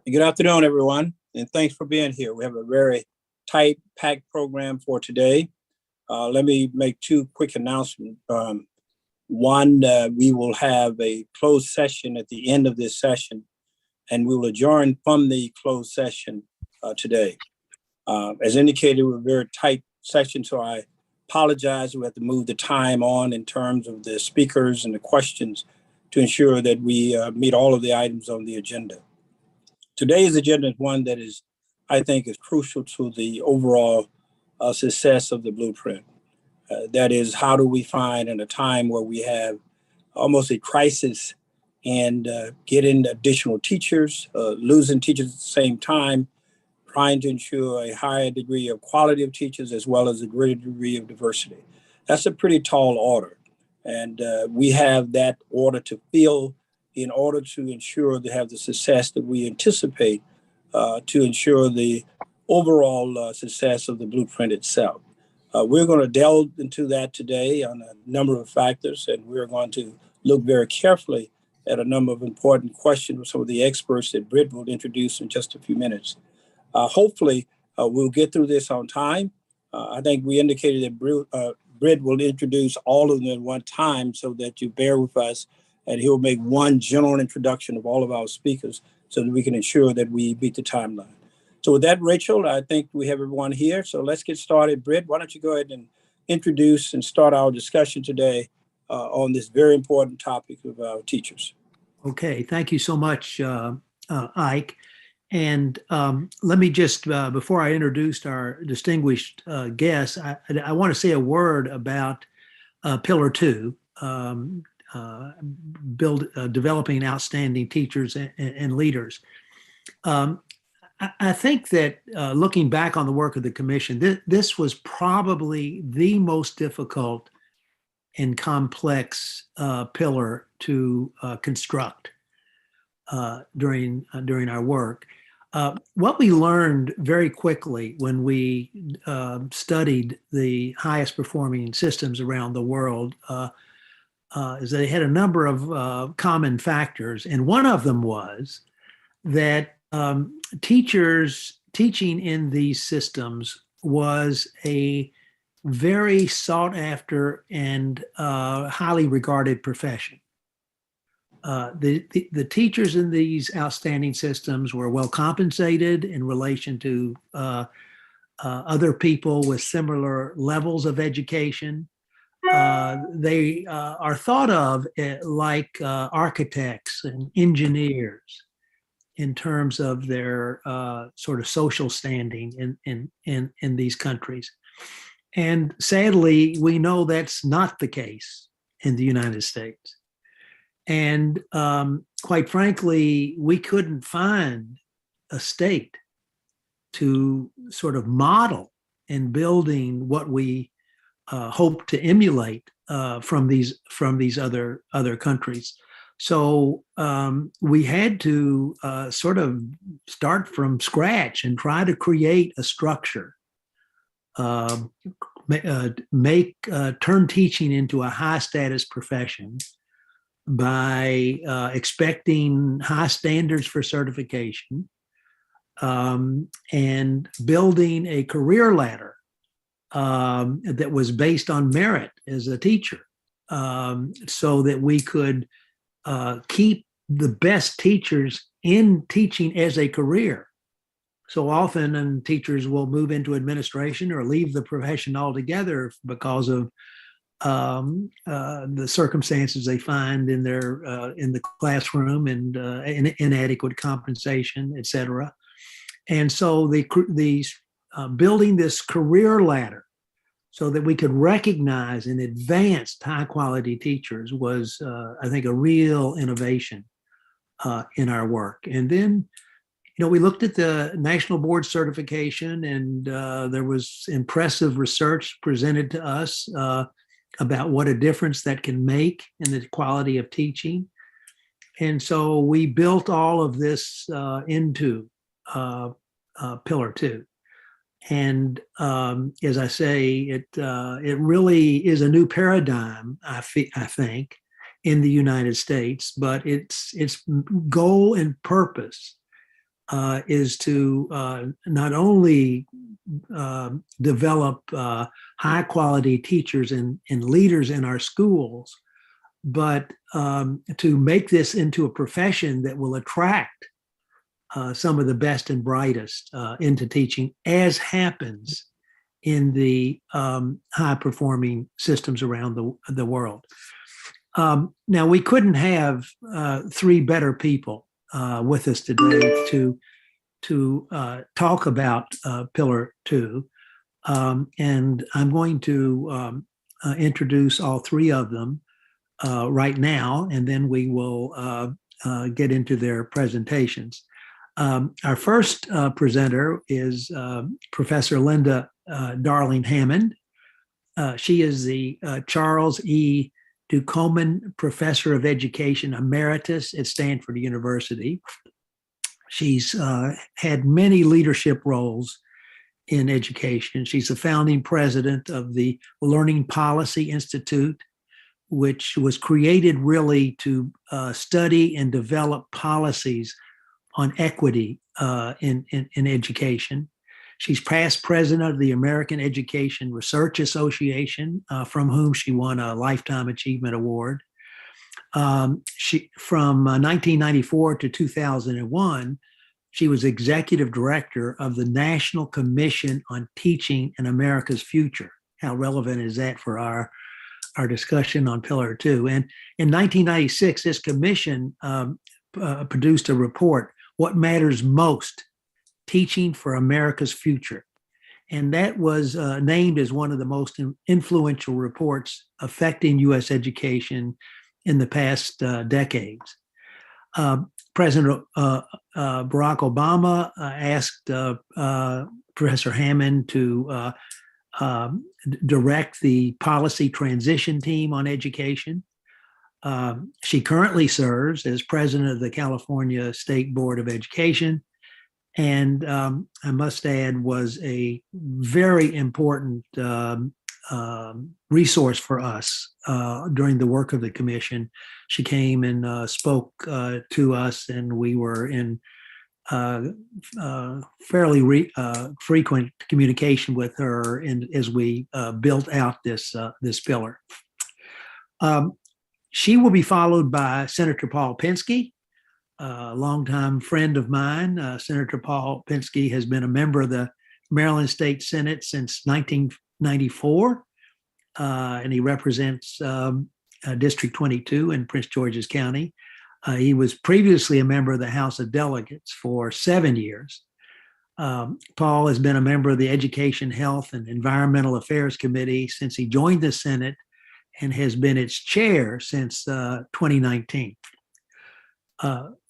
Good afternoon, everyone, and thanks for being here. We have a very tight, packed program for today. Let me make two quick announcements. One, we will have a closed session at the end of this session, and we will adjourn from the closed session today. As indicated, we're a very tight session, so I apologize. We have to move the time on in terms of the speakers and the questions to ensure that we meet all of the items on the agenda. Today's agenda is one that I think, is crucial to the overall success of the blueprint. That is, how do we find in a time where we have almost a crisis and get in additional teachers, losing teachers at the same time, trying to ensure a higher degree of quality of teachers as well as a greater degree of diversity. That's a pretty tall order. And we have that order to fill in order to ensure to have the success that we anticipate to ensure the overall success of the blueprint itself. We're going to delve into that today on a number of factors, and we're going to look very carefully at a number of important questions with some of the experts that Britt will introduce in just a few minutes. Hopefully, we'll get through this on time. I think we indicated that Britt will introduce all of them at one time so that you bear with us, and he'll make one general introduction of all of our speakers so that we can ensure that we beat the timeline. So with that, Rachel, I think we have everyone here. So let's get started. Britt, why don't you go ahead and introduce and start our discussion today on this very important topic of our teachers. Okay, thank you so much, Ike. And let me just, before I introduce our distinguished guests, I want to say a word about Pillar 2, developing outstanding teachers and leaders. I think that looking back on the work of the commission, this was probably the most difficult and complex pillar to construct during our work. What we learned very quickly when we studied the highest performing systems around the world is that they had a number of common factors. And one of them was that teachers teaching in these systems was a very sought after and highly regarded profession. The teachers in these outstanding systems were well compensated in relation to other people with similar levels of education. They are thought of like architects and engineers in terms of their sort of social standing in these countries. And sadly, we know that's not the case in the United States. And quite frankly, we couldn't find a state to sort of model in building what we hope to emulate from these other countries. So we had to sort of start from scratch and try to create a structure, turn teaching into a high status profession by expecting high standards for certification and building a career ladder that was based on merit as a teacher, so that we could keep the best teachers in teaching as a career. So often, and teachers will move into administration or leave the profession altogether because of the circumstances they find in the classroom and inadequate compensation, et cetera. And so building this career ladder so that we could recognize and advance high quality teachers was, I think, a real innovation in our work. And then, we looked at the national board certification, and there was impressive research presented to us about what a difference that can make in the quality of teaching. And so we built all of this into Pillar 2. And as I say, it really is a new paradigm, I think, in the United States, but its goal and purpose is to not only develop high quality teachers and leaders in our schools, but to make this into a profession that will attract some of the best and brightest into teaching, as happens in the high performing systems around the world. Now, we couldn't have three better people with us today to talk about Pillar 2. And I'm going to introduce all three of them right now, and then we will get into their presentations. Our first presenter is Professor Linda Darling Hammond. She is the Charles E. Ducoman Professor of Education Emeritus at Stanford University. She's had many leadership roles in education. She's the founding president of the Learning Policy Institute, which was created really to study and develop policies on equity in education. She's past president of the American Education Research Association, from whom she won a Lifetime Achievement Award. She, from 1994 to 2001, she was executive director of the National Commission on Teaching in America's Future. How relevant is that for our discussion on Pillar 2? And in 1996, this commission produced a report, What Matters Most, Teaching for America's Future. And that was named as one of the most influential reports affecting U.S. education in the past decades. President Barack Obama asked Professor Hammond to direct the policy transition team on education. She currently serves as president of the California State Board of Education, and I must add, was a very important resource for us during the work of the commission. She came and spoke to us, and we were in fairly frequent communication with her as we built out this pillar. She will be followed by Senator Paul Pinsky, a longtime friend of mine. Senator Paul Pinsky has been a member of the Maryland State Senate since 1994, and he represents District 22 in Prince George's County. He was previously a member of the House of Delegates for 7 years. Paul has been a member of the Education, Health, and Environmental Affairs Committee since he joined the Senate, and has been its chair since 2019.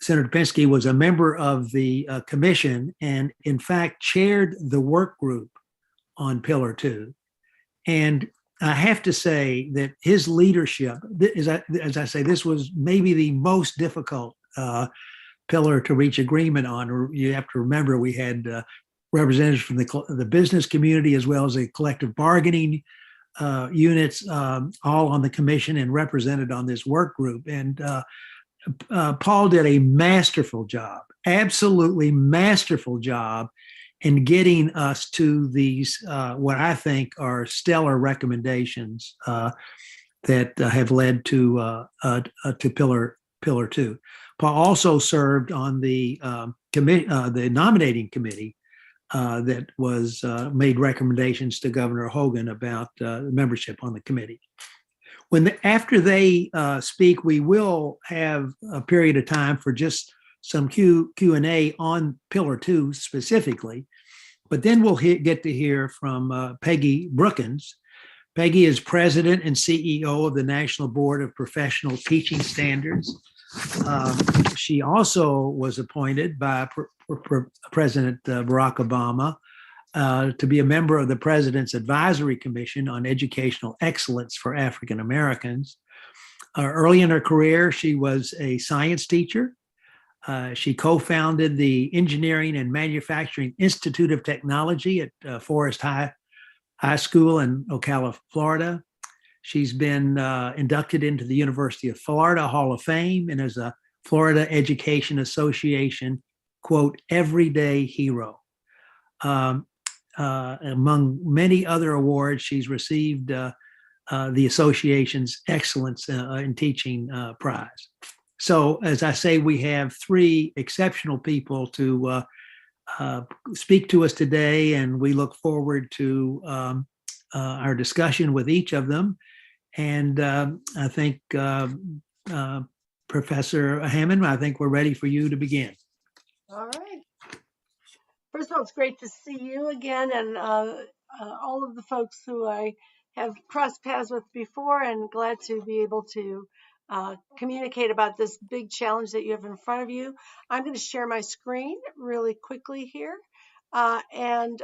Senator Pinsky was a member of the commission and, in fact, chaired the work group on Pillar 2. And I have to say that his leadership, as I say, this was maybe the most difficult pillar to reach agreement on. You have to remember we had representatives from the business community as well as the collective bargaining units, all on the commission and represented on this work group. And Paul did a masterful job, absolutely masterful job in getting us to these, what I think are stellar recommendations that have led to Pillar 2. Paul also served on the nominating committee that was made recommendations to Governor Hogan about membership on the committee. After they speak, we will have a period of time for just some Q&A on Pillar 2 specifically, but then we'll get to hear from Peggy Brookins. Peggy is president and CEO of the National Board of Professional Teaching Standards. She also was appointed by President Barack Obama to be a member of the President's Advisory Commission on Educational Excellence for African Americans. Early in her career, she was a science teacher. She co-founded the Engineering and Manufacturing Institute of Technology at Forest High School in Ocala, Florida. She's been inducted into the University of Florida Hall of Fame and is a Florida Education Association quote, everyday hero. Among many other awards, she's received the association's Excellence in Teaching Prize. So, as I say, we have three exceptional people to speak to us today, and we look forward to our discussion with each of them. And I think, Professor Hammond, I think we're ready for you to begin. All right. First of all, it's great to see you again and all of the folks who I have crossed paths with before, and glad to be able to communicate about this big challenge that you have in front of you. I'm going to share my screen really quickly here and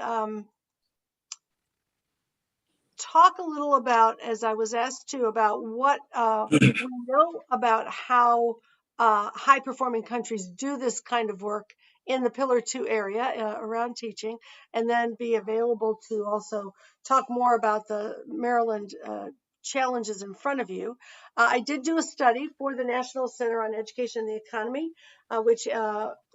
talk a little about, as I was asked to, about what we know about how high performing countries do this kind of work in the Pillar 2 area around teaching, and then be available to also talk more about the Maryland challenges in front of you. I did do a study for the National Center on Education and the Economy, which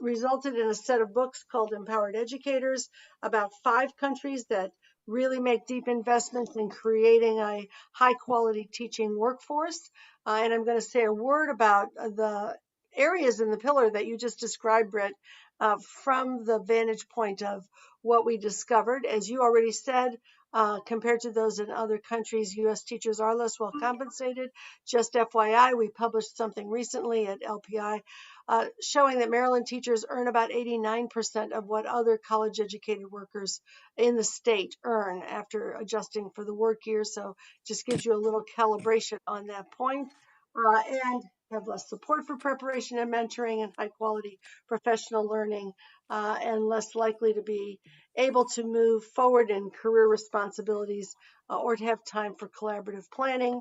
resulted in a set of books called Empowered Educators, about 5 countries that really make deep investments in creating a high quality teaching workforce. And I'm going to say a word about the areas in the pillar that you just described, Britt, from the vantage point of what we discovered. As you already said, compared to those in other countries, U.S. teachers are less well compensated. Just FYI, we published something recently at LPI showing that Maryland teachers earn about 89% of what other college educated workers in the state earn after adjusting for the work year. So just gives you a little calibration on that point. And have less support for preparation and mentoring and high quality professional learning, and less likely to be able to move forward in career responsibilities or to have time for collaborative planning.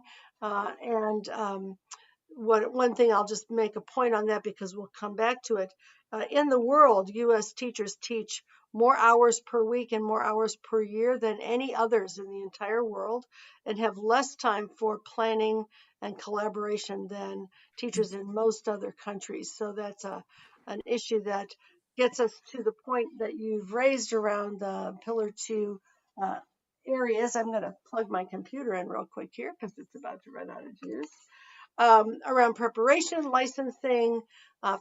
One thing I'll just make a point on that because we'll come back to it. In the world, U.S. teachers teach more hours per week and more hours per year than any others in the entire world, and have less time for planning and collaboration than teachers in most other countries. So that's an issue that gets us to the point that you've raised around the Pillar 2 areas. I'm going to plug my computer in real quick here because it's about to run out of juice. Around preparation, licensing,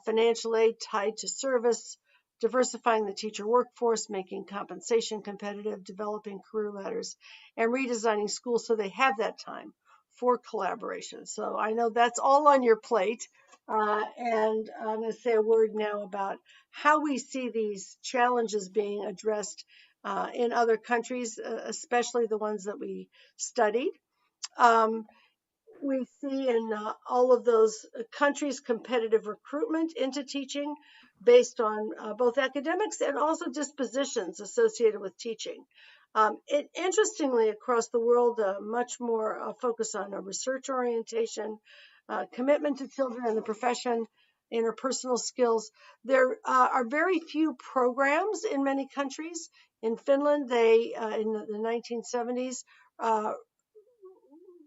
financial aid tied to service, diversifying the teacher workforce, making compensation competitive, developing career ladders, and redesigning schools so they have that time for collaboration. So I know that's all on your plate. And I'm going to say a word now about how we see these challenges being addressed in other countries, especially the ones that we studied. We see in all of those countries competitive recruitment into teaching based on both academics and also dispositions associated with teaching. Interestingly, across the world, much more focus on a research orientation, commitment to children and the profession, interpersonal skills. There are very few programs in many countries. In Finland, they, in the 1970s,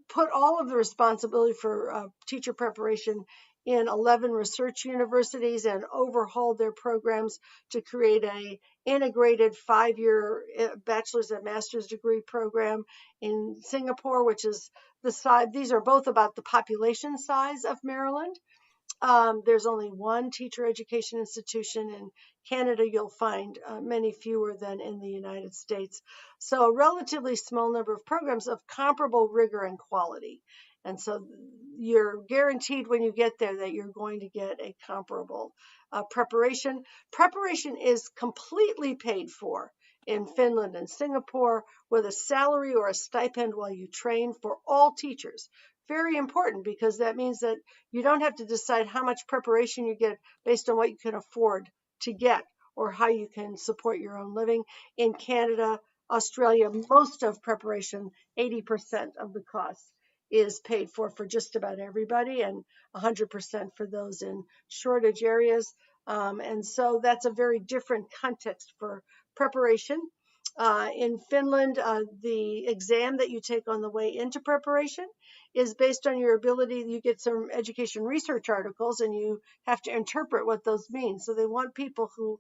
put all of the responsibility for teacher preparation in 11 research universities and overhauled their programs to create a integrated 5-year bachelor's and master's degree program. In Singapore, which is the size, these are both about the population size of Maryland. There's only one teacher education institution. In Canada, you'll find many fewer than in the United States. So a relatively small number of programs of comparable rigor and quality. And so you're guaranteed when you get there that you're going to get a comparable preparation. Preparation is completely paid for in Finland and Singapore with a salary or a stipend while you train for all teachers. Very important because that means that you don't have to decide how much preparation you get based on what you can afford to get or how you can support your own living. In Canada, Australia, most of preparation, 80% of the cost is paid for just about everybody, and 100% for those in shortage areas. And so that's a very different context for preparation. In Finland, the exam that you take on the way into preparation is based on your ability. You get some education research articles and you have to interpret what those mean. So they want people who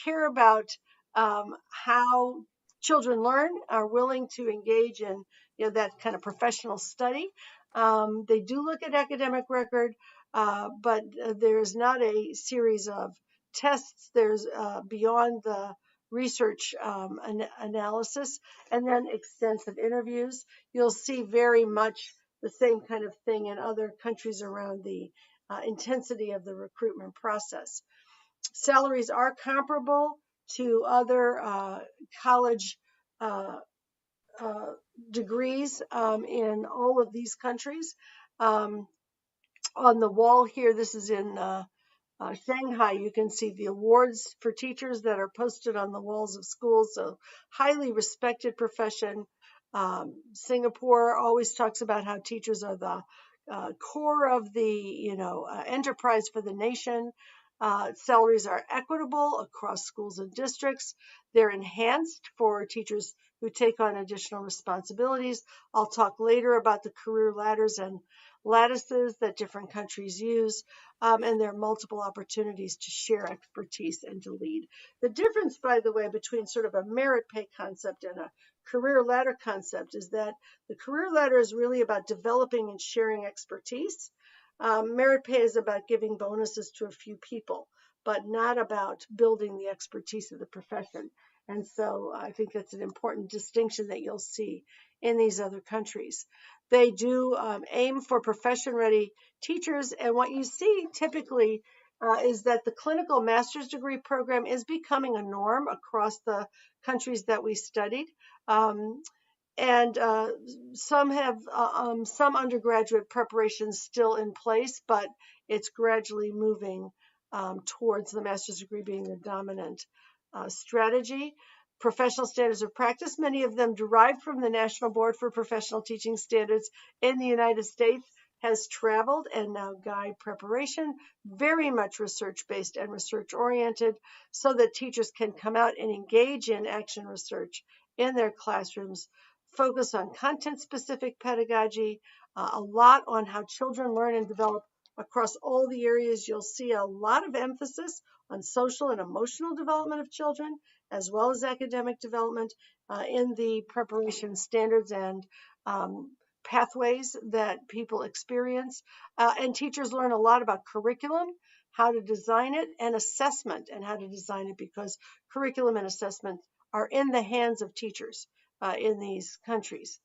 care about how children learn, are willing to engage in that kind of professional study. They do look at academic record, but there's not a series of tests. There's beyond the research analysis, and then extensive interviews. You'll see very much the same kind of thing in other countries around the intensity of the recruitment process. Salaries are comparable to other college degrees in all of these countries. On the wall here, this is in Shanghai, you can see the awards for teachers that are posted on the walls of schools. So highly respected profession. Singapore always talks about how teachers are the core of the enterprise for the nation. Salaries are equitable across schools and districts. They're enhanced for teachers who take on additional responsibilities. I'll talk later about the career ladders and lattices that different countries use, and there are multiple opportunities to share expertise and to lead. The difference, by the way, between sort of a merit pay concept and a career ladder concept is that the career ladder is really about developing and sharing expertise. Merit pay is about giving bonuses to a few people, but not about building the expertise of the profession. And so I think that's an important distinction that you'll see in these other countries. They do aim for profession-ready teachers, and what you see typically is that the clinical master's degree program is becoming a norm across the countries that we studied. And some have some undergraduate preparations still in place, but it's gradually moving towards the master's degree being the dominant strategy. Professional standards of practice, many of them derived from the National Board for Professional Teaching Standards in the United States, has traveled and now guide preparation, very much research-based and research-oriented, so that teachers can come out and engage in action research in their classrooms, focus on content-specific pedagogy, a lot on how children learn and develop across all the areas. You'll see a lot of emphasis on social and emotional development of children, as well as academic development in the preparation standards and pathways that people experience. And teachers learn a lot about curriculum, how to design it, and assessment, and how to design it, because curriculum and assessment are in the hands of teachers in these countries.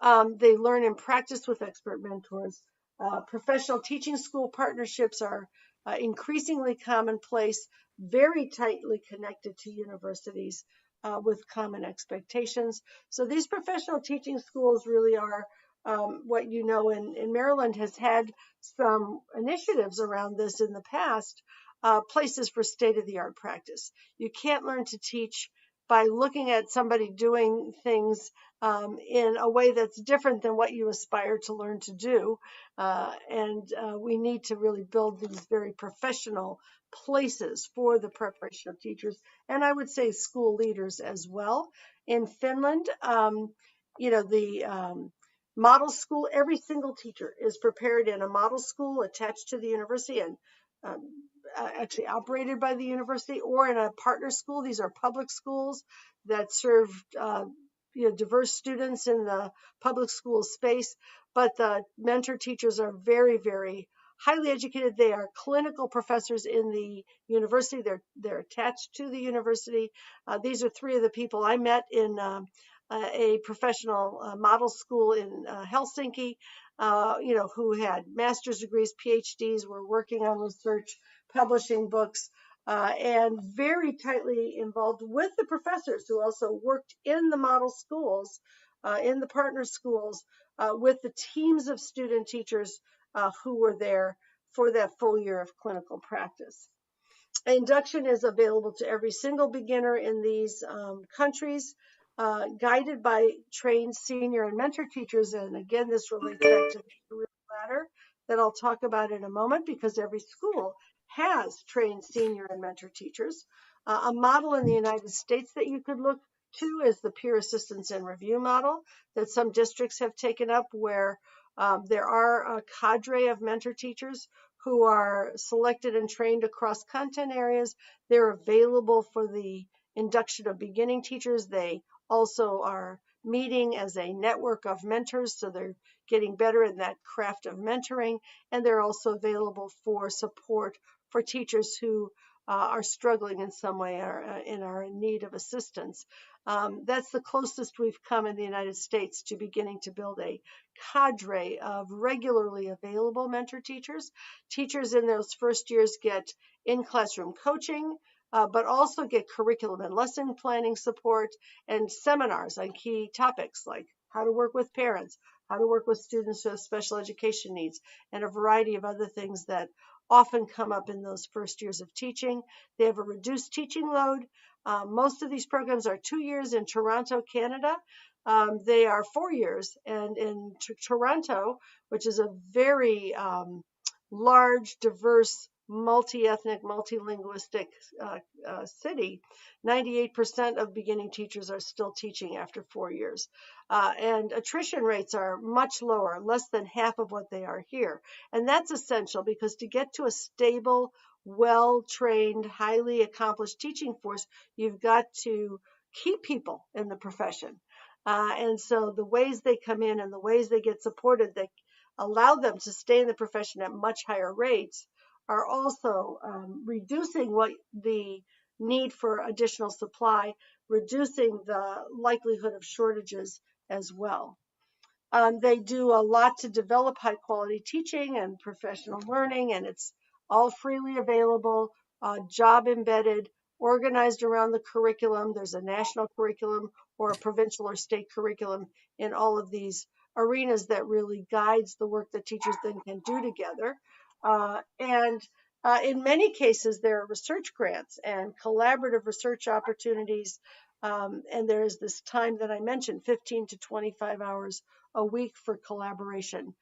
They learn and practice with expert mentors. Professional teaching school partnerships are increasingly commonplace, very tightly connected to universities with common expectations. So these professional teaching schools really are what you know in Maryland has had some initiatives around this in the past, places for state-of-the-art practice. You can't learn to teach by looking at somebody doing things in a way that's different than what you aspire to learn to do. And we need to really build these very professional places for the preparation of teachers, and I would say school leaders as well. In Finland, the model school, every single teacher is prepared in a model school attached to the university and actually operated by the university, or in a partner school. These are public schools that serve diverse students in the public school space, but the mentor teachers are very, very highly educated. They are clinical professors in the university. They're attached to the university. These are three of the people I met in a professional model school in Helsinki, who had master's degrees, PhDs, were working on research, publishing books, and very tightly involved with the professors who also worked in the model schools, in the partner schools, with the teams of student teachers who were there for that full year of clinical practice. Induction is available to every single beginner in these countries, guided by trained senior and mentor teachers. And again, this relates back to the career ladder that I'll talk about in a moment, because every school has trained senior and mentor teachers. A model in the United States that you could look to is the peer assistance and review model that some districts have taken up, where There are a cadre of mentor teachers who are selected and trained across content areas. They're available for the induction of beginning teachers. They also are meeting as a network of mentors, so they're getting better in that craft of mentoring, and they're also available for support for teachers who are struggling in some way or are in need of assistance. That's the closest we've come in the United States to beginning to build a cadre of regularly available mentor teachers. Teachers in those first years get in-classroom coaching, but also get curriculum and lesson planning support and seminars on key topics like how to work with parents, how to work with students with special education needs, and a variety of other things that often come up in those first years of teaching. They have a reduced teaching load. Most of these programs are 2 years in Toronto, Canada. They are 4 years. And in Toronto, which is a very large, diverse, multi-ethnic, multilinguistic city, 98% of beginning teachers are still teaching after 4 years. And attrition rates are much lower, less than half of what they are here. And that's essential because to get to a stable, well-trained, highly accomplished teaching force, you've got to keep people in the profession. And so the ways they come in and the ways they get supported that allow them to stay in the profession at much higher rates are also reducing what the need for additional supply, reducing the likelihood of shortages as well. They do a lot to develop high quality teaching and professional learning, and it's all freely available, job embedded, organized around the curriculum. There's a national curriculum or a provincial or state curriculum in all of these arenas that really guides the work that teachers then can do together. And in many cases, there are research grants and collaborative research opportunities. And there is this time that I mentioned, 15 to 25 hours a week for collaboration,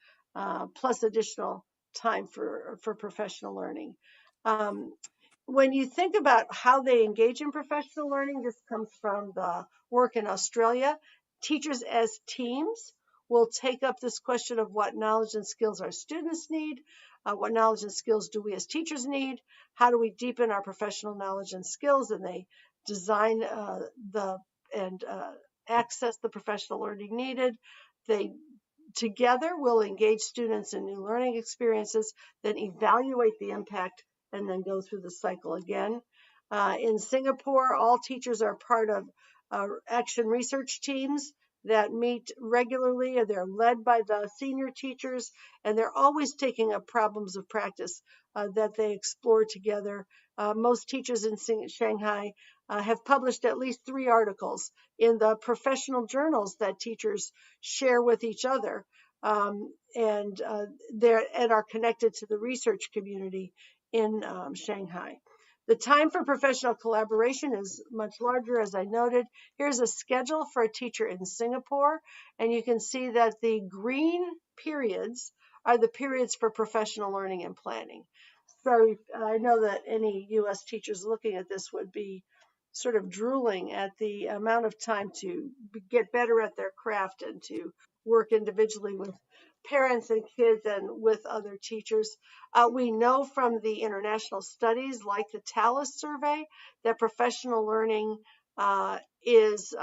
plus additional time for professional learning. When you think about how they engage in professional learning, this comes from the work in Australia. Teachers as teams will take up this question of what knowledge and skills our students need, what knowledge and skills do we as teachers need, how do we deepen our professional knowledge and skills, and they design access the professional learning needed. They together will engage students in new learning experiences, then evaluate the impact, and then go through the cycle again. In Singapore, all teachers are part of action research teams that meet regularly. They're led by the senior teachers, and they're always taking up problems of practice that they explore together. Most teachers in Shanghai have published at least 3 articles in the professional journals that teachers share with each other, and are connected to the research community in Shanghai. The time for professional collaboration is much larger, as I noted. Here's a schedule for a teacher in Singapore, and you can see that the green periods are the periods for professional learning and planning. So I know that any U.S. teachers looking at this would be sort of drooling at the amount of time to get better at their craft and to work individually with parents and kids and with other teachers. We know from the international studies like the TALIS survey that professional learning is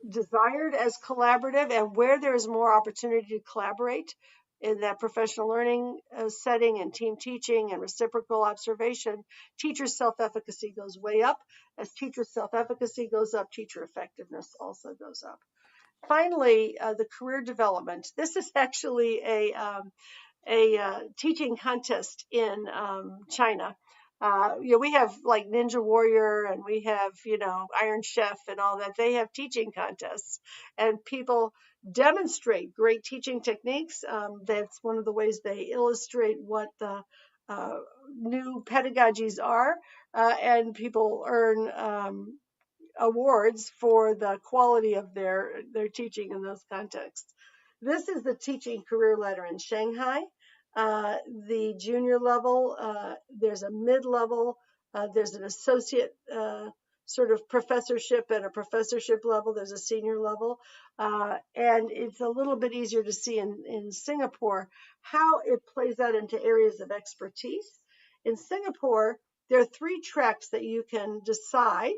desired as collaborative, and where there's more opportunity to collaborate in that professional learning setting and team teaching and reciprocal observation, teacher self-efficacy goes way up. As teacher self-efficacy goes up, teacher effectiveness also goes up. Finally, the career development. This is actually a teaching contest in China. We have like Ninja Warrior and we have, Iron Chef and all that. They have teaching contests and people demonstrate great teaching techniques. That's one of the ways they illustrate what the new pedagogies are, and people earn awards for the quality of their teaching in those contexts. This is the teaching career ladder in Shanghai. The junior level, there's a mid-level, there's an associate sort of professorship and a professorship level. There's a senior level. And it's a little bit easier to see in Singapore how it plays out into areas of expertise. In Singapore, there are 3 tracks that you can decide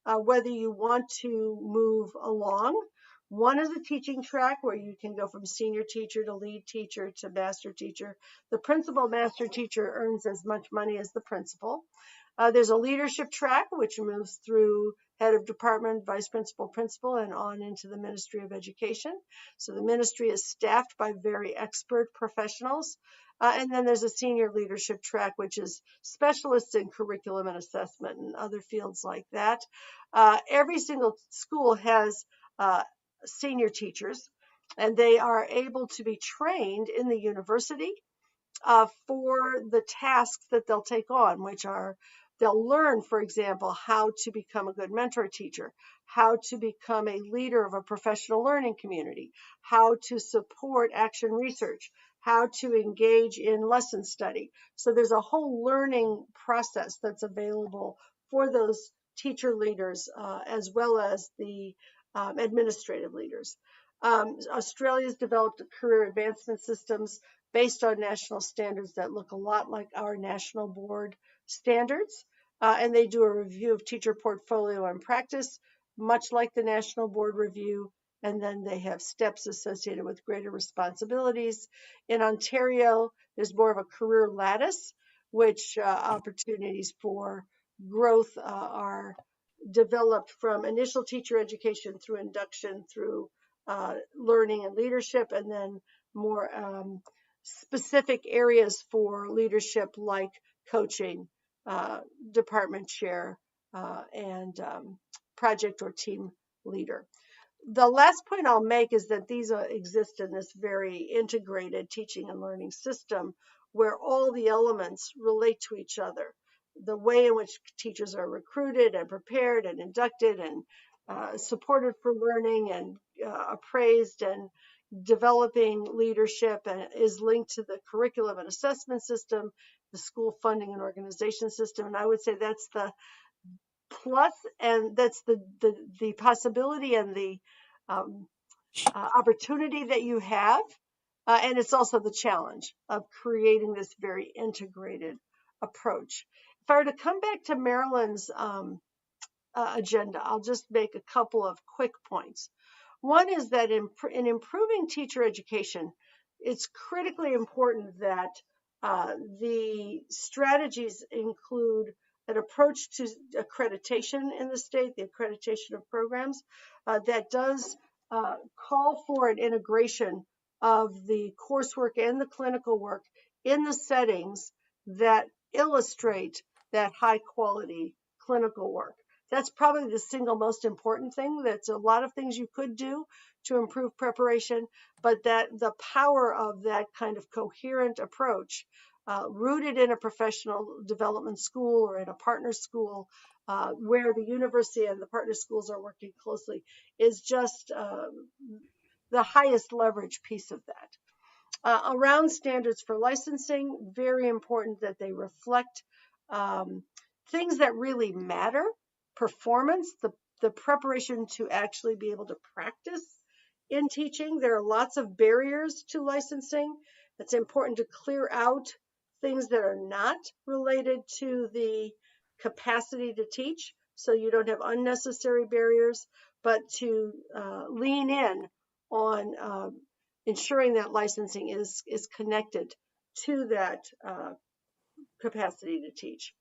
whether you want to move along. One is a teaching track where you can go from senior teacher to lead teacher to master teacher. The principal master teacher earns as much money as the principal. There's a leadership track, which moves through head of department, vice principal, principal, and on into the Ministry of Education. So the ministry is staffed by very expert professionals. And then there's a senior leadership track, which is specialists in curriculum and assessment and other fields like that. Every single school has senior teachers, and they are able to be trained in the university for the tasks that they'll take on, which are they'll learn, for example, how to become a good mentor teacher, how to become a leader of a professional learning community, how to support action research, how to engage in lesson study. So there's a whole learning process that's available for those teacher leaders as well as the administrative leaders. Australia's developed career advancement systems based on national standards that look a lot like our national board standards. And they do a review of teacher portfolio and practice, much like the national board review. And then they have steps associated with greater responsibilities. In Ontario, there's more of a career lattice, which opportunities for growth are developed from initial teacher education through induction, through learning and leadership, and then more specific areas for leadership like coaching, department chair, and project or team leader. The last point I'll make is that these exist in this very integrated teaching and learning system where all the elements relate to each other. The way in which teachers are recruited and prepared and inducted and supported for learning and appraised and developing leadership and is linked to the curriculum and assessment system, the school funding and organization system. And I would say that's the plus, and that's the possibility and the opportunity that you have. And it's also the challenge of creating this very integrated approach. If I were to come back to Marilyn's agenda, I'll just make a couple of quick points. One is that in improving teacher education, it's critically important that the strategies include an approach to accreditation in the state, the accreditation of programs, that does call for an integration of the coursework and the clinical work in the settings that illustrate that high quality clinical work. That's probably the single most important thing. That's a lot of things you could do to improve preparation, but that the power of that kind of coherent approach, rooted in a professional development school or in a partner school, where the university and the partner schools are working closely, is just the highest leverage piece of that. Around standards for licensing, very important that they reflect things that really matter. Performance, the preparation to actually be able to practice in teaching. There are lots of barriers to licensing. It's important to clear out things that are not related to the capacity to teach, so you don't have unnecessary barriers, but to lean in on ensuring that licensing is connected to that capacity to teach.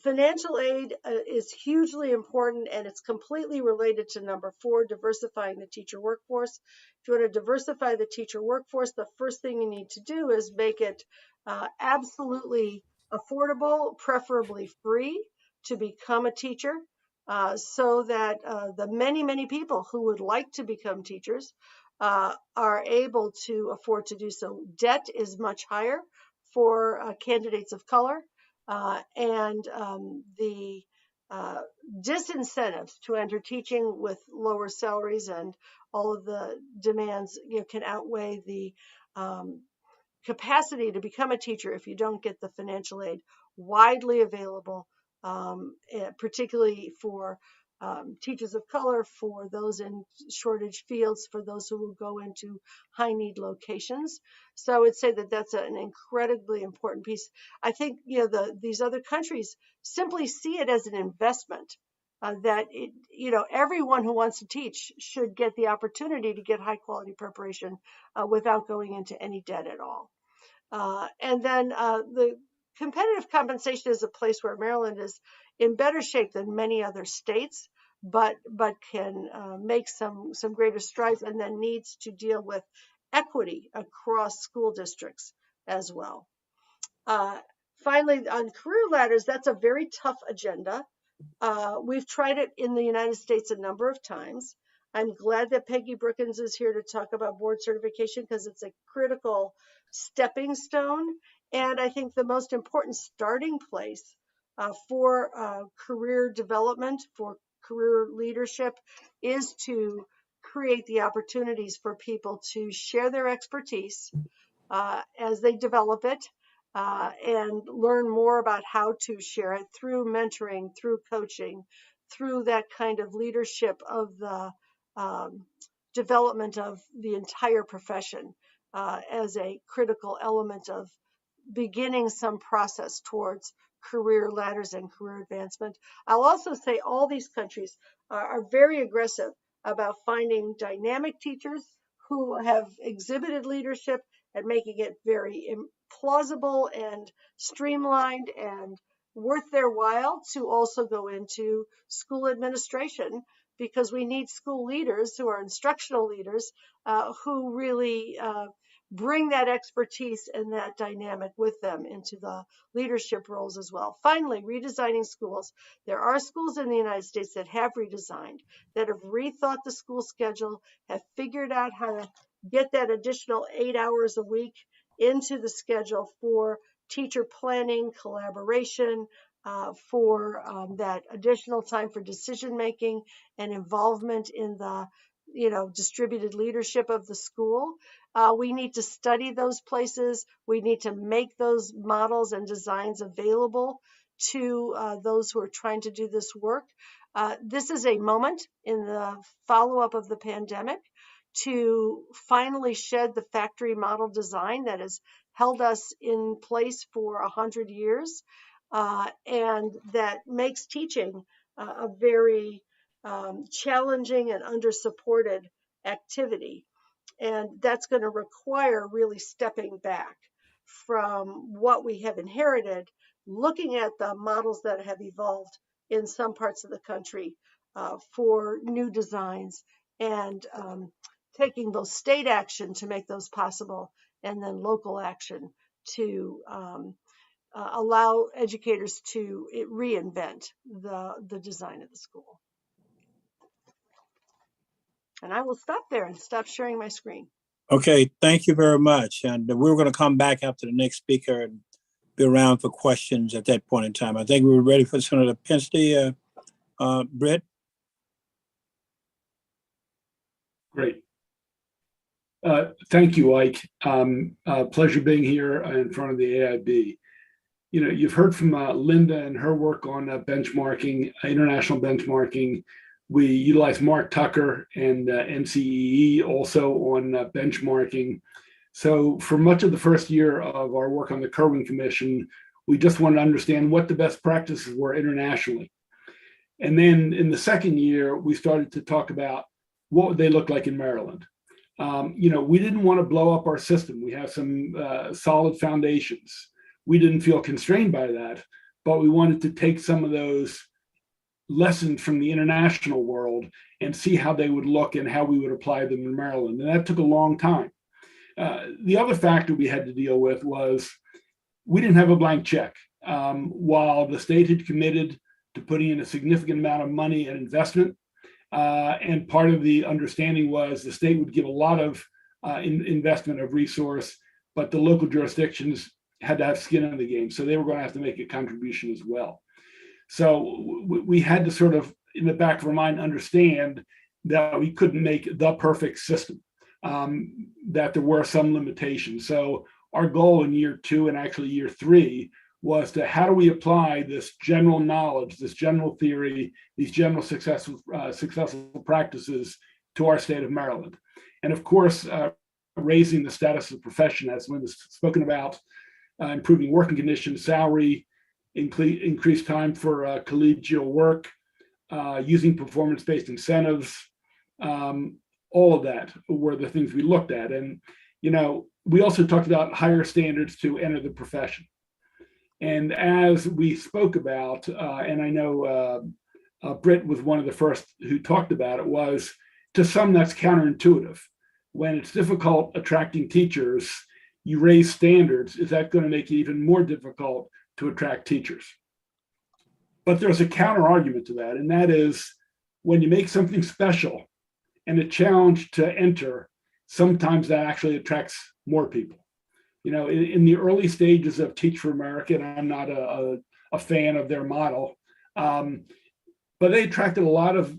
Financial aid is hugely important, and it's completely related to number 4, diversifying the teacher workforce. If you want to diversify the teacher workforce, the first thing you need to do is make it absolutely affordable, preferably free, to become a teacher, so that the many, many people who would like to become teachers are able to afford to do so. Debt is much higher for candidates of color. And the disincentives to enter teaching with lower salaries and all of the demands, can outweigh the capacity to become a teacher if you don't get the financial aid widely available particularly for teachers of color, for those in shortage fields, for those who will go into high need locations. So I would say that that's an incredibly important piece. I think, these other countries simply see it as an investment. That everyone who wants to teach should get the opportunity to get high quality preparation without going into any debt at all. And then the competitive compensation is a place where Maryland is in better shape than many other states, but can make some greater strides, and then needs to deal with equity across school districts as well. Finally, on career ladders, that's a very tough agenda. We've tried it in the United States a number of times. I'm glad that Peggy Brookins is here to talk about board certification, because it's a critical stepping stone. And I think the most important starting place for career development, for career leadership, is to create the opportunities for people to share their expertise as they develop it, and learn more about how to share it through mentoring, through coaching, through that kind of leadership of the development of the entire profession as a critical element of beginning some process towards career ladders and career advancement. I'll also say all these countries are very aggressive about finding dynamic teachers who have exhibited leadership and making it very plausible and streamlined and worth their while to also go into school administration, because we need school leaders who are instructional leaders who really bring that expertise and that dynamic with them into the leadership roles as well. Finally, redesigning schools. There are schools in the United States that have redesigned, that have rethought the school schedule, have figured out how to get that additional 8 hours a week into the schedule for teacher planning, collaboration, for that additional time for decision making and involvement in the distributed leadership of the school. We need to study those places. We need to make those models and designs available to those who are trying to do this work. This is a moment in the follow-up of the pandemic to finally shed the factory model design that has held us in place for 100 years, and that makes teaching a very challenging and under-supported activity. And that's going to require really stepping back from what we have inherited, looking at the models that have evolved in some parts of the country for new designs, and taking both state action to make those possible, and then local action to allow educators to reinvent the design of the school. And I will stop there and stop sharing my screen. Okay, thank you very much. And we're going to come back after the next speaker and be around for questions at that point in time. I think we're ready for Senator Penske. Britt? Great. Thank you, Ike. Pleasure being here in front of the AIB. You've heard from Linda and her work on benchmarking, international benchmarking. We utilize Mark Tucker and NCEE also on benchmarking. So for much of the first year of our work on the Kerwin Commission, we just wanted to understand what the best practices were internationally. And then in the second year, we started to talk about what would they look like in Maryland. We didn't want to blow up our system. We have some solid foundations. We didn't feel constrained by that, but we wanted to take some of those lessons from the international world and see how they would look and how we would apply them in Maryland. And that took a long time. The other factor we had to deal with was we didn't have a blank check. While the state had committed to putting in a significant amount of money and investment, and part of the understanding was the state would give a lot of investment of resource, but the local jurisdictions had to have skin in the game. So they were going to have to make a contribution as well. So we had to sort of, in the back of our mind, understand that we couldn't make the perfect system, that there were some limitations. So our goal in year 2 and actually year 3 was to how do we apply this general knowledge, this general theory, these general successful practices to our state of Maryland. And of course, raising the status of the profession, as Linda's spoken about, improving working conditions, salary, increased time for collegial work, using performance-based incentives, all of that were the things we looked at. And, you know, we also talked about higher standards to enter the profession. And as we spoke about, and I know Britt was one of the first who talked about it, was to some that's counterintuitive. When it's difficult attracting teachers, you raise standards. Is that going to make it even more difficult to attract teachers? But there's a counter argument to that, and that is when you make something special and a challenge to enter, sometimes that actually attracts more people. You know, in the early stages of Teach for America, and I'm not a fan of their model, but they attracted a lot of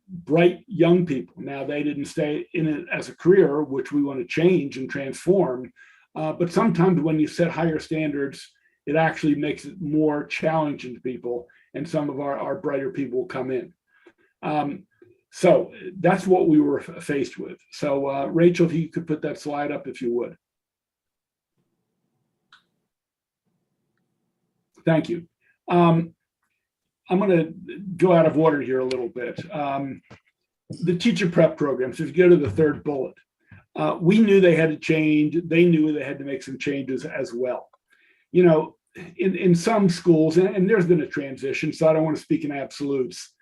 bright young people. Now, they didn't stay in it as a career, which we want to change and transform. But sometimes when you set higher standards, it actually makes it more challenging to people, and some of our brighter people will come in. So that's what we were faced with. So Rachel, if you could put that slide up, if you would. Thank you. I'm going to go out of order here a little bit. The teacher prep programs, if you go to the third bullet, we knew they had to change. They knew they had to make some changes as well. You know, in some schools, and there's been a transition, so I don't want to speak in absolutes.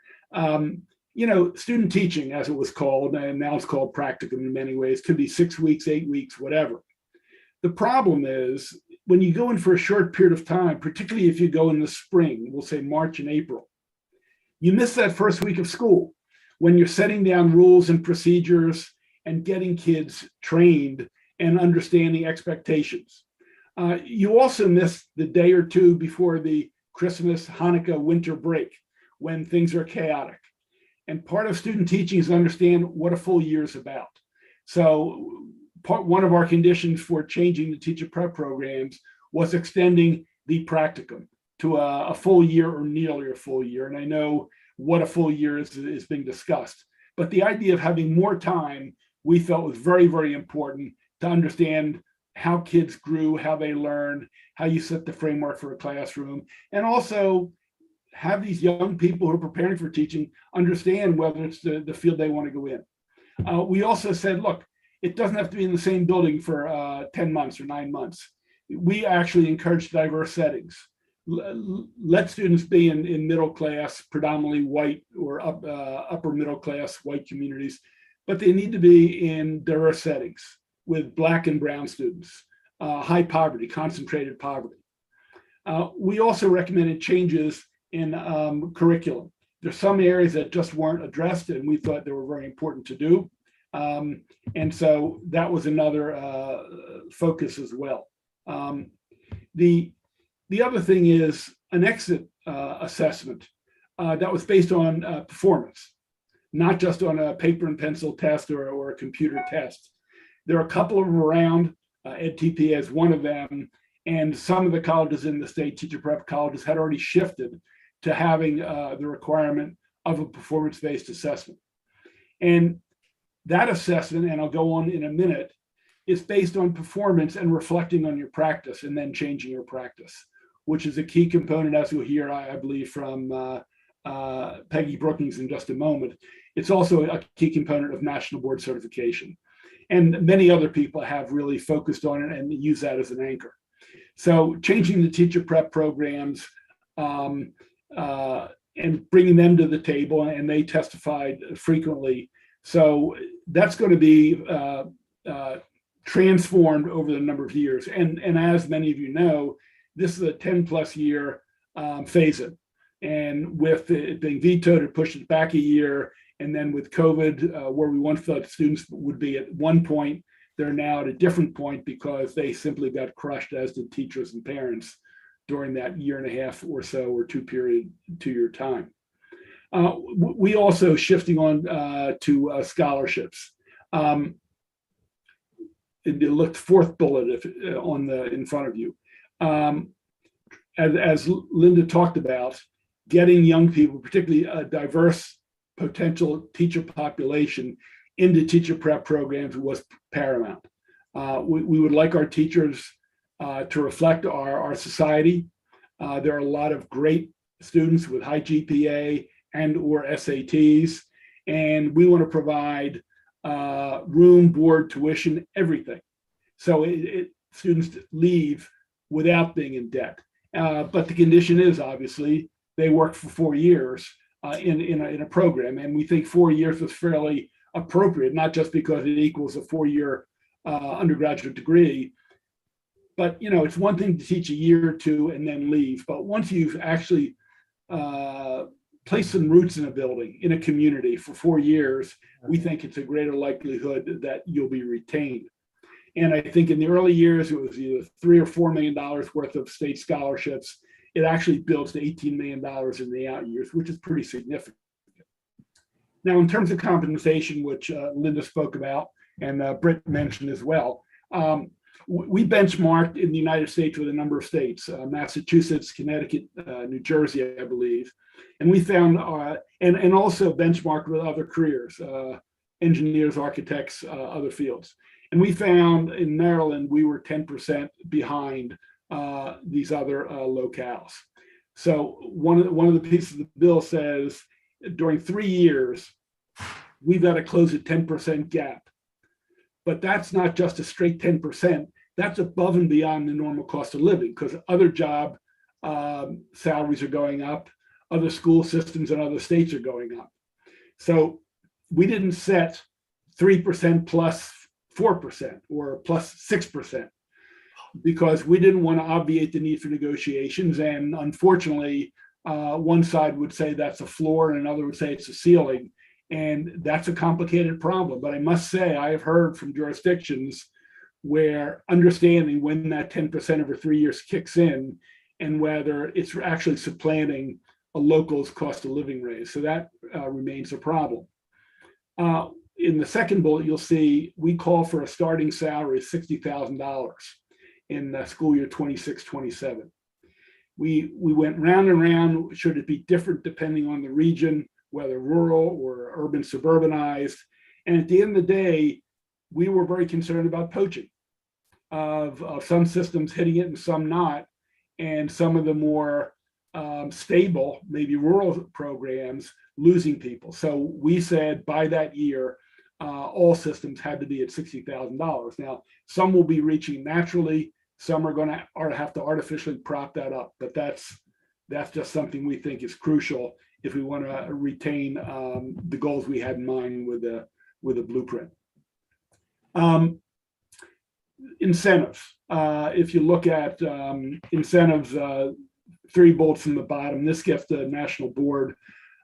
You know, student teaching, as it was called, and now it's called practicum in many ways, could be 6 weeks, 8 weeks, whatever. The problem is when you go in for a short period of time, particularly if you go in the spring, we'll say March and April, you miss that first week of school when you're setting down rules and procedures and getting kids trained and understanding expectations. You also miss the day or two before the Christmas, Hanukkah, winter break when things are chaotic. And part of student teaching is to understand what a full year is about. So one of our conditions for changing the teacher prep programs was extending the practicum to a full year or nearly a full year. And I know what a full year is being discussed. But the idea of having more time, we felt was very, very important to understand how kids grew, how they learned, how you set the framework for a classroom, and also have these young people who are preparing for teaching understand whether it's the field they want to go in. We also said, look, it doesn't have to be in the same building for 10 months or 9 months. We actually encourage diverse settings. Let students be in middle class, predominantly white or upper middle class white communities, but they need to be in diverse settings with Black and brown students, high poverty, concentrated poverty. We also recommended changes in curriculum. There's some areas that just weren't addressed, and we thought they were very important to do. And so that was another focus as well. The other thing is an exit assessment that was based on performance, not just on a paper and pencil test or a computer test. There are a couple of them around, EdTP as one of them, and some of the colleges in the state, teacher prep colleges, had already shifted to having the requirement of a performance-based assessment. And that assessment, and I'll go on in a minute, is based on performance and reflecting on your practice and then changing your practice, which is a key component, as you'll hear, I believe, from Peggy Brookings in just a moment. It's also a key component of national board certification. And many other people have really focused on it and use that as an anchor. So changing the teacher prep programs and bringing them to the table, and they testified frequently. So that's going to be transformed over the number of years. And as many of you know, this is a 10+ year phase-in. And with it being vetoed, it pushed it back a year. And then with COVID, where we once thought students would be at one point, they're now at a different point because they simply got crushed, as did teachers and parents, during that year and a half or so or 2-year time. We also shifting on to scholarships. Look, fourth bullet in front of you. as Linda talked about, getting young people, particularly a diverse potential teacher population, into teacher prep programs was paramount. We would like our teachers to reflect our society. There are a lot of great students with high GPA and or SATs, and we want to provide room, board, tuition, everything. So students leave without being in debt. But the condition is obviously they work for 4 years in a program, and we think 4 years is fairly appropriate, not just because it equals a 4-year undergraduate degree, but it's one thing to teach a year or two and then leave. But once you've actually placed some roots in a building, in a community for 4 years, we think it's a greater likelihood that you'll be retained. And I think in the early years, it was either $3 or $4 million worth of state scholarships. It actually builds to $18 million in the out years, which is pretty significant. Now, in terms of compensation, which Linda spoke about and Britt mentioned as well, we benchmarked in the United States with a number of states, Massachusetts, Connecticut, New Jersey, I believe. And we found, and also benchmarked with other careers, engineers, architects, other fields. And we found in Maryland, we were 10% behind these other locales. So one of the pieces of the bill says during 3 years, we've got to close a 10% gap. But that's not just a straight 10%. That's above and beyond the normal cost of living, because other job salaries are going up, other school systems in other states are going up. So we didn't set 3% plus 4% or plus 6%, because we didn't want to obviate the need for negotiations. And unfortunately, one side would say that's a floor and another would say it's a ceiling. And that's a complicated problem. But I must say, I have heard from jurisdictions where understanding when that 10% over 3 years kicks in and whether it's actually supplanting a local's cost of living raise. So that remains a problem. In the second bullet, you'll see we call for a starting salary of $60,000 in school year 26-27. We went round and round. Should it be different depending on the region, whether rural or urban suburbanized? And at the end of the day, we were very concerned about poaching of some systems hitting it and some not, and some of the more stable, maybe rural programs losing people. So we said by that year, all systems had to be at $60,000. Now, some will be reaching naturally, some are going to have to artificially prop that up, but that's just something we think is crucial if we want to retain the goals we had in mind with the blueprint. Incentives. If you look at incentives, 3 bullets from the bottom, this gets the national board.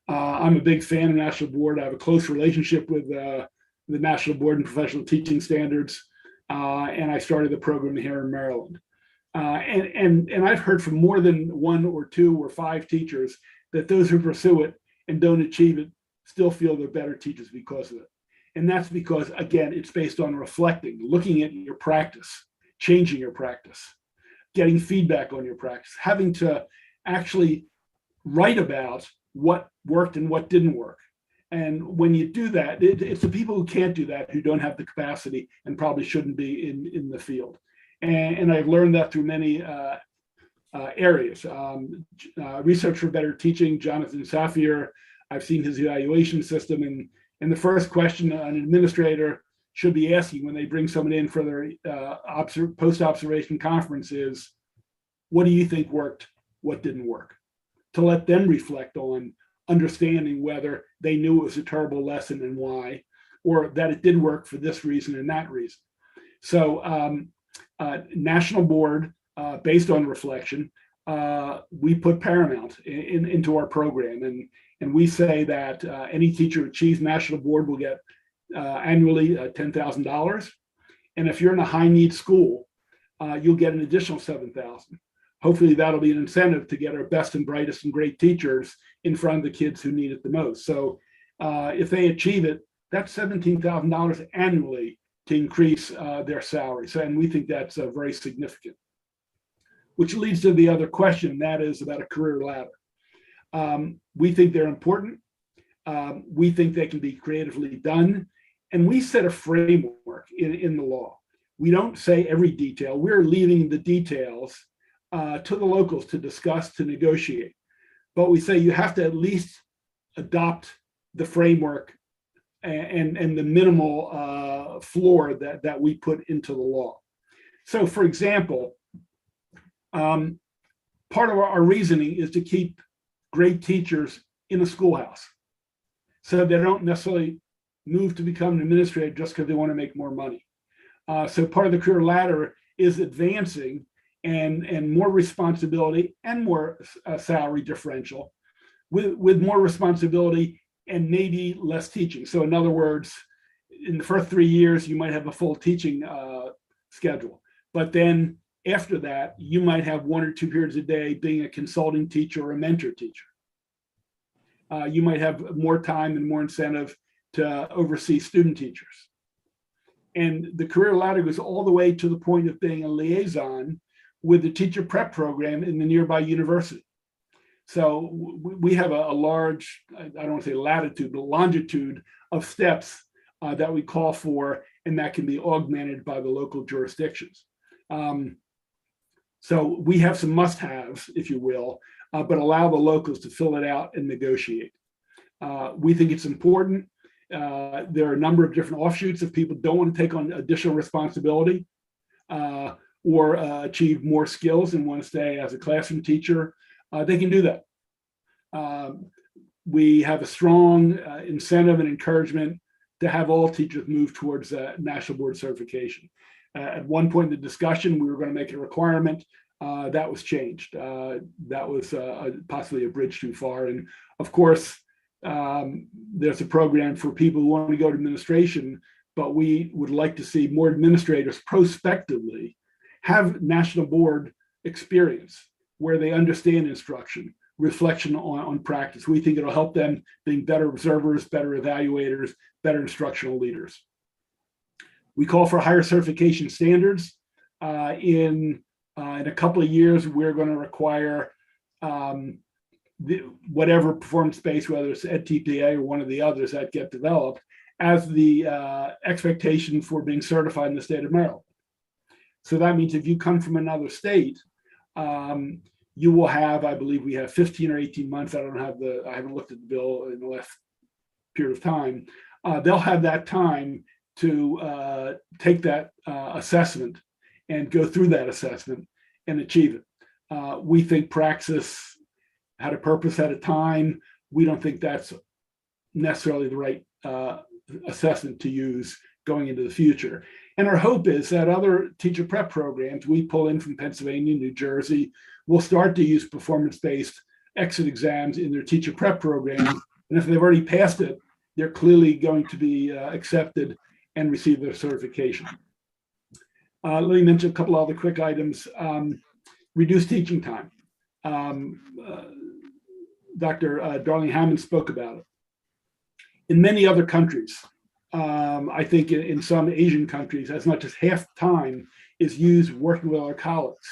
I'm a big fan of national board. I have a close relationship with the National Board and Professional Teaching Standards, and I started the program here in Maryland. And I've heard from more than 1 or 2 or 5 teachers that those who pursue it and don't achieve it still feel they're better teachers because of it. And that's because, again, it's based on reflecting, looking at your practice, changing your practice, getting feedback on your practice, having to actually write about what worked and what didn't work. And when you do that, it's the people who can't do that who don't have the capacity and probably shouldn't be in the field. And I've learned that through many areas. Research for Better Teaching, Jonathan Safier, I've seen his evaluation system, and the first question an administrator should be asking when they bring someone in for their post-observation conference is, what do you think worked, what didn't work? To let them reflect on understanding whether they knew it was a terrible lesson and why, or that it did work for this reason and that reason. So national board, based on reflection, we put paramount into our program. And we say that any teacher who achieves national board will get annually $10,000. And if you're in a high need school, you'll get an additional $7,000. Hopefully that'll be an incentive to get our best and brightest and great teachers in front of the kids who need it the most. So if they achieve it, that's $17,000 annually to increase their salary. So, and we think that's very significant. which leads to the other question, and that is about a career ladder. We think they're important. We think they can be creatively done. And we set a framework in the law. We don't say every detail. We're leaving the details to the locals to discuss, to negotiate. But we say you have to at least adopt the framework and the minimal floor that we put into the law. So, for example, part of our reasoning is to keep great teachers in a schoolhouse, so they don't necessarily move to become an administrator just because they want to make more money. So part of the career ladder is advancing and more responsibility and more salary differential with more responsibility and maybe less teaching. So in other words, in the first 3 years, you might have a full teaching schedule. But then after that, you might have 1 or 2 periods a day being a consulting teacher or a mentor teacher. You might have more time and more incentive to oversee student teachers. And the career ladder goes all the way to the point of being a liaison with the teacher prep program in the nearby university. So we have a large, I don't want to say latitude, but longitude of steps that we call for, and that can be augmented by the local jurisdictions. So we have some must-haves, if you will, but allow the locals to fill it out and negotiate. We think it's important. There are a number of different offshoots if people don't want to take on additional responsibility or achieve more skills and want to stay as a classroom teacher, they can do that. We have a strong incentive and encouragement to have all teachers move towards national board certification. At one point in the discussion, we were going to make a requirement. That was changed. That was possibly a bridge too far. And of course, there's a program for people who want to go to administration, but we would like to see more administrators prospectively have national board experience where they understand instruction, reflection on practice. We think it'll help them being better observers, better evaluators, better instructional leaders. We call for higher certification standards. In a couple of years, we're going to require whatever performance-based, whether it's EdTPA or one of the others that get developed, as the expectation for being certified in the state of Maryland. So that means if you come from another state, you will have, I believe we have 15 or 18 months. I haven't looked at the bill in the last period of time. They'll have that time to take that assessment and go through that assessment and achieve it. We think praxis had a purpose at a time. We don't think that's necessarily the right assessment to use going into the future. And our hope is that other teacher prep programs we pull in from Pennsylvania, New Jersey, will start to use performance-based exit exams in their teacher prep program. And if they've already passed it, they're clearly going to be accepted and receive their certification. Let me mention a couple other quick items. Reduced teaching time. Dr. Darlene Hammond spoke about it. In many other countries, I think in some Asian countries, as much as half time is used working with our colleagues,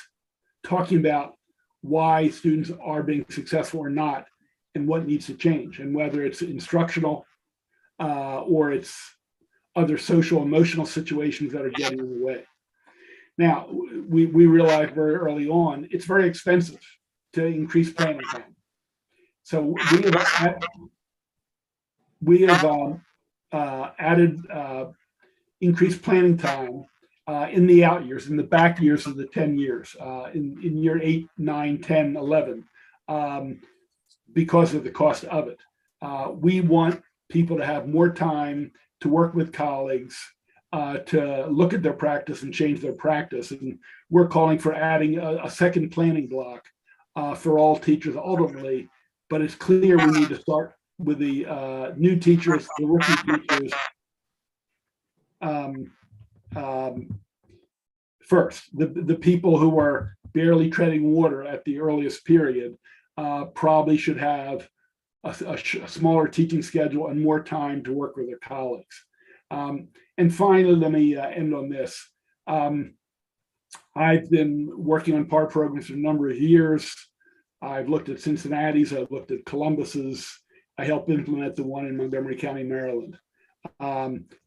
talking about why students are being successful or not, and what needs to change, and whether it's instructional or it's other social, emotional situations that are getting in the way. Now, we realized very early on, it's very expensive to increase planning time. So we have added increased planning time in the out years, in the back years of the 10 years, in year 8, 9, 10, 11, because of the cost of it. We want people to have more time to work with colleagues, to look at their practice and change their practice. And we're calling for adding a second planning block for all teachers ultimately, but it's clear we need to start with the new teachers, the rookie teachers, first. The people who are barely treading water at the earliest period probably should have a smaller teaching schedule and more time to work with their colleagues. And finally, let me end on this. I've been working on PAR programs for a number of years. I've looked at Cincinnati's, I've looked at Columbus's. I helped implement the one in Montgomery County, Maryland,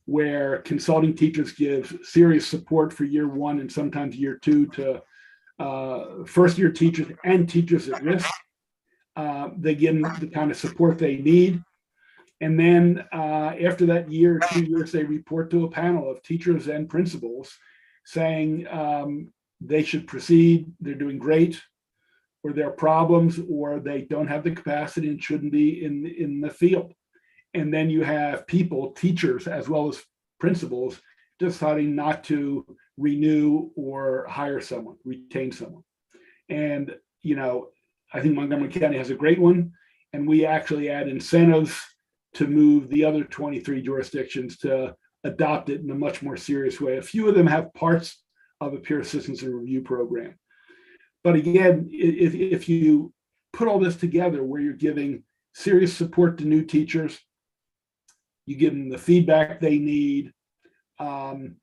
where consulting teachers give serious support for year one and sometimes year two to first year teachers and teachers at risk. They give them the kind of support they need. And then after that year, 2 years, they report to a panel of teachers and principals saying they should proceed, they're doing great, or there are problems, or they don't have the capacity and shouldn't be in the field. And then you have people, teachers, as well as principals, deciding not to renew or hire someone, retain someone. And, you know, I think Montgomery County has a great one, and we actually add incentives to move the other 23 jurisdictions to adopt it in a much more serious way. A few of them have parts of a peer assistance and review program. But again, if you put all this together where you're giving serious support to new teachers, you give them the feedback they need, and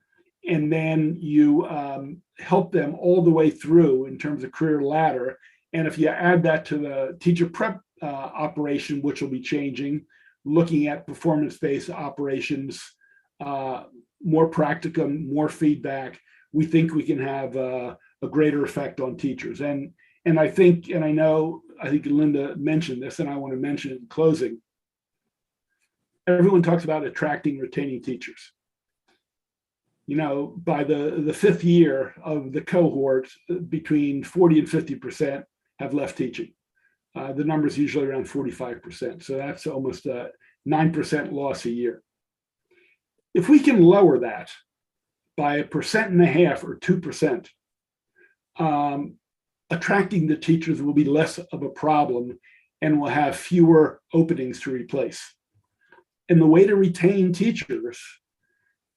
then you help them all the way through in terms of career ladder. And if you add that to the teacher prep operation, which will be changing, looking at performance-based operations, more practicum, more feedback, we think we can have a greater effect on teachers. And I think, and I think Linda mentioned this, and I want to mention it in closing. Everyone talks about attracting, retaining teachers. You know, by the fifth year of the cohort, between 40 and 50% have left teaching. The number is usually around 45%. So that's almost a 9% loss a year. If we can lower that by 1.5% or 2%, attracting the teachers will be less of a problem and we'll have fewer openings to replace. And the way to retain teachers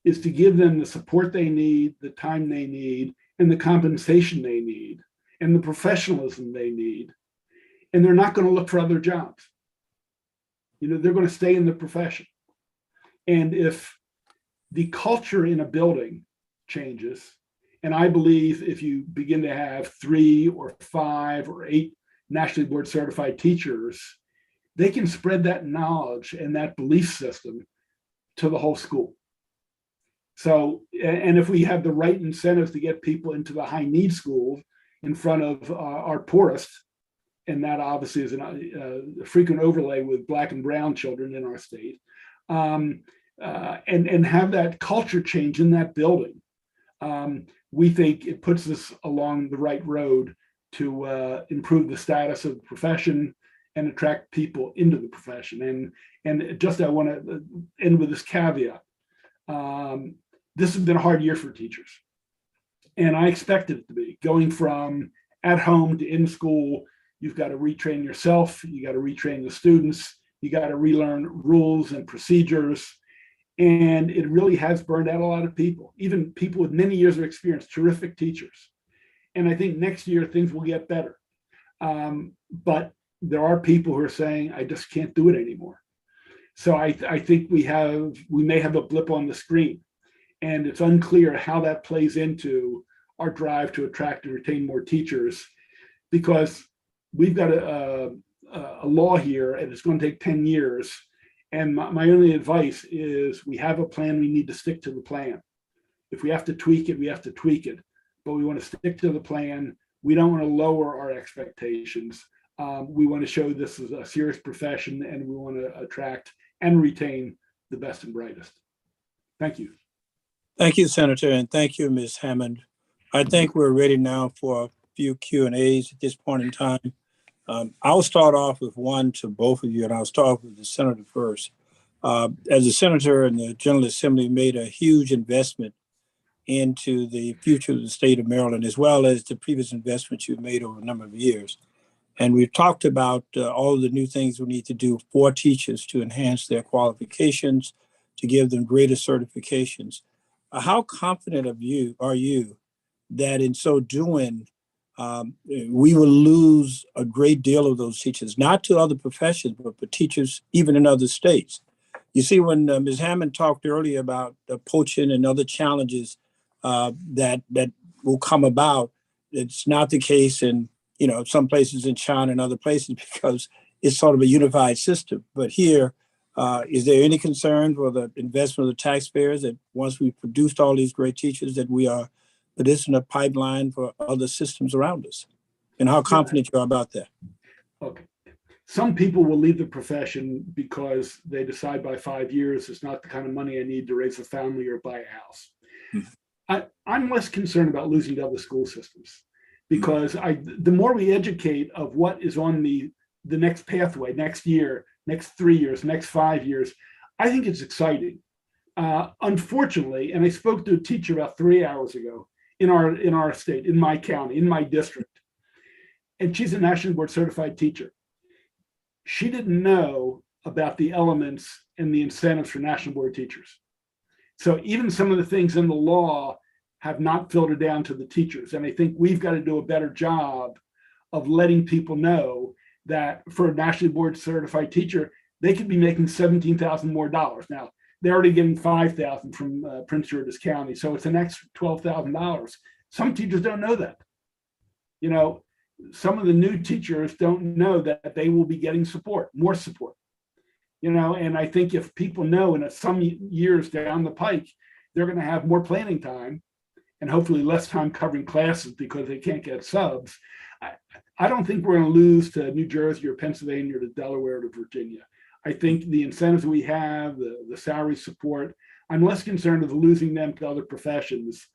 is to give them the support they need, the time they need, and the compensation they need, and the professionalism they need. And they're not going to look for other jobs. You know, they're going to stay in the profession. And if the culture in a building changes, and I believe if you begin to have 3 or 5 or 8 nationally board certified teachers, they can spread that knowledge and that belief system to the whole school. So, and if we have the right incentives to get people into the high need schools in front of our poorest, and that obviously is a frequent overlay with Black and brown children in our state, and have that culture change in that building, we think it puts us along the right road to improve the status of the profession and attract people into the profession. And just I want to end with this caveat. This has been a hard year for teachers. And I expect it to be. Going from at home to in school, you've got to retrain yourself, you got to retrain the students, you got to relearn rules and procedures. And it really has burned out a lot of people, even people with many years of experience, terrific teachers. And I think next year things will get better. But there are people who are saying, I just can't do it anymore. So I think we may have a blip on the screen, and it's unclear how that plays into our drive to attract and retain more teachers, because we've got a law here and it's going to take 10 years. And my only advice is we have a plan, we need to stick to the plan. If we have to tweak it, we have to tweak it, but we want to stick to the plan. We don't want to lower our expectations. We want to show this is a serious profession, and we want to attract and retain the best and brightest. Thank you. Thank you, Senator, and thank you, Ms. Hammond. I think we're ready now for a few Q&As at this point in time. I'll start off with one to both of you, and I'll start with the senator first. As a senator and the General Assembly made a huge investment into the future of the state of Maryland, as well as the previous investments you've made over a number of years. And we've talked about all the new things we need to do for teachers to enhance their qualifications, to give them greater certifications. How confident are you that in so doing, we will lose a great deal of those teachers, not to other professions, but for teachers even in other states? You see, when Ms. Hammond talked earlier about poaching and other challenges that will come about. It's not the case in, some places in China and other places because it's sort of a unified system. But here, is there any concern for the investment of the taxpayers that once we've produced all these great teachers that we are producing a pipeline for other systems around us? And how confident you are about that? Okay. Some people will leave the profession because they decide by 5 years it's not the kind of money I need to raise a family or buy a house. I'm less concerned about losing to other school systems because the more we educate of what is on the next pathway, next year, next 3 years, next 5 years, I think it's exciting. Unfortunately, and I spoke to a teacher about 3 hours ago in our state, in my county, in my district, and she's a national board certified teacher. She didn't know about the elements and the incentives for national board teachers. So even some of the things in the law have not filtered down to the teachers. And I think we've got to do a better job of letting people know that for a nationally board certified teacher, they could be making $17,000 more dollars. Now, they're already getting $5,000 from Prince George's County. So it's an extra $12,000. Some teachers don't know that. Some of the new teachers don't know that they will be getting support, more support. And I think if people know in some years down the pike, they're going to have more planning time and hopefully less time covering classes because they can't get subs. I don't think we're going to lose to New Jersey or Pennsylvania or to Delaware or to Virginia. I think the incentives we have, the salary support, I'm less concerned with losing them to other professions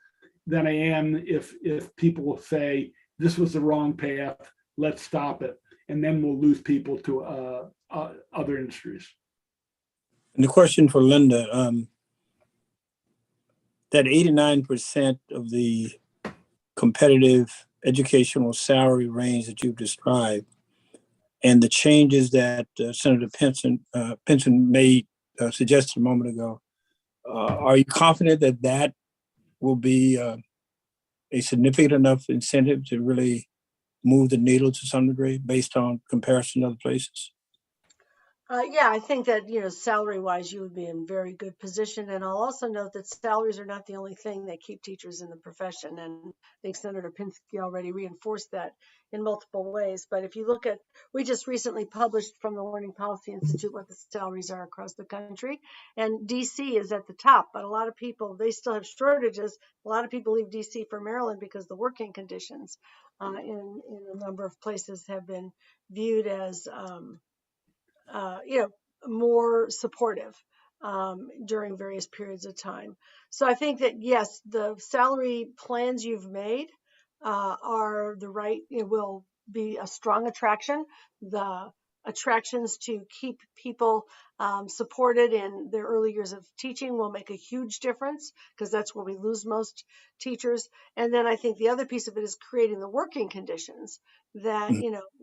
than I am if people say, this was the wrong path, let's stop it. And then we'll lose people to other industries. And the question for Linda, that 89% of the competitive educational salary range that you've described and the changes that Senator Pinson made suggested a moment ago, are you confident that that will be a significant enough incentive to really move the needle to some degree based on comparison to other places? Yeah, I think that, salary-wise, you would be in very good position. And I'll also note that salaries are not the only thing that keep teachers in the profession. And I think Senator Pinsky already reinforced that in multiple ways. But if you look at, we just recently published from the Learning Policy Institute what the salaries are across the country. And DC is at the top, but a lot of people, they still have shortages. A lot of people leave DC for Maryland because the working conditions in a number of places have been viewed as more supportive during various periods of time. So I think that, yes, the salary plans you've made are the right, will be a strong attraction. The attractions to keep people supported in their early years of teaching will make a huge difference because that's where we lose most teachers. And then I think the other piece of it is creating the working conditions that,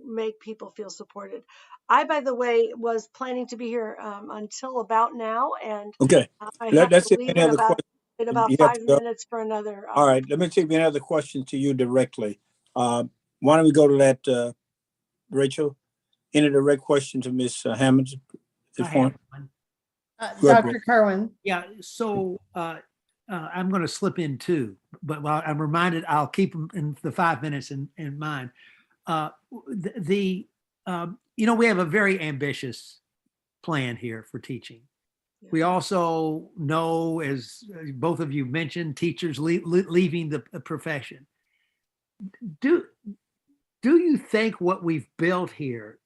make people feel supported. I, by the way, was planning to be here until about now, and okay. I have Let's to see leave any other in about you have 5 to go. minutes for another. All right, let me take another question to you directly. Why don't we go to that, Rachel? Any direct question to Ms. Hammond at this point? Dr. Kerwin. Yeah, so I'm going to slip in too, but while I'm reminded, I'll keep them in the 5 minutes in mind. We have a very ambitious plan here for teaching. Yeah. We also know, as both of you mentioned, teachers leaving the profession. Do you think what we've built here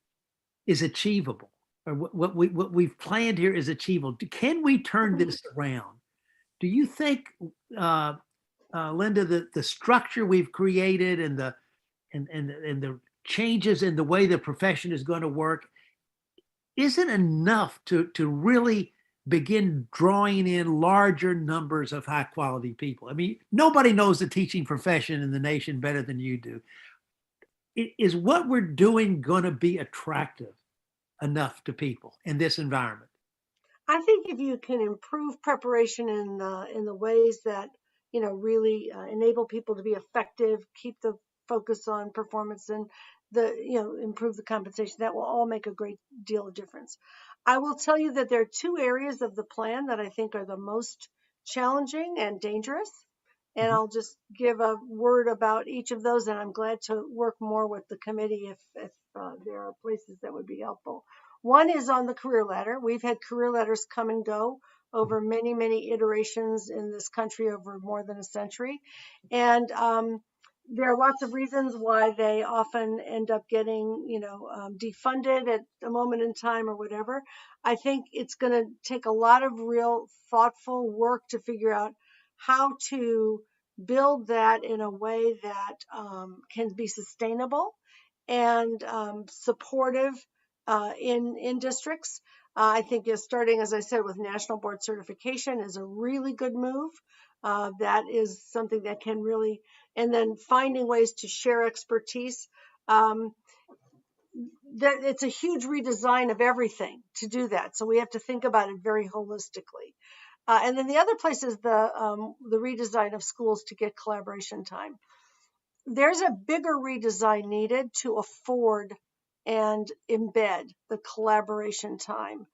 is achievable, or what we've planned here is achievable? Can we turn this around? Do you think, Linda, the structure we've created and the changes in the way the profession is going to work isn't enough to really begin drawing in larger numbers of high quality people? I mean, nobody knows the teaching profession in the nation better than you do. Is what we're doing going to be attractive enough to people in this environment? I think if you can improve preparation in the ways that really enable people to be effective, keep the focus on performance, and improve the compensation, that will all make a great deal of difference. I will tell you that there are two areas of the plan that I think are the most challenging and dangerous. And Mhm. I'll just give a word about each of those, and I'm glad to work more with the committee if there are places that would be helpful. One is on the career ladder. We've had career ladders come and go over many, many iterations in this country over more than a century. And there are lots of reasons why they often end up getting, defunded at a moment in time or whatever. I think it's going to take a lot of real thoughtful work to figure out how to build that in a way that can be sustainable and supportive in districts. I think starting, as I said, with national board certification is a really good move. That is something that can really, and then finding ways to share expertise. That it's a huge redesign of everything to do that. So we have to think about it very holistically. And then the other place is the redesign of schools to get collaboration time. There's a bigger redesign needed to afford and embed the collaboration time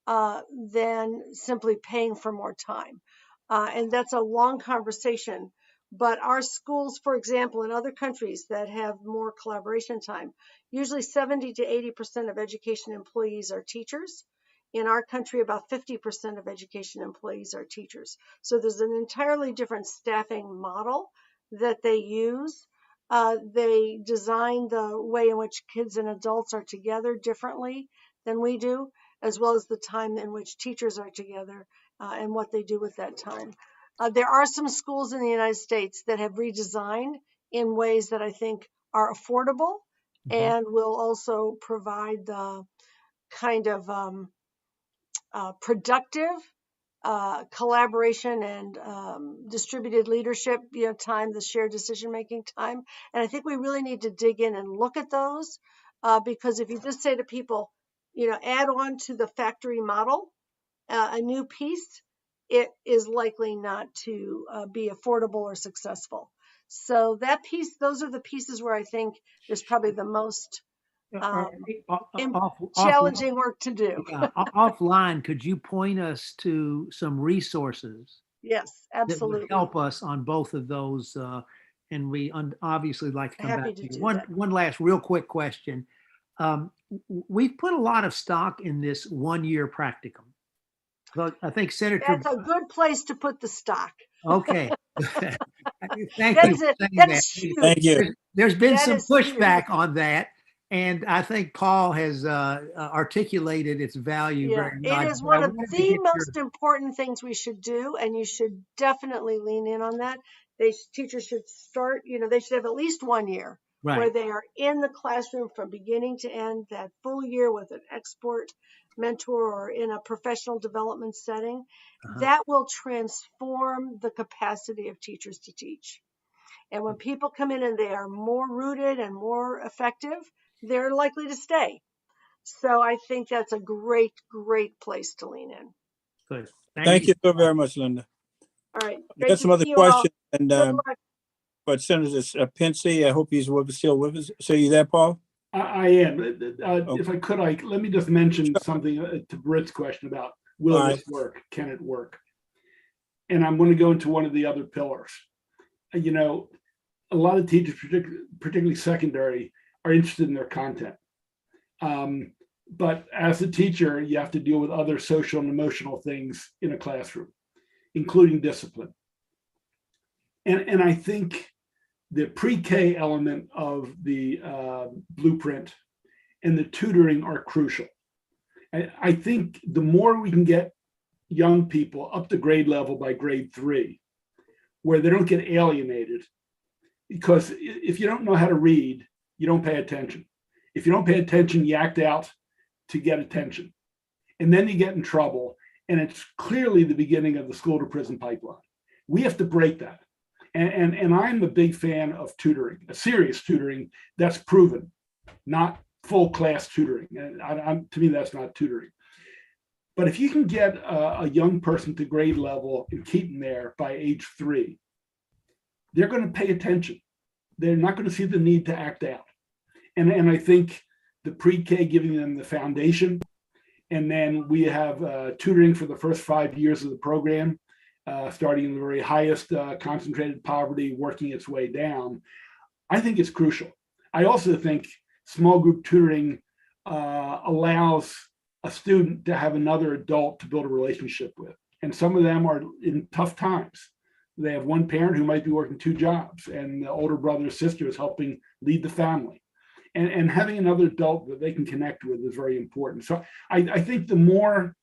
than simply paying for more time. And that's a long conversation. But our schools, for example, in other countries that have more collaboration time, usually 70 to 80% of education employees are teachers. In our country, about 50% of education employees are teachers. So there's an entirely different staffing model that they use. They design the way in which kids and adults are together differently than we do, as well as the time in which teachers are together and what they do with that time. There are some schools in the United States that have redesigned in ways that I think are affordable and will also provide the kind of productive collaboration and distributed leadership, time, the shared decision-making time. And I think we really need to dig in and look at those because if you just say to people, add on to the factory model, a new piece, it is likely not to be affordable or successful. So that piece, those are the pieces where I think there's probably the most challenging work to do. Offline, could you point us to some resources Yes, that would absolutely. help us on both of those? And we obviously like to come Happy back to to you. do One, that. one last real quick question. We've put a lot of stock in this 1-year practicum. But I think Senator. That's a good place to put the stock. Okay. Thank you That is for it. saying That that. is huge. Thank you. There's been That some is huge. pushback on that. And I think Paul has articulated its value Yeah, very it nicely. is But I one of wanted to the get your. most important things we should do, and you should definitely lean in on that. Teachers should start, they should have at least 1 year where Right. they are in the classroom from beginning to end, that full year with an expert mentor or in a professional development setting. That will transform the capacity of teachers to teach. And when people come in and they are more rooted and more effective, they're likely to stay. So I think that's a great, great place to lean in. Good. Thank you so very much, Linda. All right. We Great got to some other see you all. questions, and Good luck. but Senator Pensy, I hope he's still with us. So you there, Paul? I am. If I could, let me just mention something to Britt's question about will this work? Can it work? And I'm going to go into one of the other pillars. A lot of teachers, particularly secondary, are interested in their content. But as a teacher, you have to deal with other social and emotional things in a classroom, including discipline. And I think the pre-K element of the blueprint and the tutoring are crucial. I think the more we can get young people up to grade level by grade 3, where they don't get alienated, because if you don't know how to read, you don't pay attention. If you don't pay attention, you act out to get attention. And then you get in trouble. And it's clearly the beginning of the school to prison pipeline. We have to break that. And I'm a big fan of tutoring, a serious tutoring that's proven, not full class tutoring. And to me, that's not tutoring. But if you can get a young person to grade level and keep them there by age 3, they're going to pay attention. They're not going to see the need to act out. And I think the pre-K giving them the foundation, and then we have tutoring for the first 5 years of the program, starting in the very highest concentrated poverty, working its way down. I think it's crucial. I also think small group tutoring allows a student to have another adult to build a relationship with. And some of them are in tough times. They have one parent who might be working 2 jobs, and the older brother or sister is helping lead the family. And having another adult that they can connect with is very important. So I think the more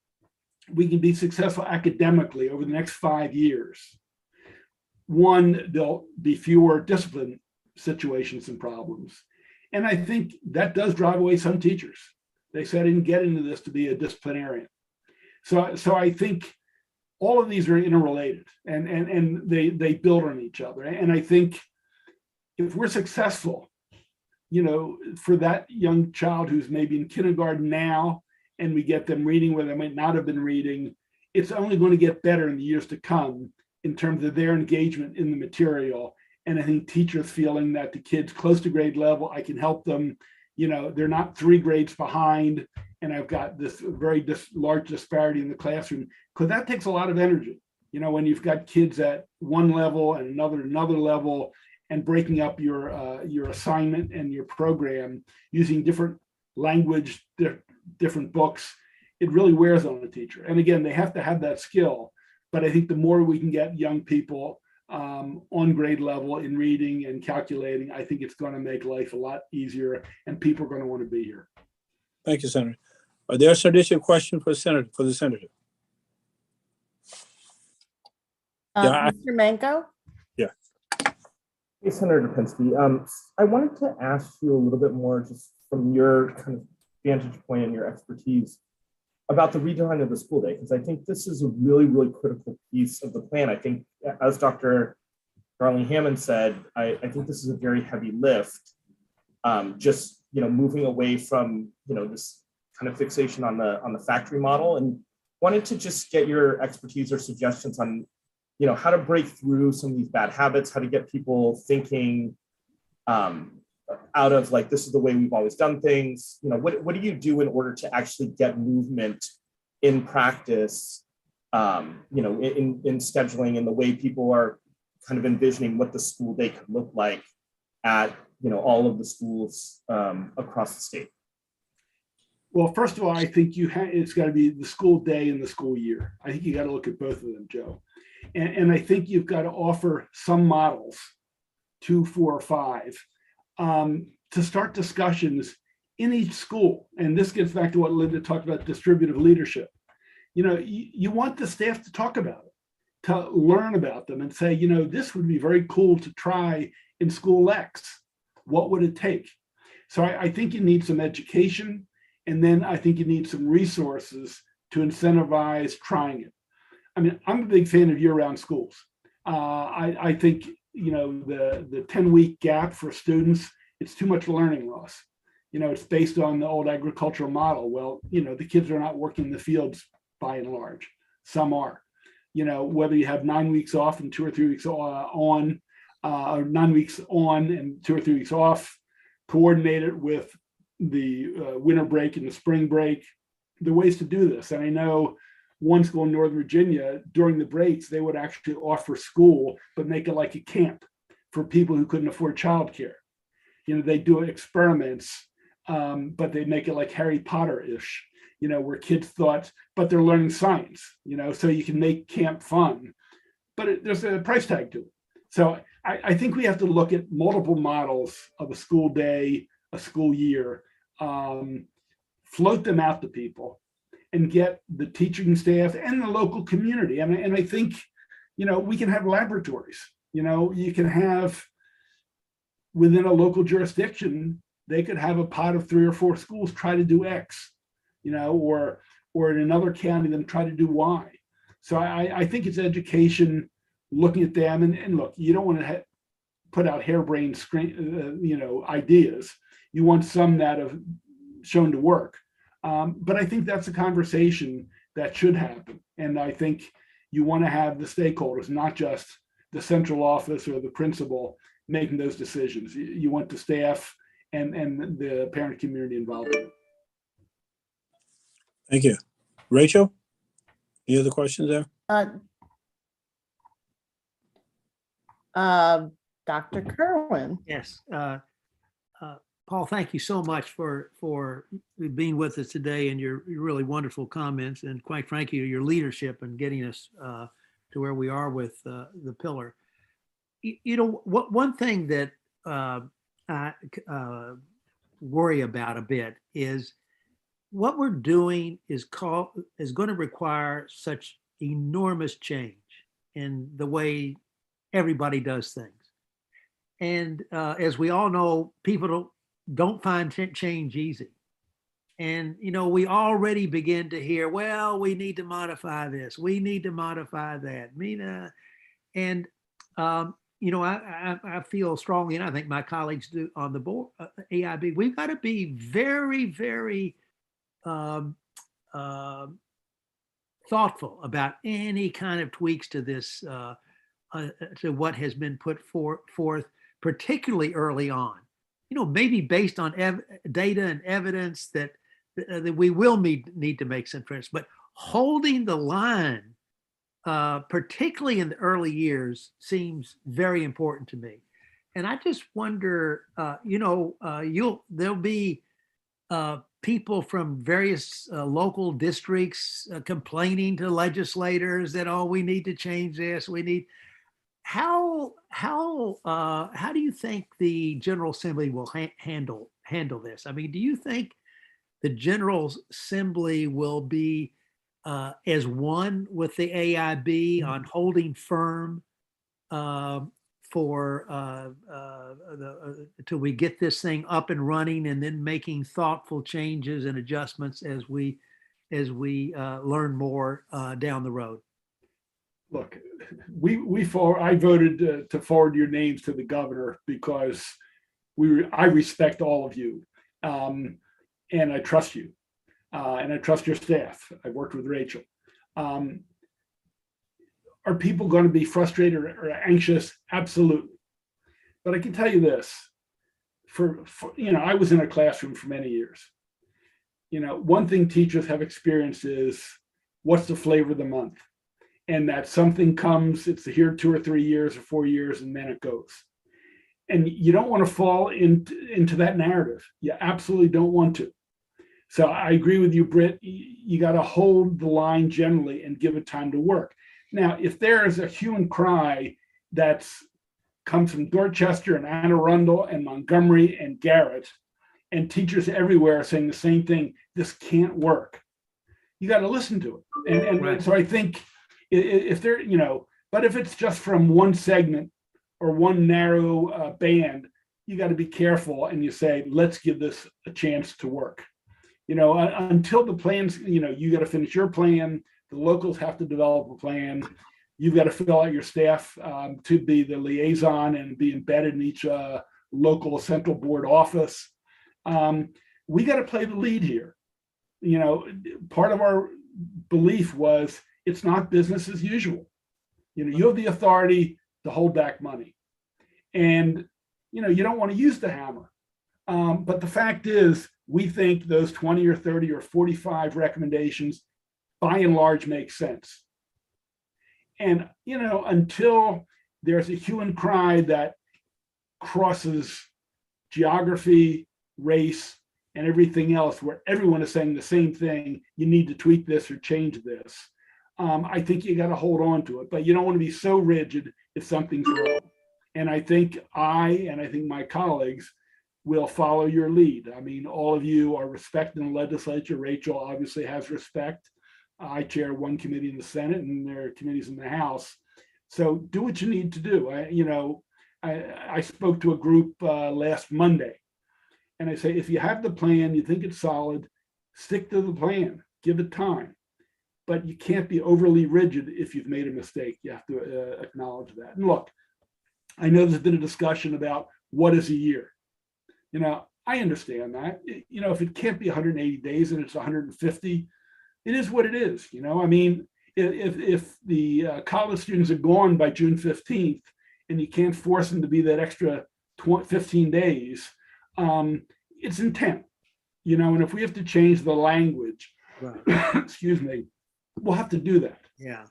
we can be successful academically over the next 5 years, one, there'll be fewer discipline situations and problems. And I think that does drive away some teachers. They said I didn't get into this to be a disciplinarian. So I think all of these are interrelated, and they build on each other. And I think if we're successful, for that young child who's maybe in kindergarten now, and we get them reading where they might not have been reading, it's only going to get better in the years to come in terms of their engagement in the material. And I think teachers feeling that the kids close to grade level, I can help them, they're not 3 grades behind, and I've got this very large disparity in the classroom, because that takes a lot of energy. When you've got kids at one level and another level, and breaking up your assignment and your program using different language, different books, it really wears on a teacher. And again, they have to have that skill. But I think the more we can get young people on grade level in reading and calculating, I think it's going to make life a lot easier, and people are going to want to be here. Thank you, Senator. Are there additional questions for the senator? Yeah, Mr. Manko? Hey, Senator Pinsky, I wanted to ask you a little bit more, just from your kind of vantage point and your expertise, about the redesign of the school day, because I think this is a really, really critical piece of the plan. I think, as Dr. Darlene Hammond said, I think this is a very heavy lift, just moving away from this kind of fixation on the factory model, and wanted to just get your expertise or suggestions on how to break through some of these bad habits, how to get people thinking out of like, this is the way we've always done things. What do you do in order to actually get movement in practice, in scheduling and the way people are kind of envisioning what the school day could look like at, all of the schools across the state? Well, first of all, I think it's got to be the school day and the school year. I think you got to look at both of them, Joe. And I think you've got to offer some models, 2, 4, or 5, to start discussions in each school. And this gets back to what Linda talked about, distributive leadership. You want the staff to talk about it, to learn about them and say, this would be very cool to try in school X. What would it take? So I think you need some education. And then I think you need some resources to incentivize trying it. I mean, I'm a big fan of year-round schools. I think, the 10-week gap for students, it's too much learning loss. It's based on the old agricultural model. Well, the kids are not working in the fields by and large. Some are. Whether you have 9 weeks off and 2 or 3 weeks on, or 9 weeks on and 2 or 3 weeks off, coordinated with the winter break and the spring break, there are ways to do this. And I know one school in Northern Virginia, during the breaks, they would actually offer school, but make it like a camp for people who couldn't afford childcare. They do experiments, but they make it like Harry Potter-ish, where kids thought, but they're learning science, so you can make camp fun, but there's a price tag to it. So I think we have to look at multiple models of a school day, a school year, float them out to people, and get the teaching staff and the local community. And I think, we can have laboratories, you can have within a local jurisdiction, they could have a pot of 3 or 4 schools try to do X, or in another county, then try to do Y. So I think it's education, looking at them and look, you don't want to put out harebrained ideas. You want some that have shown to work. But I think that's a conversation that should happen. And I think you want to have the stakeholders, not just the central office or the principal making those decisions. You want the staff and the parent community involved in it. Thank you. Rachel, any other questions there? Dr. Kerwin. Yes. Paul, thank you so much for being with us today and your really wonderful comments, and quite frankly, your leadership in getting us to where we are with the pillar. One thing that I worry about a bit is what we're doing is going to require such enormous change in the way everybody does things. And as we all know, people don't find change easy. And, we already begin to hear, well, we need to modify this. We need to modify that. And, I feel strongly, and I think my colleagues do on the board, AIB, we've got to be very, very thoughtful about any kind of tweaks to this, to what has been put forth, particularly early on. Maybe based on data and evidence that we will need to make some trends, but holding the line, particularly in the early years, seems very important to me. And I just wonder, there'll be people from various local districts complaining to legislators that, oh, we need to change this. How do you think the General Assembly will handle this? I mean, do you think the General Assembly will be as one with the AIB on holding firm till we get this thing up and running, and then making thoughtful changes and adjustments as we learn more down the road? Look, I voted to forward your names to the governor because I respect all of you, and I trust you, and I trust your staff. I've worked with Rachel. Are people going to be frustrated or anxious? Absolutely. But I can tell you this: I was in a classroom for many years. One thing teachers have experienced is what's the flavor of the month. And that something comes, it's here 2 or 3 years or 4 years, and then it goes. And you don't want to fall into that narrative. You absolutely don't want to. So I agree with you, Britt. You got to hold the line generally and give it time to work. Now, if there is a hue and cry that comes from Dorchester and Anne Arundel and Montgomery and Garrett, and teachers everywhere are saying the same thing, this can't work, you got to listen to it. And right. So I think, if they're, but if it's just from one segment or one narrow band, you got to be careful and you say, let's give this a chance to work. Until the plans, you got to finish your plan. The locals have to develop a plan. You've got to fill out your staff to be the liaison and be embedded in each local central board office. We got to play the lead here. Part of our belief was, it's not business as usual. You have the authority to hold back money, and you don't want to use the hammer. But the fact is, we think those 20 or 30 or 45 recommendations, by and large, make sense. And until there's a hue and cry that crosses geography, race, and everything else, where everyone is saying the same thing, you need to tweak this or change this. I think you got to hold on to it, but you don't want to be so rigid if something's wrong. And I think my colleagues will follow your lead. I mean, all of you are respected in the legislature. Rachel obviously has respect. I chair one committee in the Senate, and there are committees in the House. So do what you need to do. I spoke to a group last Monday, and I say, if you have the plan, you think it's solid, stick to the plan, give it time. But you can't be overly rigid if you've made a mistake. You have to acknowledge that. And look, I know there's been a discussion about what is a year. I understand that. If it can't be 180 days and it's 150, it is what it is. I mean, if the college students are gone by June 15th and you can't force them to be that extra 15 days, it's intent. And if we have to change the language, right. Excuse me, we'll have to do that. Yeah.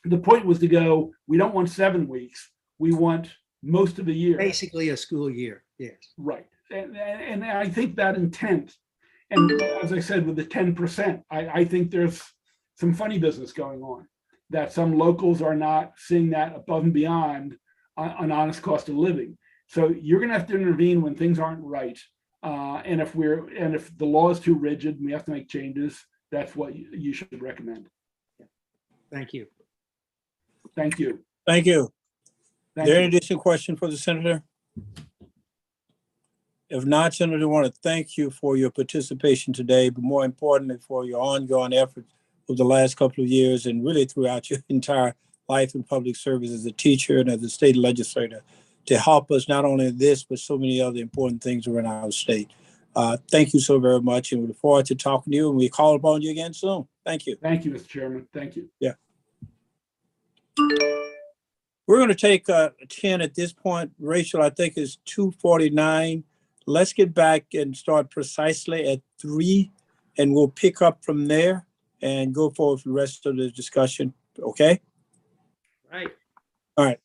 The point was to go, we don't want 7 weeks. We want most of the year. Basically a school year, yes. Right. And I think that intent, and as I said, with the 10%, I think there's some funny business going on, that some locals are not seeing that above and beyond an honest cost of living. So you're going to have to intervene when things aren't right. And if the law is too rigid and we have to make changes, that's what you should recommend. Thank you. Thank you. Thank you. Thank There you. any additional question for the senator? If not, Senator, I want to thank you for your participation today, but more importantly, for your ongoing efforts over the last couple of years and really throughout your entire life in public service as a teacher and as a state legislator to help us not only in this, but so many other important things around our state. Thank you so very much, and we look forward to talking to you, and we call upon you again soon. Thank you. Thank you, Mr. Chairman. Thank you. Yeah. We're going to take 10 at this point. Rachel, I think it's 2:49. Let's get back and start precisely at 3, and we'll pick up from there and go forward for the rest of the discussion. Okay? Right. All right.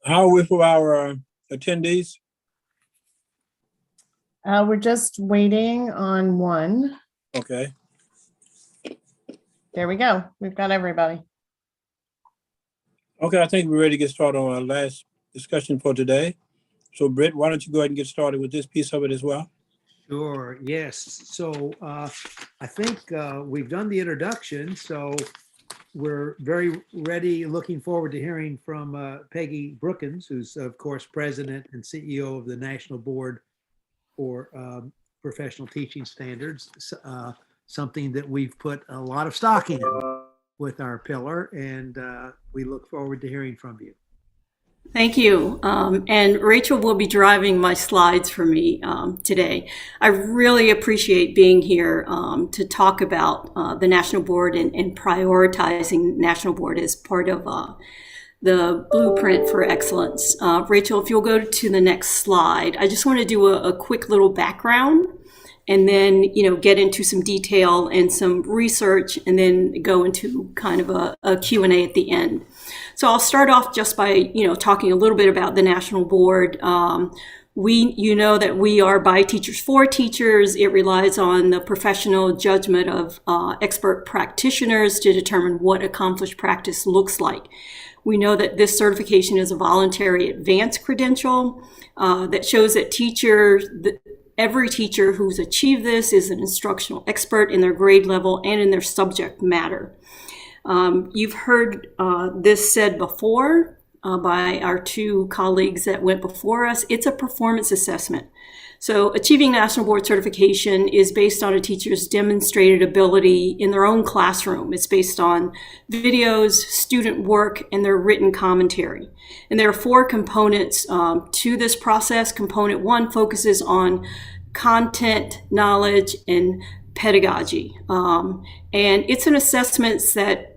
How are we for our attendees? We're just waiting on one. Okay. There we go. We've got everybody. Okay, I think we're ready to get started on our last discussion for today. So Britt, why don't you go ahead and get started with this piece of it as well? Sure, yes. So I think we've done the introduction, so we're very ready, looking forward to hearing from Peggy Brookins, who's of course President and CEO of the National Board for Professional Teaching Standards, something that we've put a lot of stock in with our pillar, and we look forward to hearing from you. Thank you. And Rachel will be driving my slides for me today. I really appreciate being here to talk about the National Board and prioritizing National Board as part of the Blueprint for Excellence. Rachel, if you'll go to the next slide, I just want to do a quick little background and then, get into some detail and some research and then go into kind of a Q&A at the end. So I'll start off just by, talking a little bit about the National Board. That we are by teachers for teachers. It relies on the professional judgment of expert practitioners to determine what accomplished practice looks like. We know that this certification is a voluntary advanced credential that shows that every teacher who's achieved this is an instructional expert in their grade level and in their subject matter. You've heard this said before by our two colleagues that went before us. It's a performance assessment. So achieving National Board certification is based on a teacher's demonstrated ability in their own classroom. It's based on videos, student work, and their written commentary. And there are 4 components to this process. Component 1 focuses on content, knowledge, and pedagogy. And it's an assessment that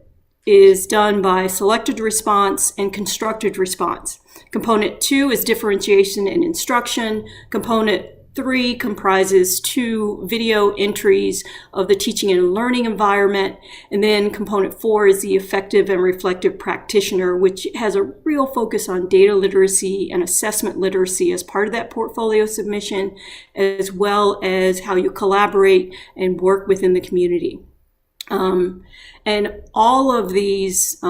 is done by selected response and constructed response. Component 2 is differentiation and instruction. Component 3 comprises 2 video entries of the teaching and learning environment. And then component 4 is the effective and reflective practitioner, which has a real focus on data literacy and assessment literacy as part of that portfolio submission, as well as how you collaborate and work within the community. And all of these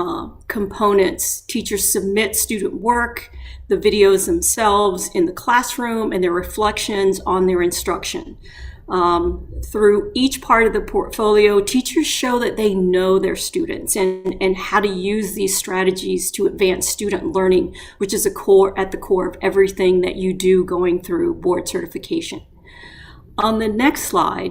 components, teachers submit student work, the videos themselves in the classroom, and their reflections on their instruction. Through each part of the portfolio, teachers show that they know their students and how to use these strategies to advance student learning, which is at the core of everything that you do going through board certification. On the next slide,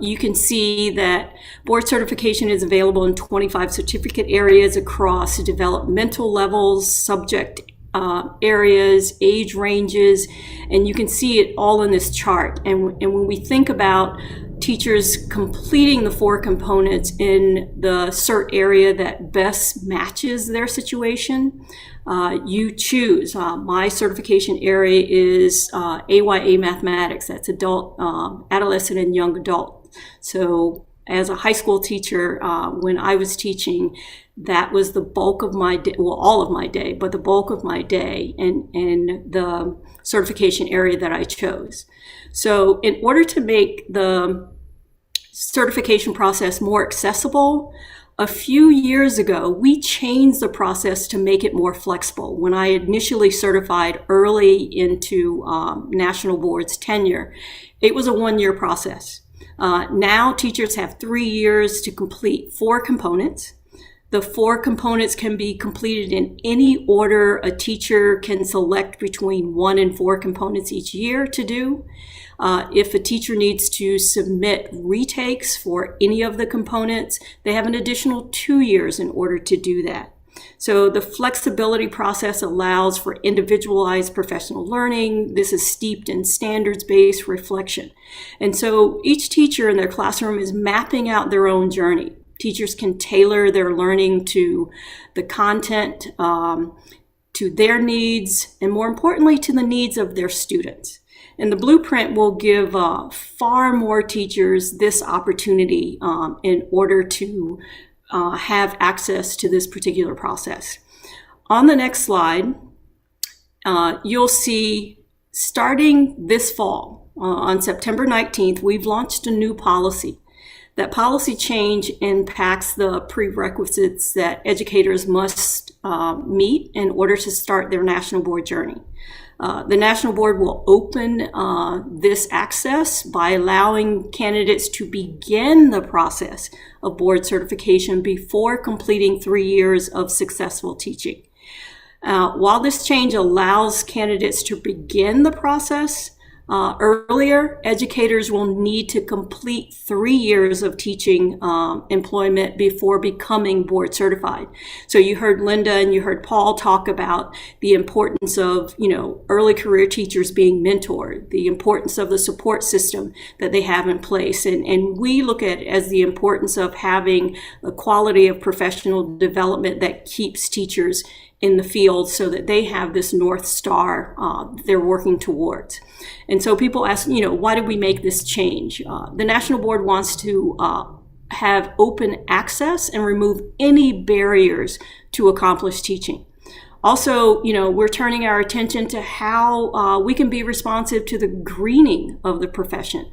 you can see that board certification is available in 25 certificate areas across developmental levels, subject areas, age ranges, and you can see it all in this chart. And when we think about teachers completing the 4 components in the cert area that best matches their situation, you choose. My certification area is AYA Mathematics. That's adult, adolescent, and young adult. So as a high school teacher, when I was teaching, that was the bulk of my day, well, all of my day, but the bulk of my day in the certification area that I chose. So in order to make the certification process more accessible, a few years ago, we changed the process to make it more flexible. When I initially certified early into National Board's tenure, it was a 1-year process. Now teachers have 3 years to complete 4 components. The 4 components can be completed in any order. A teacher can select between 1 and 4 components each year to do. If a teacher needs to submit retakes for any of the components, they have an additional 2 years in order to do that. So the flexibility process allows for individualized professional learning. This is steeped in standards-based reflection. And so each teacher in their classroom is mapping out their own journey. Teachers can tailor their learning to the content, to their needs, and more importantly, to the needs of their students. And the Blueprint will give far more teachers this opportunity in order to have access to this particular process. On the next slide, you'll see starting this fall, on September 19th, we've launched a new policy. That policy change impacts the prerequisites that educators must meet in order to start their national board journey. The National Board will open this access by allowing candidates to begin the process of board certification before completing 3 years of successful teaching. While this change allows candidates to begin the process earlier, educators will need to complete 3 years of teaching employment before becoming board certified. So you heard Linda and you heard Paul talk about the importance of, early career teachers being mentored, the importance of the support system that they have in place. And we look at it as the importance of having a quality of professional development that keeps teachers in the field so that they have this North Star they're working towards. And so people ask, why did we make this change? The National Board wants to have open access and remove any barriers to accomplish teaching. Also, we're turning our attention to how we can be responsive to the greening of the profession.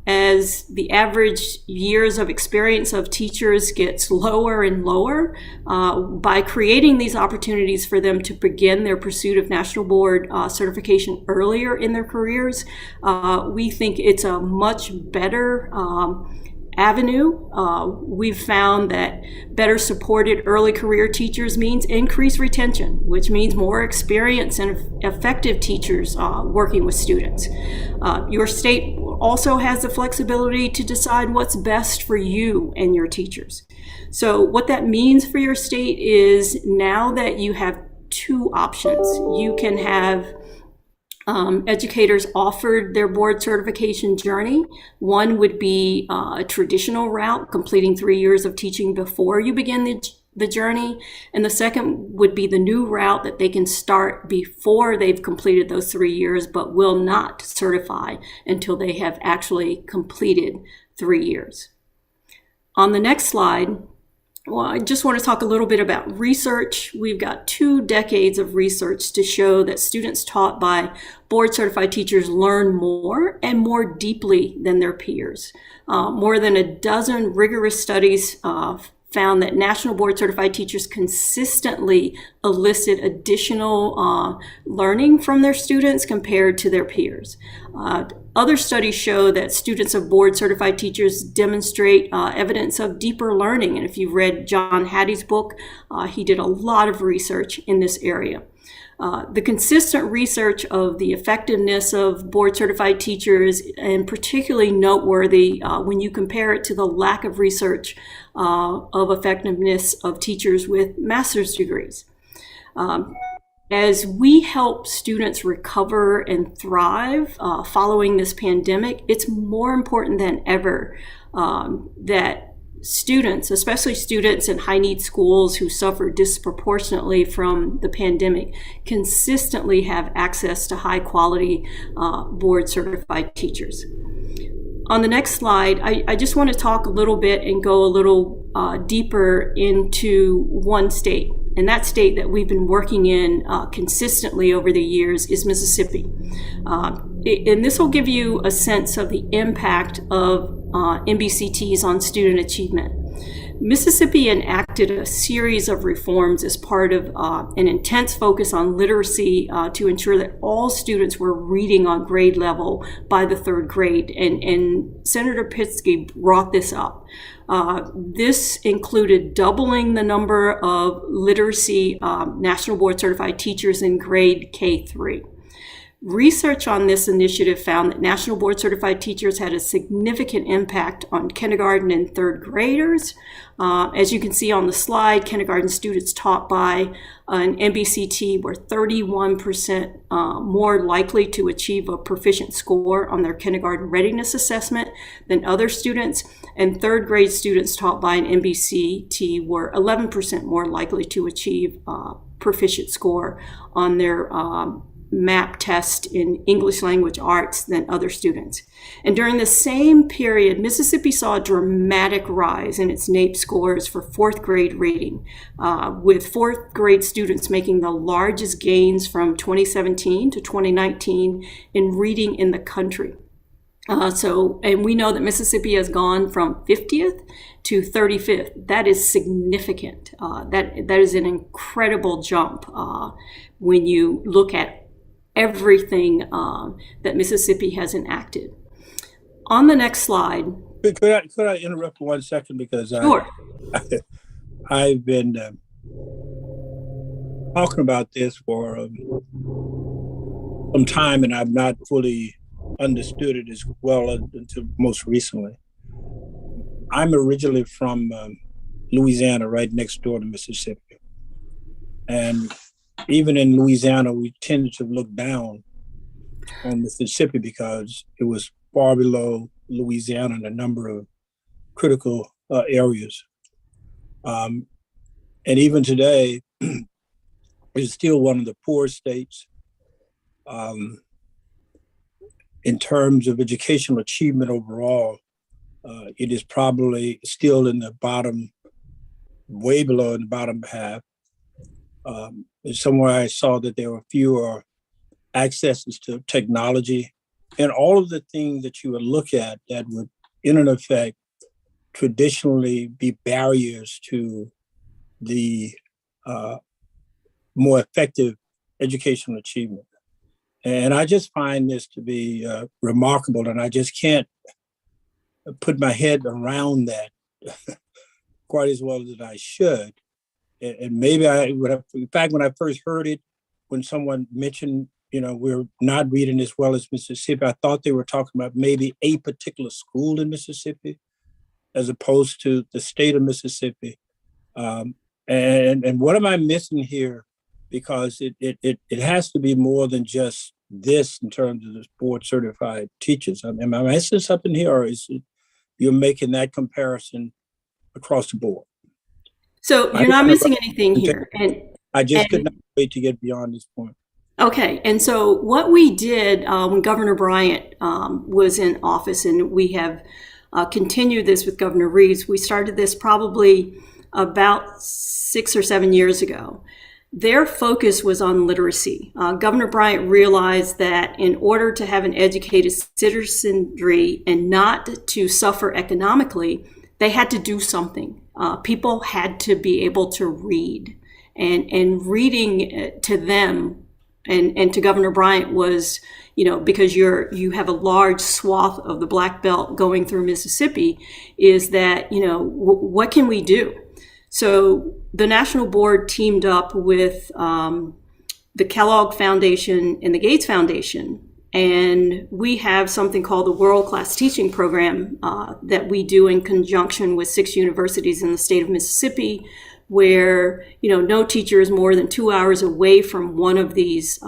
As the average years of experience of teachers gets lower and lower, by creating these opportunities for them to begin their pursuit of National Board certification earlier in their careers, we think it's a much better avenue. We've found that better supported early career teachers means increased retention, which means more experienced and effective teachers working with students. Your state also has the flexibility to decide what's best for you and your teachers. So what that means for your state is now that you have two options. You can have educators offered their board certification journey. One would be a traditional route, completing 3 years of teaching before you begin the journey. And the second would be the new route that they can start before they've completed those 3 years, but will not certify until they have actually completed 3 years. On the next slide, well, I just want to talk a little bit about research. We've got 2 decades of research to show that students taught by board certified teachers learn more and more deeply than their peers. More than a dozen rigorous studies found that national board certified teachers consistently elicit additional learning from their students compared to their peers. Other studies show that students of board certified teachers demonstrate evidence of deeper learning. And if you've read John Hattie's book, he did a lot of research in this area. The consistent research of the effectiveness of board certified teachers, and particularly noteworthy when you compare it to the lack of research of effectiveness of teachers with master's degrees. As we help students recover and thrive following this pandemic, it's more important than ever that students, especially students in high-need schools who suffer disproportionately from the pandemic, consistently have access to high-quality board-certified teachers. On the next slide, I just want to talk a little bit and go a little deeper into one state. And that state that we've been working in consistently over the years is Mississippi. And this will give you a sense of the impact of MBCTs on student achievement. Mississippi enacted a series of reforms as part of an intense focus on literacy to ensure that all students were reading on grade level by the 3rd grade. And Senator Pinsky brought this up. This included doubling the number of literacy National Board Certified teachers in grade K-3. Research on this initiative found that National Board Certified teachers had a significant impact on kindergarten and 3rd graders. As you can see on the slide, kindergarten students taught by an MBCT were 31% more likely to achieve a proficient score on their kindergarten readiness assessment than other students, and 3rd grade students taught by an MBCT were 11% more likely to achieve a proficient score on their MAP test in English language arts than other students. And during the same period, Mississippi saw a dramatic rise in its NAEP scores for fourth grade reading, with fourth grade students making the largest gains from 2017 to 2019 in reading in the country. And we know that Mississippi has gone from 50th to 35th. That is significant. That is an incredible jump when you look at everything that Mississippi has enacted. On the next slide. Could I interrupt for 1 second? Because Sure. I've been talking about this for some time, and I've not fully understood it as well until most recently. I'm originally from Louisiana, right next door to Mississippi. And even in Louisiana, we tended to look down on Mississippi because it was far below Louisiana in a number of critical areas. And even today, it's still one of the poorest states. In terms of educational achievement overall, it is probably still in the bottom, way below in the bottom half. Somewhere I saw that there were fewer accesses to technology and all of the things that you would look at that would, in an effect, traditionally be barriers to the more effective educational achievement. And I just find this to be remarkable, and I just can't put my head around that quite as well as I should. And maybe I would have, in fact, when I first heard it, when someone mentioned, we're not reading as well as Mississippi, I thought they were talking about maybe a particular school in Mississippi, as opposed to the state of Mississippi. And what am I missing here? Because it has to be more than just this in terms of the board certified teachers. Am I missing something here, or is it you're making that comparison across the board? So you're not missing anything here. I just could not wait to get beyond this point. Okay, and so what we did when Governor Bryant was in office, and we have continued this with Governor Reeves, we started this probably about 6 or 7 years ago. Their focus was on literacy. Governor Bryant realized that in order to have an educated citizenry and not to suffer economically, they had to do something. People had to be able to read, and reading to them and to Governor Bryant was, because you have a large swath of the Black Belt going through Mississippi, is that, what can we do? So the National Board teamed up with the Kellogg Foundation and the Gates Foundation, and we have something called the World Class Teaching Program that we do in conjunction with 6 universities in the state of Mississippi, where no teacher is more than 2 hours away from one of these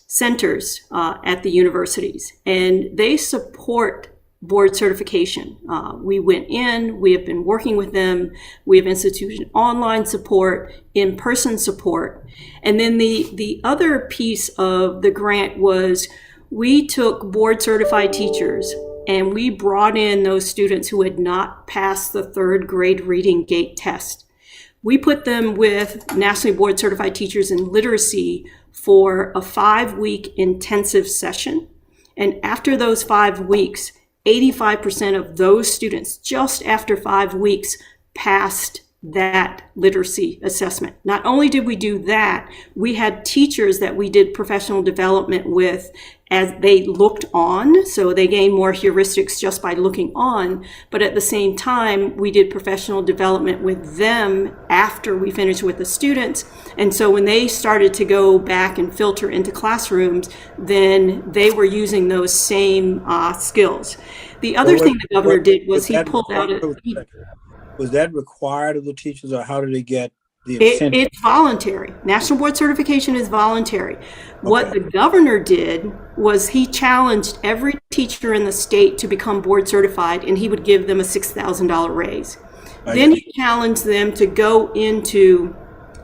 centers at the universities, and they support board certification. We went in, we have been working with them, we have instituted online support, in-person support. And then the other piece of the grant was we took board certified teachers and we brought in those students who had not passed the 3rd grade reading gate test. We put them with nationally board certified teachers in literacy for a 5-week intensive session. And after those 5 weeks, 85% of those students, just after 5 weeks, passed that literacy assessment. Not only did we do that, we had teachers that we did professional development with as they looked on. So they gained more heuristics just by looking on. But at the same time, we did professional development with them after we finished with the students. And so when they started to go back and filter into classrooms, then they were using those same skills. The other thing the governor did was he pulled out Was that required of the teachers, or how did they get the incentive? It's voluntary. National board certification is voluntary. Okay. What the governor did was he challenged every teacher in the state to become board certified, and he would give them a $6,000 raise. Then he challenged them to go into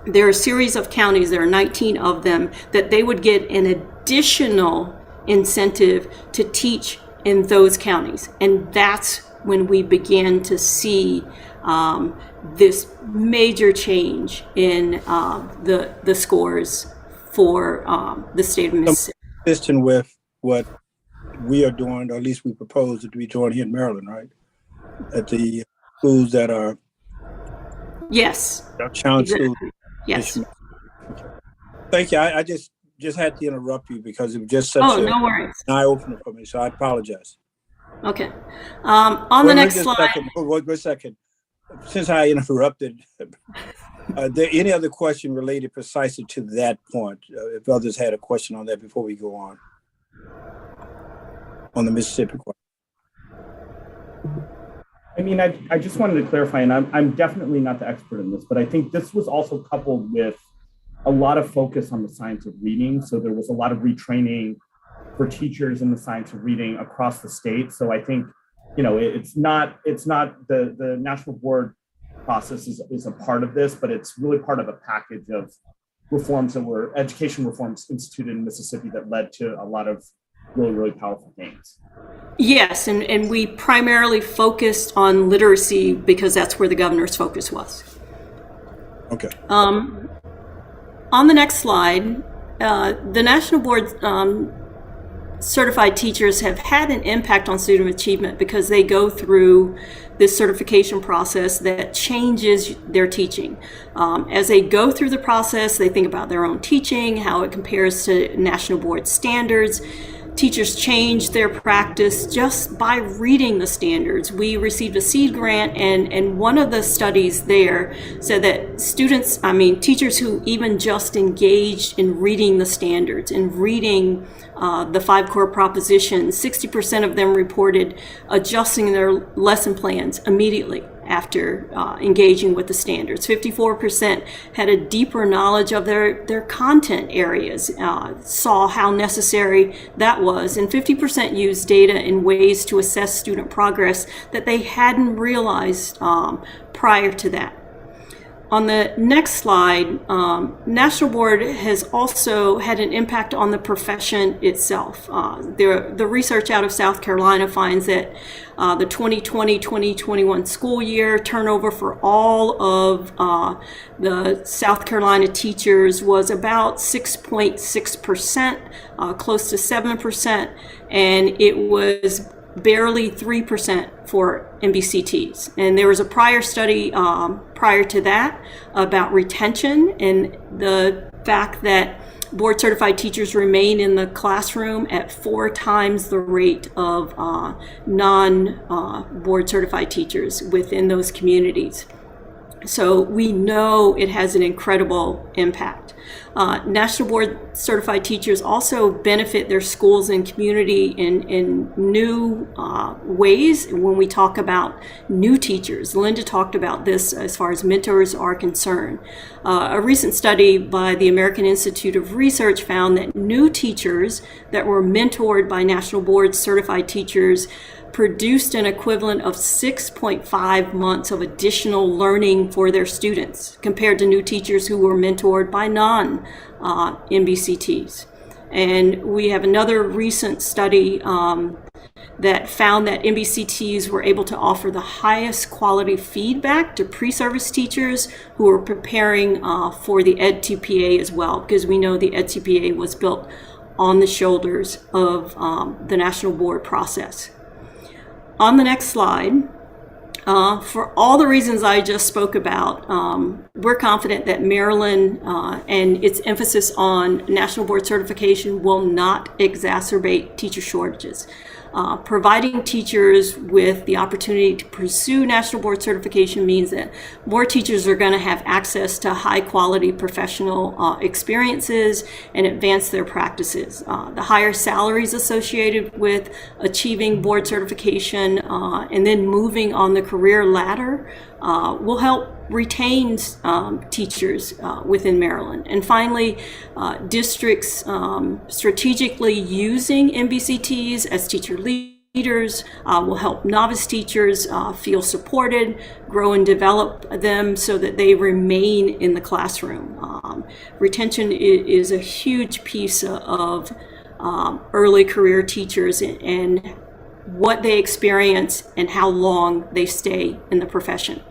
there are a series of counties, there are 19 of them, that they would get an additional incentive to teach in those counties. And that's when we began to see this major change in the scores for the state of Mississippi. Consistent with what we are doing, or at least we propose to be doing here in Maryland, right? At the schools that are Yes. challenge schools. Exactly. Yes. Thank you. I just had to interrupt you because it was just such Oh, an no worries. eye opener for me. So I apologize. Okay. On the next slide. Wait a second. Since I interrupted, are there any other question related precisely to that point? If others had a question on that before we go on the Mississippi question. I mean, I just wanted to clarify, and I'm definitely not the expert in this, but I think this was also coupled with a lot of focus on the science of reading. So there was a lot of retraining for teachers in the science of reading across the state. So I think, you know, it's not the national board process is a part of this, but it's really part of a package of reforms that were education reforms instituted in Mississippi that led to a lot of really, really powerful things. Yes, and we primarily focused on literacy because that's where the governor's focus was. Okay. On the next slide, the National Board certified teachers have had an impact on student achievement because they go through this certification process that changes their teaching. As they go through the process, they think about their own teaching, how it compares to National Board standards. Teachers change their practice just by reading the standards. We received a seed grant, and one of the studies there said that teachers who even just engaged in reading the standards and reading the 5 core propositions, 60% of them reported adjusting their lesson plans immediately after engaging with the standards. 54% had a deeper knowledge of their content areas, saw how necessary that was, and 50% used data in ways to assess student progress that they hadn't realized prior to that. On the next slide, National Board has also had an impact on the profession itself. The research out of South Carolina finds that the 2020-2021 school year turnover for all of the South Carolina teachers was about 6.6%, close to 7%, and it was barely 3% for MBCTs. And there was a prior study prior to that about retention and the fact that board certified teachers remain in the classroom at 4 times the rate of non-board certified teachers within those communities. So we know it has an incredible impact. National Board certified teachers also benefit their schools and community in new ways when we talk about new teachers. Linda talked about this as far as mentors are concerned. A recent study by the American Institute of Research found that new teachers that were mentored by National Board certified teachers produced an equivalent of 6.5 months of additional learning for their students compared to new teachers who were mentored by non-MBCTs. And we have another recent study that found that MBCTs were able to offer the highest quality feedback to pre-service teachers who were preparing for the EdTPA as well, because we know the EdTPA was built on the shoulders of the National Board process. On the next slide, for all the reasons I just spoke about, we're confident that Maryland and its emphasis on National Board certification will not exacerbate teacher shortages. Providing teachers with the opportunity to pursue National Board certification means that more teachers are going to have access to high quality professional experiences and advance their practices. The higher salaries associated with achieving board certification and then moving on the career ladder will help retain teachers within Maryland. And finally, districts strategically using MBCTs as teacher leaders, will help novice teachers feel supported, grow and develop them so that they remain in the classroom. Retention is a huge piece of early career teachers and what they experience and how long they stay in the profession.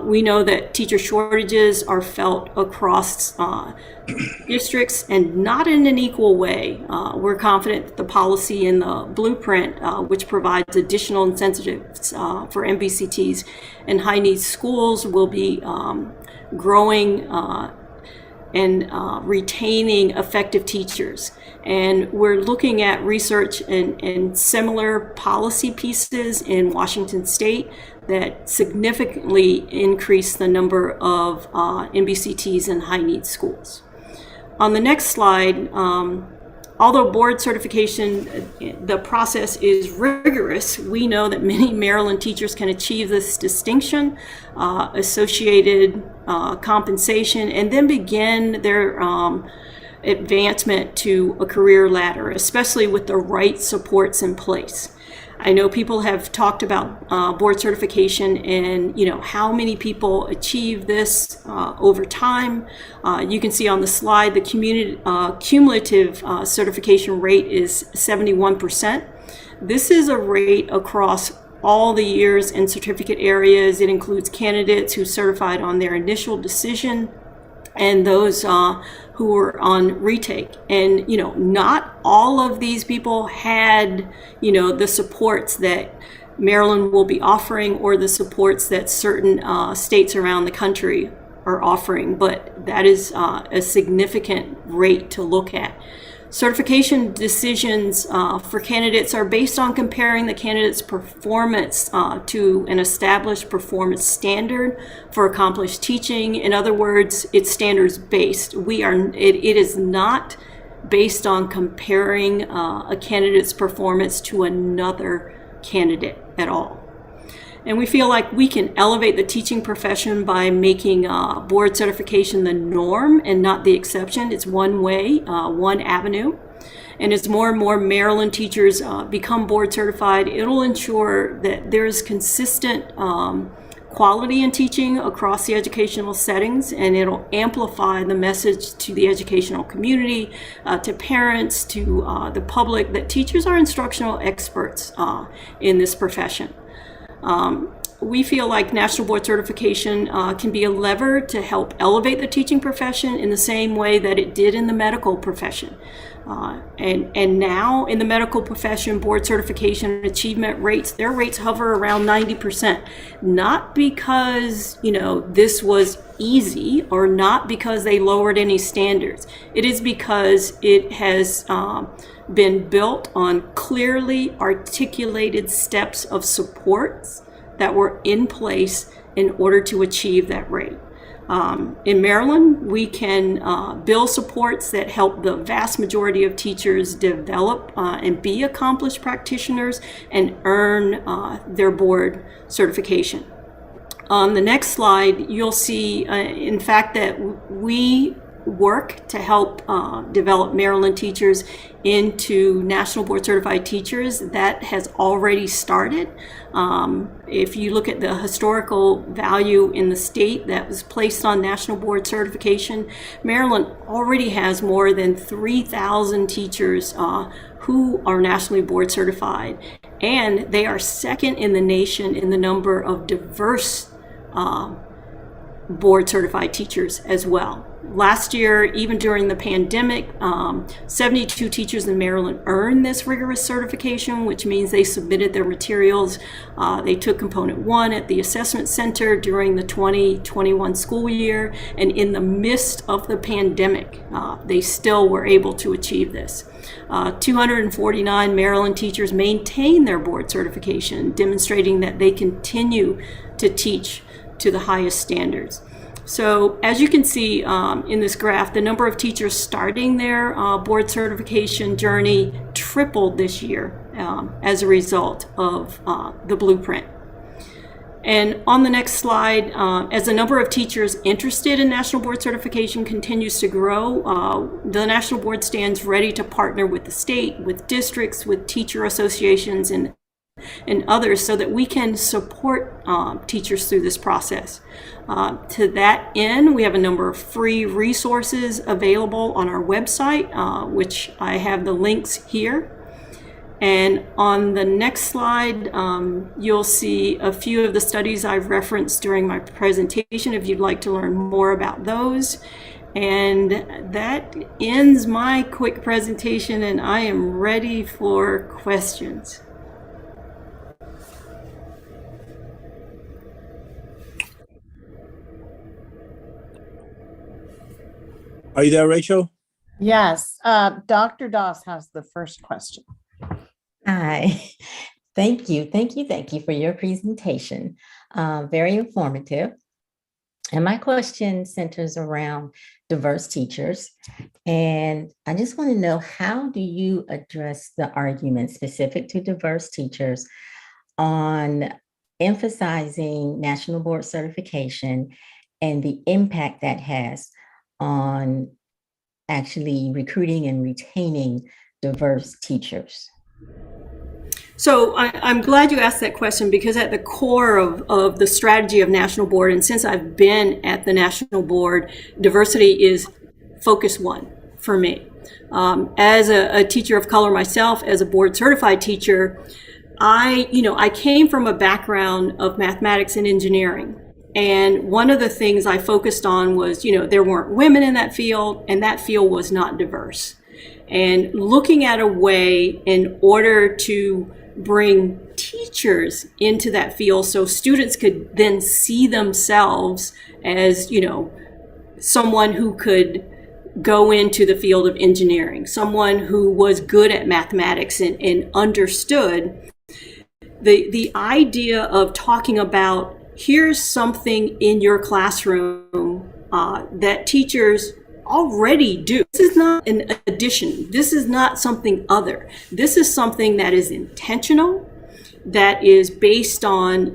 We know that teacher shortages are felt across districts and not in an equal way. We're confident that the policy in the blueprint, which provides additional incentives for MBCTs and high needs schools, will be growing and retaining effective teachers. And we're looking at research and similar policy pieces in Washington State that significantly increase the number of MBCTs in high needs schools. On the next slide, although board certification, the process is rigorous, we know that many Maryland teachers can achieve this distinction, associated compensation, and then begin their advancement to a career ladder, especially with the right supports in place. I know people have talked about board certification and how many people achieve this over time. You can see on the slide the cumulative certification rate is 71%. This is a rate across all the years and certificate areas. It includes candidates who certified on their initial decision and those who were on retake. And not all of these people had the supports that Maryland will be offering or the supports that certain states around the country are offering, but that is a significant rate to look at. Certification decisions for candidates are based on comparing the candidate's performance to an established performance standard for accomplished teaching. In other words, it's standards based. It is not based on comparing a candidate's performance to another candidate at all. And we feel like we can elevate the teaching profession by making board certification the norm and not the exception. It's one way, one avenue. And as more and more Maryland teachers become board certified, it'll ensure that there's consistent quality in teaching across the educational settings, and it'll amplify the message to the educational community, to parents, to the public, that teachers are instructional experts in this profession. We feel like national board certification can be a lever to help elevate the teaching profession in the same way that it did in the medical profession. And now in the medical profession, board certification achievement rates, their rates hover around 90%, not because, this was easy or not because they lowered any standards. It is because it has been built on clearly articulated steps of supports that were in place in order to achieve that rate. In Maryland, we can build supports that help the vast majority of teachers develop and be accomplished practitioners and earn their board certification. On the next slide, you'll see, in fact, that we work to help develop Maryland teachers into national board certified teachers. That has already started. If you look at the historical value in the state that was placed on national board certification, Maryland already has more than 3,000 teachers who are nationally board certified, and they are second in the nation in the number of diverse board certified teachers as well. Last year, even during the pandemic, 72 teachers in Maryland earned this rigorous certification, which means they submitted their materials. They took component 1 at the assessment center during the 2021 school year, and in the midst of the pandemic, they still were able to achieve this. 249 Maryland teachers maintain their board certification, demonstrating that they continue to teach to the highest standards. So as you can see in this graph, the number of teachers starting their board certification journey tripled this year as a result of the blueprint. And on the next slide, as the number of teachers interested in national board certification continues to grow, the national board stands ready to partner with the state, with districts, with teacher associations, and and others so that we can support teachers through this process. To that end, we have a number of free resources available on our website, which I have the links here. And on the next slide, you'll see a few of the studies I've referenced during my presentation if you'd like to learn more about those. And that ends my quick presentation, and I am ready for questions. Are you there, Rachel? Yes, Dr. Doss has the first question. Hi, thank you for your presentation. Very informative. And my question centers around diverse teachers. And I just want to know, how do you address the argument specific to diverse teachers on emphasizing national board certification and the impact that has on actually recruiting and retaining diverse teachers? So I'm glad you asked that question, because at the core of the strategy of National Board, and since I've been at the National Board, diversity is focus one for me. As a teacher of color myself, as a board certified teacher, I came from a background of mathematics and engineering. And one of the things I focused on was, there weren't women in that field, and that field was not diverse. And looking at a way in order to bring teachers into that field so students could then see themselves as, someone who could go into the field of engineering, someone who was good at mathematics and understood the idea of talking about, here's something in your classroom that teachers already do. This is not an addition. This is not something other. This is something that is intentional, that is based on,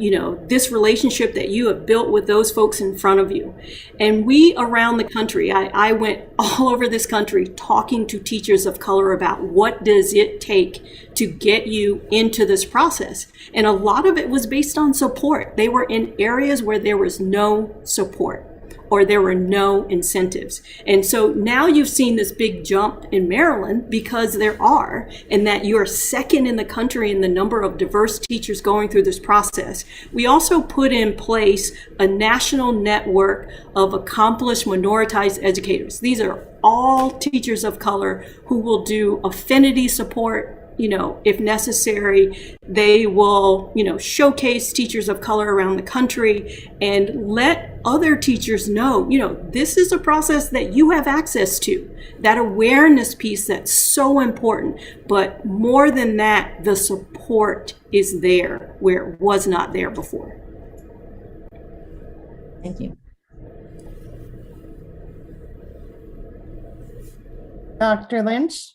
this relationship that you have built with those folks in front of you. And we around the country, I went all over this country talking to teachers of color about what does it take to get you into this process. And a lot of it was based on support. They were in areas where there was no support, or there were no incentives. And so now you've seen this big jump in Maryland, because there are, and that you're second in the country in the number of diverse teachers going through this process. We also put in place a national network of accomplished minoritized educators. These are all teachers of color who will do affinity support. If necessary, they will, showcase teachers of color around the country and let other teachers know, this is a process that you have access to. That awareness piece that's so important. But more than that, the support is there where it was not there before. Thank you. Dr. Lynch?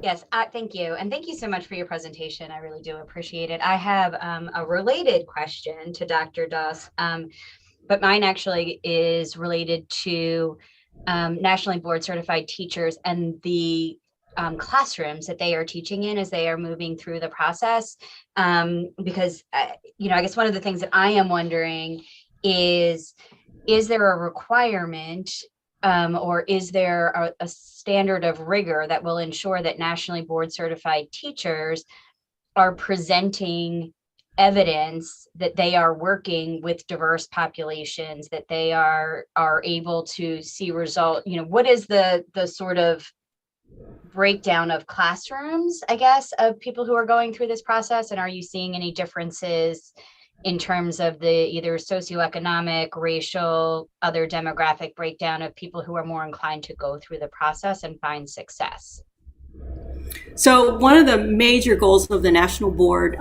Yes, thank you. And thank you so much for your presentation. I really do appreciate it. I have a related question to Dr. Doss, but mine actually is related to nationally board certified teachers and the classrooms that they are teaching in as they are moving through the process. Because, I guess one of the things that I am wondering is there a requirement or is there a standard of rigor that will ensure that nationally board certified teachers are presenting evidence that they are working with diverse populations, that they are able to see result? What is the sort of breakdown of classrooms, I guess, of people who are going through this process? And are you seeing any differences in terms of the either socioeconomic, racial, other demographic breakdown of people who are more inclined to go through the process and find success? So one of the major goals of the National Board,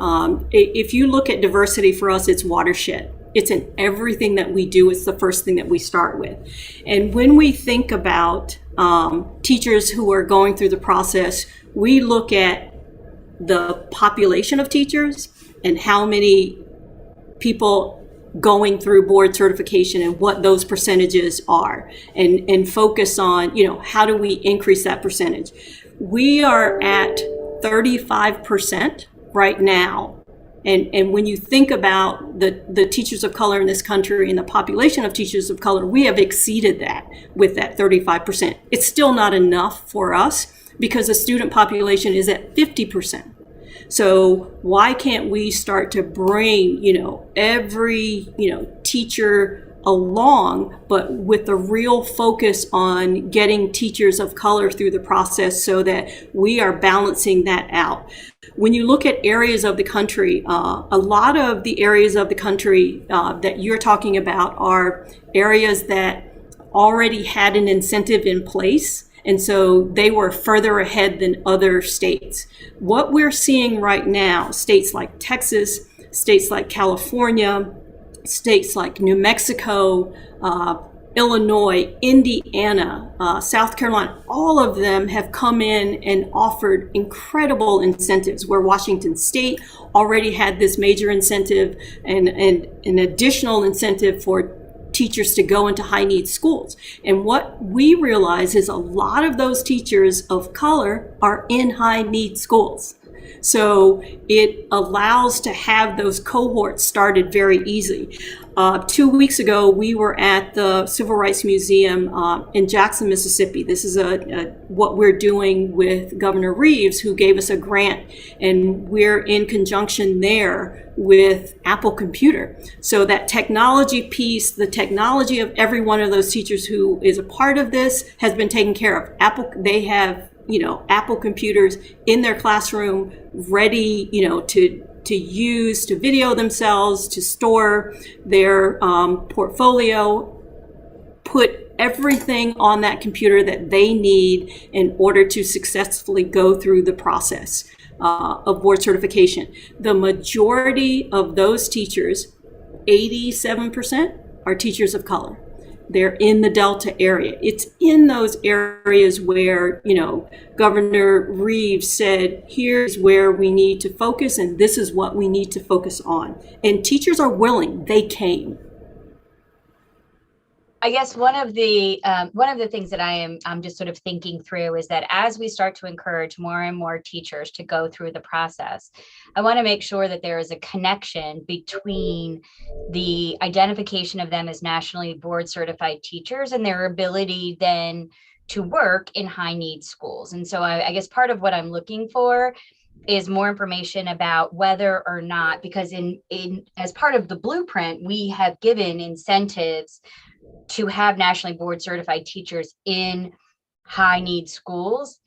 if you look at diversity for us, it's watershed. It's in everything that we do. It's the first thing that we start with. And when we think about teachers who are going through the process, we look at the population of teachers and how many people going through board certification and what those percentages are, and focus on, how do we increase that percentage? We are at 35% right now. And when you think about the teachers of color in this country and the population of teachers of color, we have exceeded that with that 35%. It's still not enough for us because the student population is at 50%. So why can't we start to bring, every, teacher along, but with a real focus on getting teachers of color through the process so that we are balancing that out. When you look at areas of the country, a lot of the areas of the country that you're talking about are areas that already had an incentive in place. And so they were further ahead than other states. What we're seeing right now, states like Texas, states like California, states like New Mexico, Illinois, Indiana, South Carolina, all of them have come in and offered incredible incentives, where Washington State already had this major incentive and an additional incentive for teachers to go into high need schools. And what we realize is a lot of those teachers of color are in high need schools. So it allows to have those cohorts started very easily. 2 weeks ago, we were at the Civil Rights Museum in Jackson, Mississippi. This is what we're doing with Governor Reeves, who gave us a grant, and we're in conjunction there with Apple Computer. So that technology piece, the technology of every one of those teachers who is a part of this has been taken care of. They have Apple computers in their classroom ready, to use, to video themselves, to store their portfolio, put everything on that computer that they need in order to successfully go through the process of board certification. The majority of those teachers, 87%, are teachers of color. They're in the Delta area. It's in those areas where, Governor Reeves said, here's where we need to focus, and this is what we need to focus on. And teachers are willing. They came. I guess one of the things that I'm just sort of thinking through is that as we start to encourage more and more teachers to go through the process, I want to make sure that there is a connection between the identification of them as nationally board certified teachers and their ability then to work in high need schools. And so I guess part of what I'm looking for is more information about whether or not, because in as part of the blueprint, we have given incentives to have nationally board certified teachers in high need schools.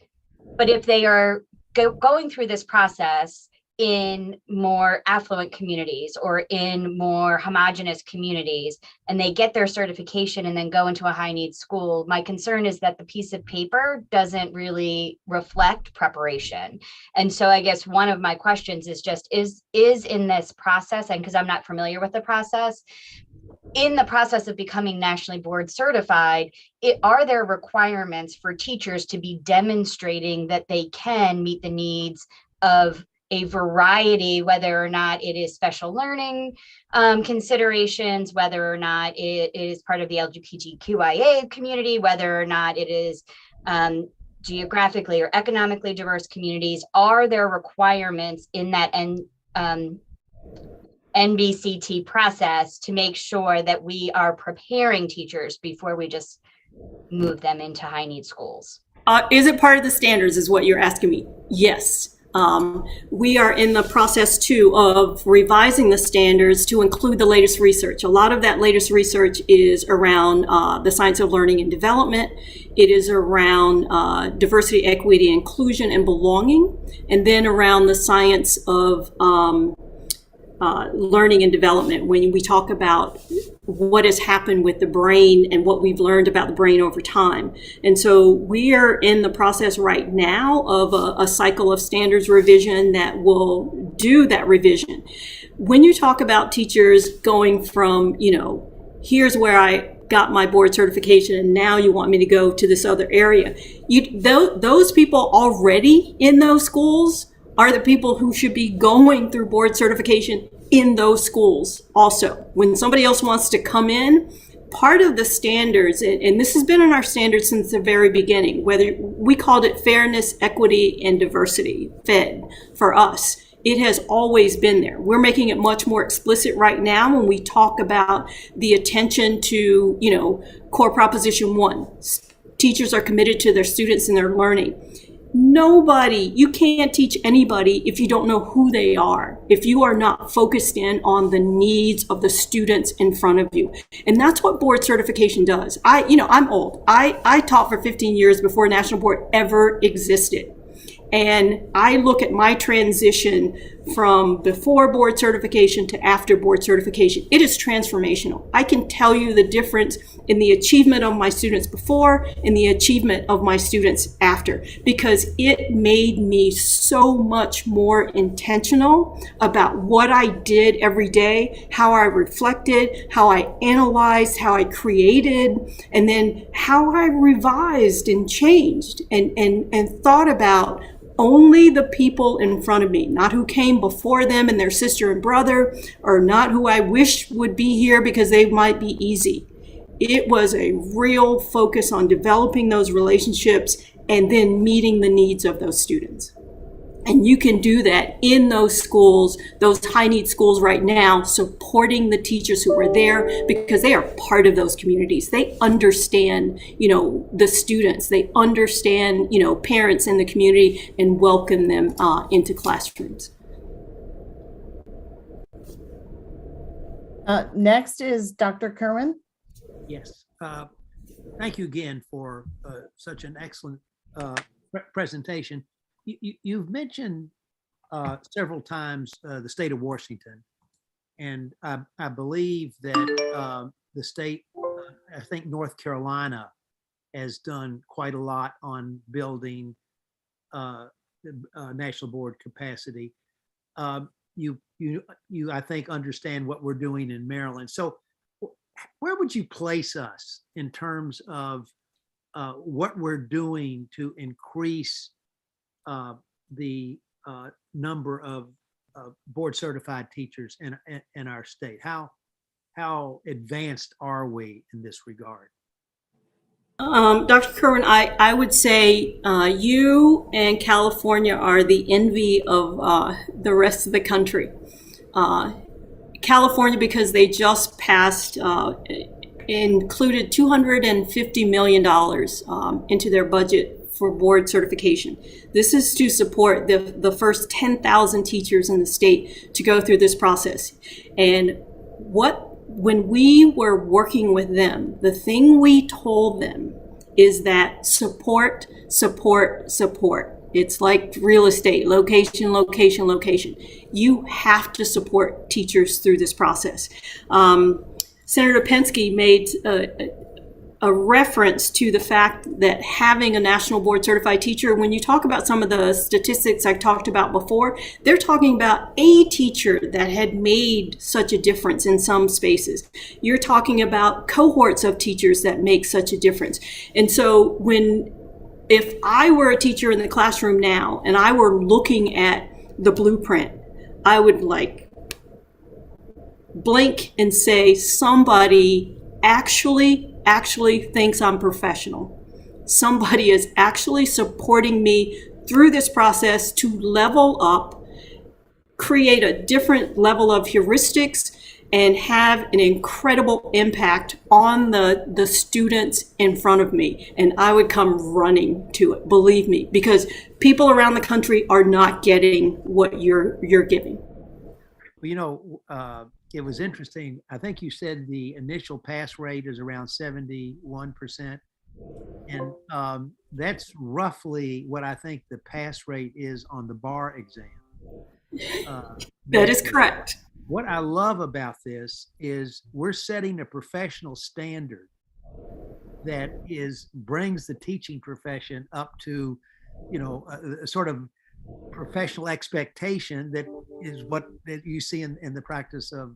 But if they are going through this process in more affluent communities or in more homogeneous communities, and they get their certification and then go into a high need school, my concern is that the piece of paper doesn't really reflect preparation. And so I guess one of my questions is just, is in this process, and because I'm not familiar with the process, in the process of becoming nationally board certified, are there requirements for teachers to be demonstrating that they can meet the needs of a variety, whether or not it is special learning considerations, whether or not it is part of the LGBTQIA community, whether or not it is geographically or economically diverse communities? Are there requirements in that NBCT process to make sure that we are preparing teachers before we just move them into high need schools? Is it part of the standards is what you're asking me? Yes. We are in the process too of revising the standards to include the latest research. A lot of that latest research is around the science of learning and development. It is around diversity, equity, inclusion, and belonging, and then around the science of learning and development, when we talk about what has happened with the brain and what we've learned about the brain over time. And so we are in the process right now of a cycle of standards revision that will do that revision. When you talk about teachers going from, here's where I got my board certification and now you want me to go to this other area, those people already in those schools are the people who should be going through board certification in those schools also. When somebody else wants to come in, part of the standards, and this has been in our standards since the very beginning, whether we called it fairness, equity, and diversity, FED, for us. It has always been there. We're making it much more explicit right now when we talk about the attention to, core proposition 1. Teachers are committed to their students and their learning. You can't teach anybody if you don't know who they are, if you are not focused in on the needs of the students in front of you. And that's what board certification does. I'm old. I taught for 15 years before National Board ever existed. And I look at my transition from before board certification to after board certification. It is transformational. I can tell you the difference in the achievement of my students before and the achievement of my students after, because it made me so much more intentional about what I did every day, how I reflected, how I analyzed, how I created, and then how I revised and changed and thought about only the people in front of me, not who came before them and their sister and brother, or not who I wish would be here because they might be easy. It was a real focus on developing those relationships and then meeting the needs of those students. And you can do that in those schools, those high need schools right now, supporting the teachers who are there because they are part of those communities. They understand, the students. They understand, parents in the community and welcome them into classrooms. Next is Dr. Kerwin. Yes. Thank you again for such an excellent presentation. You've mentioned several times the state of Washington, and I believe that the state, I think North Carolina, has done quite a lot on building national board capacity. You I think understand what we're doing in Maryland. So where would you place us in terms of what we're doing to increase the number of board certified teachers in our state? How advanced are we in this regard? Dr. Kerwin, I would say you and California are the envy of the rest of the country. California, because they just passed, included $250 million into their budget for board certification. This is to support the first 10,000 teachers in the state to go through this process. And when we were working with them, the thing we told them is that support, support, support. It's like real estate, location, location, location. You have to support teachers through this process. Senator Penske made a reference to the fact that having a national board certified teacher, when you talk about some of the statistics I talked about before, they're talking about a teacher that had made such a difference in some spaces. You're talking about cohorts of teachers that make such a difference. And so if I were a teacher in the classroom now and I were looking at the blueprint, I would blink and say, somebody actually thinks I'm professional. Somebody is actually supporting me through this process to level up, create a different level of heuristics, and have an incredible impact on the students in front of me. And I would come running to it, believe me, because people around the country are not getting what you're giving. Well, it was interesting. I think you said the initial pass rate is around 71%. And that's roughly what I think the pass rate is on the bar exam. That is correct. What I love about this is we're setting a professional standard that brings the teaching profession up to, a sort of professional expectation that is what that you see in the practice of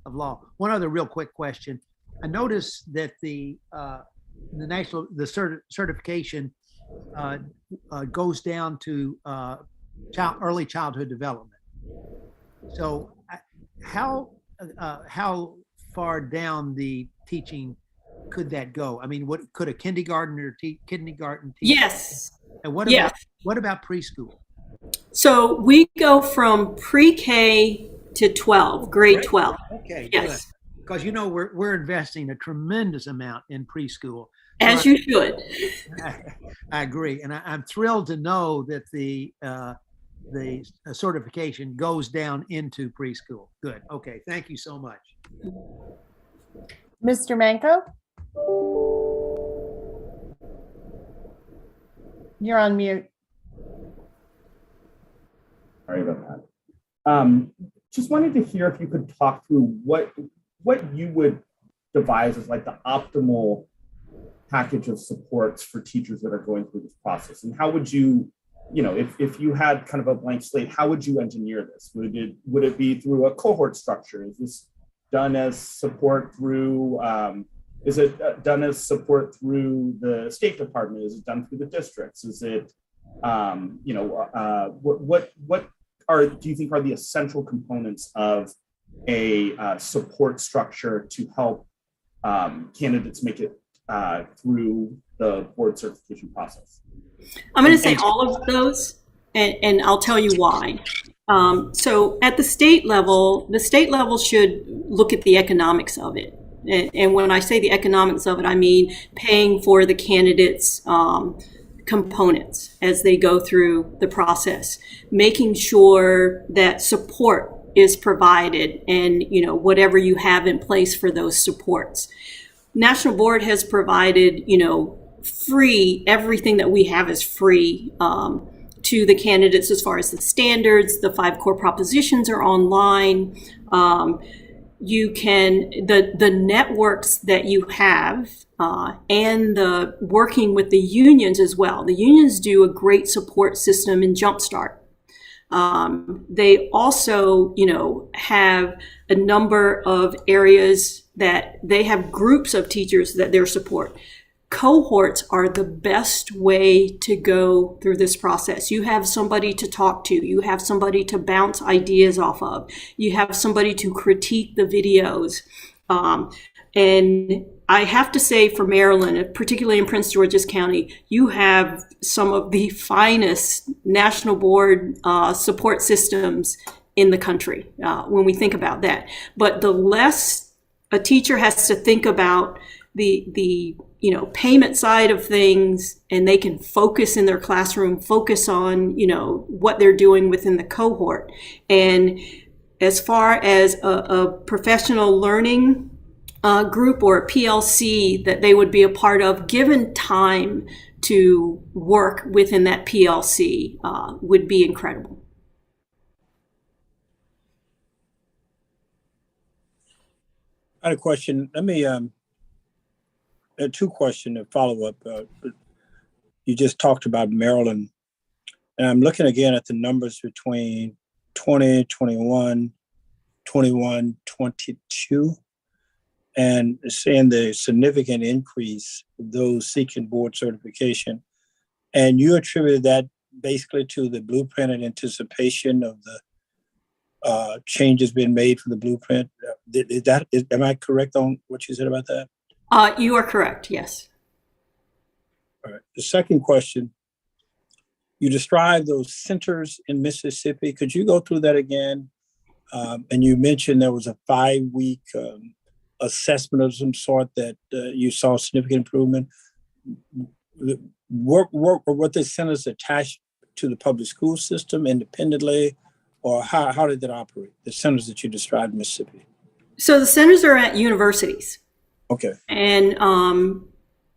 law. One other real quick question. I noticed that the certification goes down to early childhood development. So how far down the teaching could that go? I mean, what could a kindergarten teacher? Yes. And what Yes. about preschool? So we go from pre-K to 12, grade 12. Okay, Yes. Because we're investing a tremendous amount in preschool. As you should. I agree, and I'm thrilled to know that the certification goes down into preschool. Good. Okay. Thank you so much. Mr. Manco? You're on mute. Sorry about that. Just wanted to hear if you could talk through what you would devise as like the optimal package of supports for teachers that are going through this process, and how would you, if you had kind of a blank slate, how would you engineer this? Would it be through a cohort structure? Is this done as support through? Is it done as support through the State Department? Is it done through the districts? Is it, what do you think are the essential components of a support structure to help candidates make it through the board certification process? I'm going to say all of those, and I'll tell you why. So at the state level should look at the economics of it. And when I say the economics of it, I mean paying for the candidates' components as they go through the process, making sure that support is provided and, whatever you have in place for those supports. National Board has provided, free, everything that we have is free to the candidates as far as the standards. The 5 core propositions are online. You can, the networks that you have and the working with the unions as well. The unions do a great support system in Jumpstart. They also, have a number of areas that they have groups of teachers that they support. Cohorts are the best way to go through this process. You have somebody to talk to. You have somebody to bounce ideas off of. You have somebody to critique the videos. And I have to say for Maryland, particularly in Prince George's County, you have some of the finest National Board support systems in the country when we think about that. But the less a teacher has to think about the payment side of things, and they can focus in their classroom, focus on, what they're doing within the cohort. And as far as a professional learning group or a PLC that they would be a part of, given time to work within that PLC, would be incredible. I had a question. Let me, two questions to follow up. You just talked about Maryland, and I'm looking again at the numbers between 20, 21, 21, 22, and seeing the significant increase of those seeking board certification. And you attributed that basically to the blueprint and anticipation of the changes being made for the blueprint. Am I correct on what you said about that? You are correct, yes. All right. The second question, you described those centers in Mississippi. Could you go through that again? And you mentioned there was a 5-week assessment of some sort that you saw significant improvement. Were the centers attached to the public school system independently, or how did that operate, the centers that you described in Mississippi? So the centers are at universities. Okay. And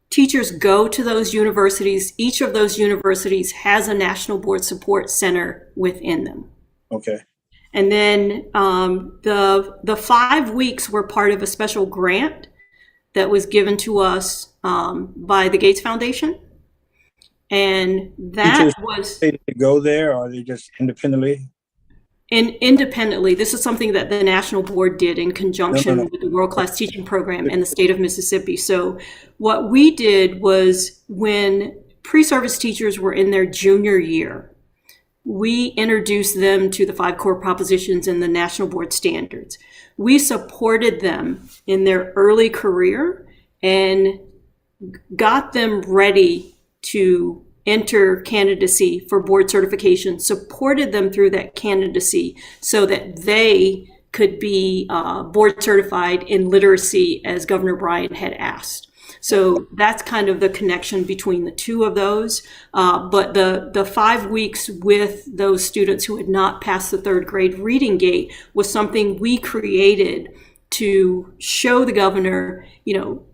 teachers go to those universities. Each of those universities has a National Board Support Center within them. Okay. And then the 5 weeks were part of a special grant that was given to us by the Gates Foundation. And that teachers was to go there, or are they just independently? Independently. This is something that the National Board did in conjunction with the World Class Teaching Program and the state of Mississippi. So what we did was, when pre-service teachers were in their junior year, we introduced them to the 5 core propositions and the National Board standards. We supported them in their early career and got them ready to enter candidacy for board certification, supported them through that candidacy so that they could be board certified in literacy as Governor Bryant had asked. So that's kind of the connection between the two of those. But the 5 weeks with those students who had not passed the third grade reading gate was something we created to show the governor,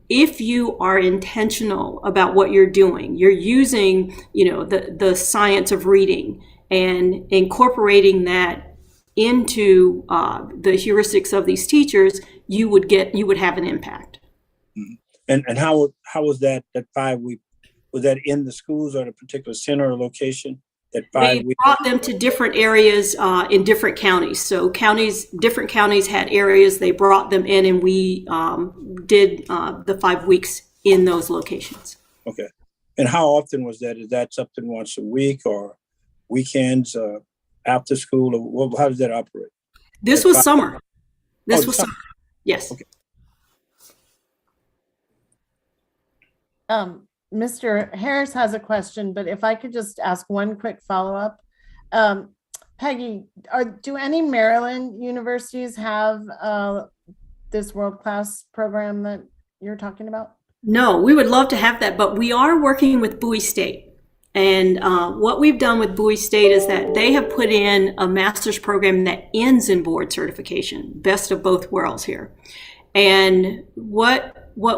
if you are intentional about what you're doing, you're using, the science of reading and incorporating that into the heuristics of these teachers, you would have an impact. And how was that 5 week? Was that in the schools or at a particular center or location? That 5 They weeks? brought them to different areas in different counties. So different counties had areas. They brought them in, and we did the 5 weeks in those locations. Okay. And how often was that? Is that something once a week or weekends, after school, or how does that operate? This was summer. This was summer. summer. Yes. Okay. Mr. Harris has a question, but if I could just ask one quick follow-up. Peggy, do any Maryland universities have this world-class program that you're talking about? No, we would love to have that, but we are working with Bowie State. And what we've done with Bowie State is that they have put in a master's program that ends in board certification, best of both worlds here. And what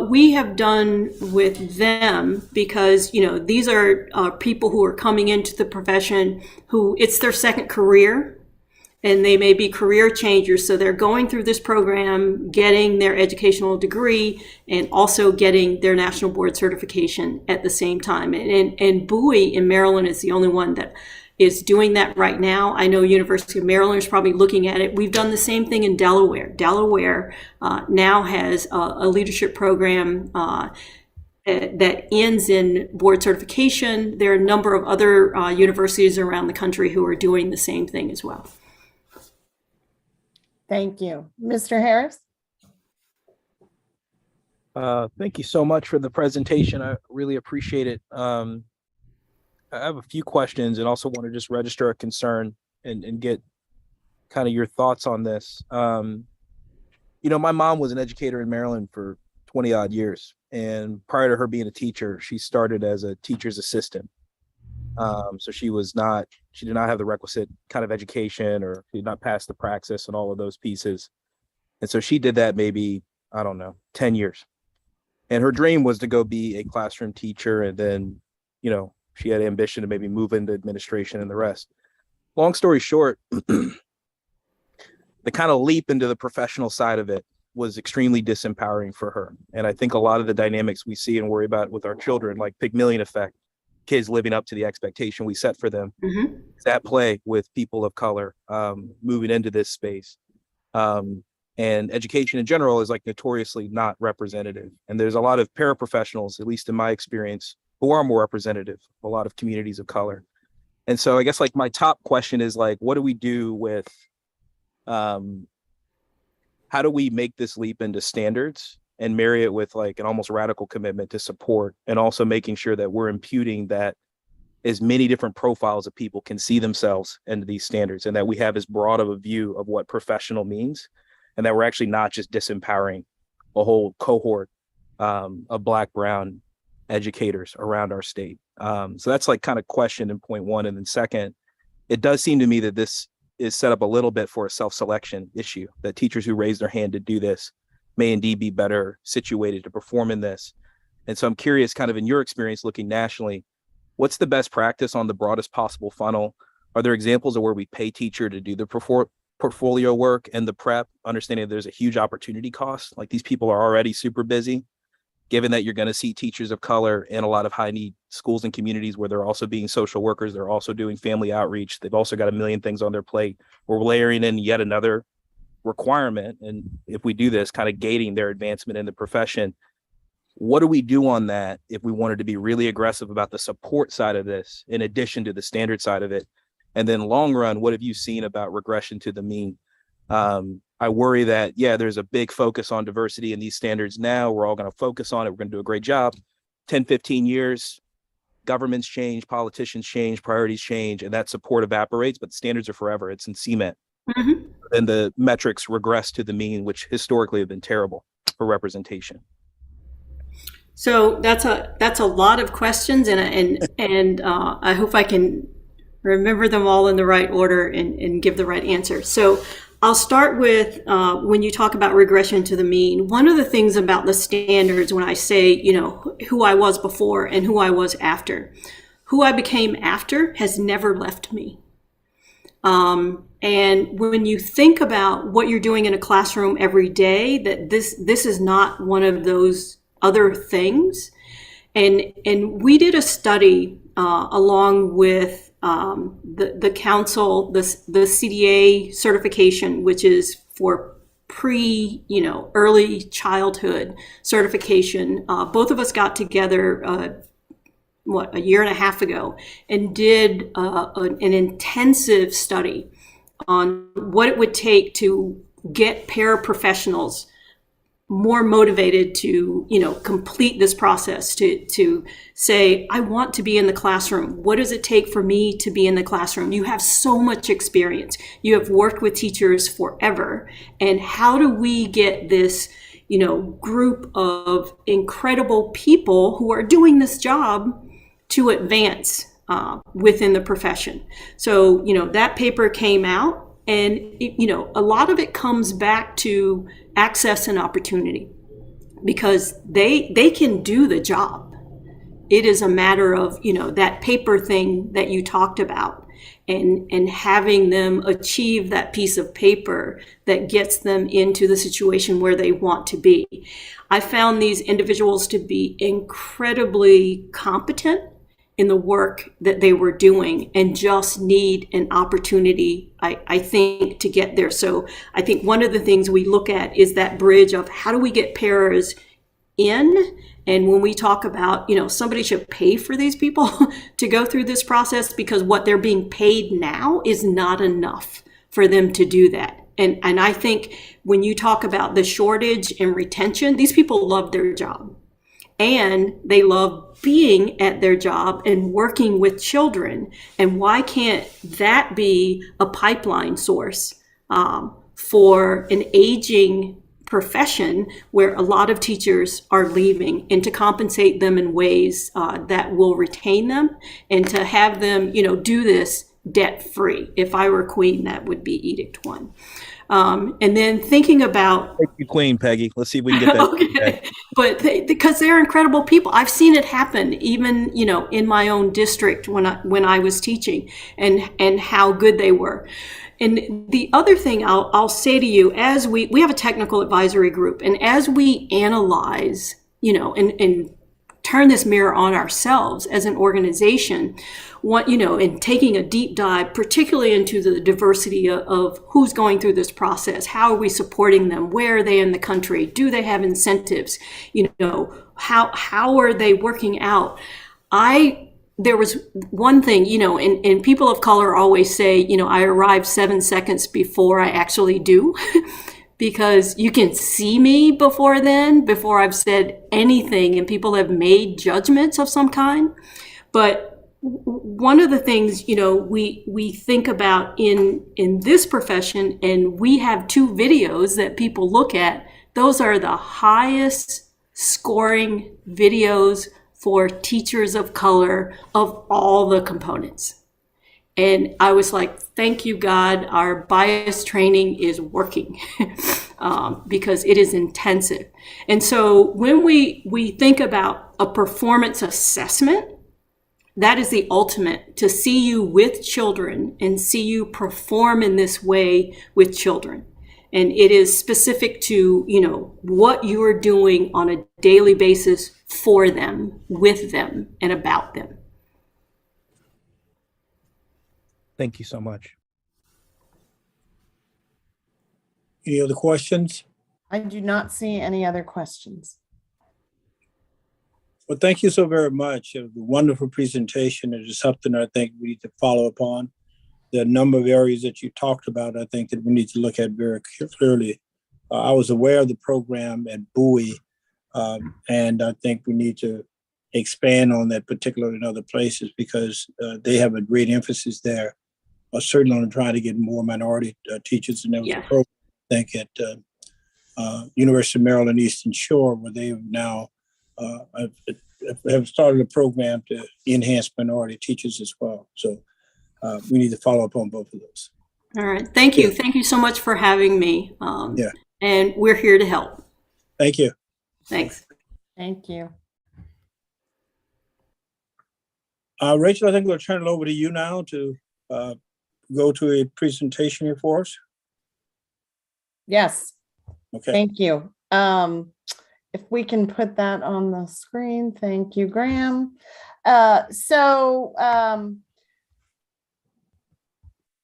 we have done with them, because these are people who are coming into the profession who it's their second career, and they may be career changers. So they're going through this program, getting their educational degree, and also getting their national board certification at the same time. And Bowie in Maryland is the only one that is doing that right now. I know University of Maryland is probably looking at it. We've done the same thing in Delaware. Delaware now has a leadership program that ends in board certification. There are a number of other universities around the country who are doing the same thing as well. Thank you. Mr. Harris? Thank you so much for the presentation. I really appreciate it. I have a few questions and also want to just register a concern and get kind of your thoughts on this. My mom was an educator in Maryland for 20 odd years. And prior to her being a teacher, she started as a teacher's assistant. So she did not have the requisite kind of education, or she did not pass the praxis and all of those pieces. And so she did that maybe, 10 years. And her dream was to go be a classroom teacher. And then, she had ambition to maybe move into administration and the rest. Long story short, the kind of leap into the professional side of it was extremely disempowering for her. And I think a lot of the dynamics we see and worry about with our children, like Pygmalion effect, kids living up to the expectation we set for them, is at play with people of color moving into this space. And education in general is like notoriously not representative. And there's a lot of paraprofessionals, at least in my experience, who are more representative of a lot of communities of color. And so I guess like my top question is like, what do we do with, how do we make this leap into standards and marry it with like an almost radical commitment to support, and also making sure that we're imputing that as many different profiles of people can see themselves into these standards, and that we have as broad of a view of what professional means, and that we're actually not just disempowering a whole cohort of Black, Brown educators around our state. So that's like kind of question in point one. And then second, it does seem to me that this is set up a little bit for a self-selection issue, that teachers who raise their hand to do this may indeed be better situated to perform in this. And so I'm curious, kind of in your experience looking nationally, what's the best practice on the broadest possible funnel? Are there examples of where we pay teacher to do the portfolio work and the prep, understanding that there's a huge opportunity cost? Like these people are already super busy, given that you're going to see teachers of color in a lot of high need schools and communities where they're also being social workers. They're also doing family outreach. They've also got a million things on their plate. We're layering in yet another requirement. And if we do this, kind of gating their advancement in the profession, what do we do on that if we wanted to be really aggressive about the support side of this, in addition to the standard side of it? And then long run, what have you seen about regression to the mean I worry that, yeah, there's a big focus on diversity in these standards now. We're all going to focus on it. We're going to do a great job. 10, 15 years, governments change, politicians change, priorities change, and that support evaporates, but the standards are forever. It's in cement. Mhm. And the metrics regress to the mean, which historically have been terrible for representation. So that's a lot of questions, and I hope I can remember them all in the right order and give the right answer. So I'll start with when you talk about regression to the mean. One of the things about the standards, when I say, you know, who I was before and who I was after, who I became after has never left me. And when you think about what you're doing in a classroom every day, that this is not one of those other things. And we did a study along with the council, the CDA certification, which is for early childhood certification. Both of us got together a year and a half ago and did an intensive study on what it would take to get paraprofessionals more motivated to, complete this process, to say, I want to be in the classroom. What does it take for me to be in the classroom? You have so much experience. You have worked with teachers forever. And how do we get this, group of incredible people who are doing this job to advance within the profession? So, that paper came out. And, a lot of it comes back to access and opportunity, because they can do the job. It is a matter of, that paper thing that you talked about, and having them achieve that piece of paper that gets them into the situation where they want to be. I found these individuals to be incredibly competent in the work that they were doing, and just need an opportunity, I think, to get there. So I think one of the things we look at is that bridge of how do we get paras in? And when we talk about, somebody should pay for these people to go through this process, because what they're being paid now is not enough for them to do that. And I think when you talk about the shortage and retention, these people love their job. And they love being at their job and working with children. And why can't that be a pipeline source for an aging profession where a lot of teachers are leaving, and to compensate them in ways that will retain them, and to have them, do this debt-free? If I were queen, that would be edict one. And then thinking about, Thank you, Queen Peggy. Let's see if we can get that. okay. But because they're incredible people. I've seen it happen even, in my own district when I was teaching, and how good they were. And the other thing I'll say to you, as we have a technical advisory group, and as we analyze, and turn this mirror on ourselves as an organization, and taking a deep dive, particularly into the diversity of who's going through this process. How are we supporting them? Where are they in the country? Do they have incentives? How are they working out? There was one thing, and people of color always say, I arrive 7 seconds before I actually do. Because you can see me before I've said anything, and people have made judgments of some kind. But one of the things, we think about in this profession, and we have 2 videos that people look at, those are the highest scoring videos for teachers of color of all the components. And I was like, thank you, God, our bias training is working because it is intensive. And so when we think about a performance assessment, that is the ultimate, to see you with children and see you perform in this way with children. And it is specific to, what you're doing on a daily basis for them, with them, and about them. Thank you so much. Any other questions? I do not see any other questions. Well, thank you so very much. It was a wonderful presentation. It is something I think we need to follow up on. the number of areas that you talked about, I think that we need to look at very clearly. I was aware of the program at Bowie, and I think we need to expand on that, particularly in other places, because they have a great emphasis there, certainly on trying to get more minority teachers. And there was a program, I think, at University of Maryland Eastern Shore, where they now have started a program to enhance minority teachers as well. So we need to follow up on both of those. All right. Thank you. Thank you so much for having me. And we're here to help. Thank you. Thanks. Thank you. Rachel, I think we'll turn it over to you now to go to a presentation here for us. Yes. Okay. Thank you. If we can put that on the screen. Thank you, Graham.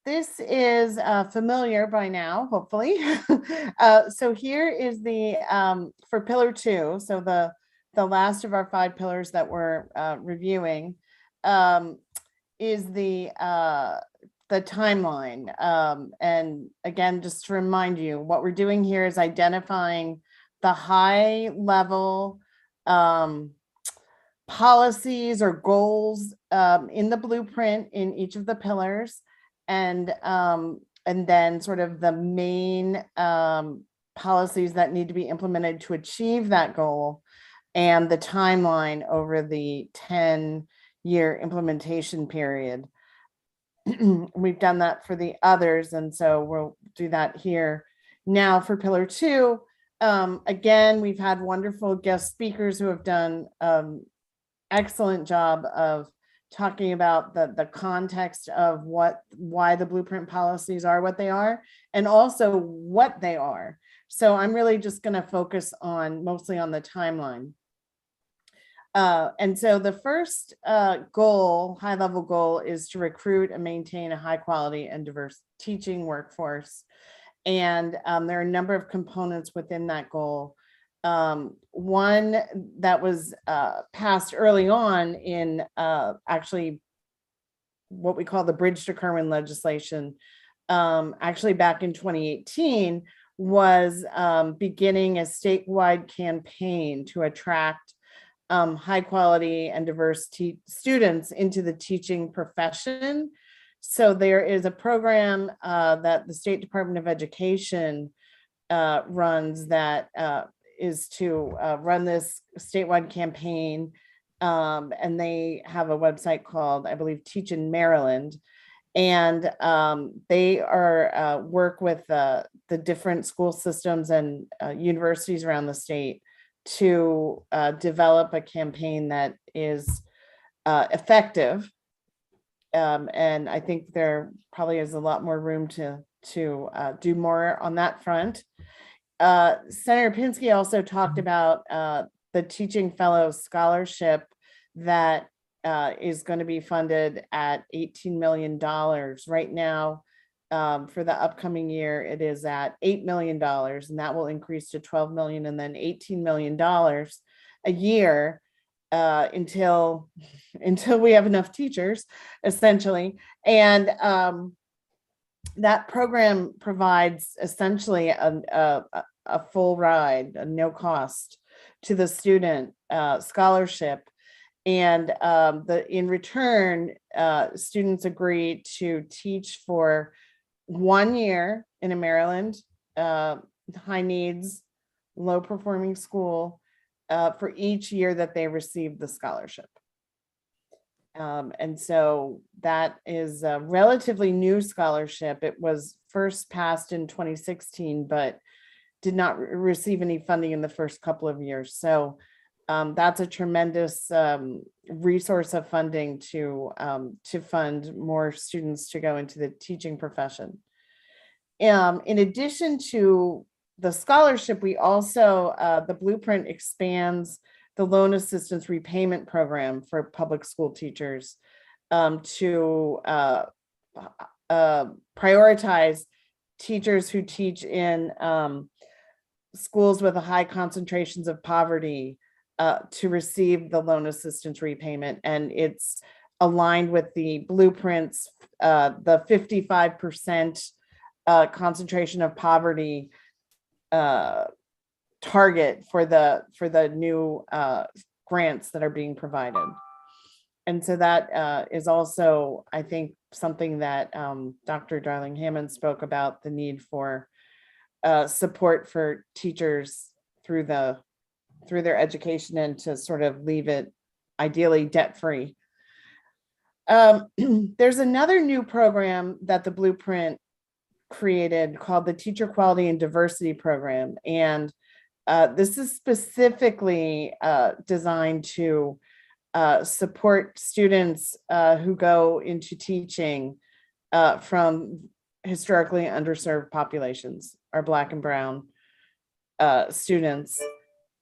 This is familiar by now, hopefully. So here is the, for pillar 2, so the last of our 5 pillars that we're reviewing, is the timeline. And again, just to remind you, what we're doing here is identifying the high level policies or goals in the blueprint in each of the pillars, and then sort of the main policies that need to be implemented to achieve that goal, and the timeline over the 10-year implementation period. We've done that for the others, and so we'll do that here. Now for pillar 2, again, we've had wonderful guest speakers who have done excellent job of talking about the context of why the blueprint policies are what they are, and also what they are. So I'm really just going to focus mostly on the timeline. And so the first goal, high level goal, is to recruit and maintain a high quality and diverse teaching workforce. And there are a number of components within that goal. One that was passed early on in actually what we call the Bridge to Kerwin legislation, actually back in 2018, was beginning a statewide campaign to attract high quality and diverse students into the teaching profession. So there is a program that the State Department of Education runs that is to run this statewide campaign. And they have a website called, I believe, Teach in Maryland. And they are work with the different school systems and universities around the state to develop a campaign that is effective. And I think there probably is a lot more room to do more on that front. Senator Pinsky also talked about the Teaching Fellow Scholarship that is going to be funded at $18 million. Right now, for the upcoming year, it is at $8 million, and that will increase to $12 million and then $18 million a year until we have enough teachers, essentially. And that program provides essentially a full ride, no cost to the student scholarship. And in return, students agree to teach for 1 year in a Maryland high needs, low performing school for each year that they receive the scholarship. And so that is a relatively new scholarship. It was first passed in 2016, but did not receive any funding in the first couple of years. So that's a tremendous resource of funding to fund more students to go into the teaching profession. In addition to the scholarship, we also, the blueprint expands the loan assistance repayment program for public school teachers to prioritize teachers who teach in schools with a high concentrations of poverty to receive the loan assistance repayment. And it's aligned with the blueprints, the 55% concentration of poverty target for the new grants that are being provided. And so that is also, I think, something that Dr. Darling Hammond spoke about, the need for support for teachers through their education and to sort of leave it ideally debt-free. There's another new program that the Blueprint created called the Teacher Quality and Diversity Program. And this is specifically designed to support students who go into teaching from historically underserved populations, our Black and Brown students.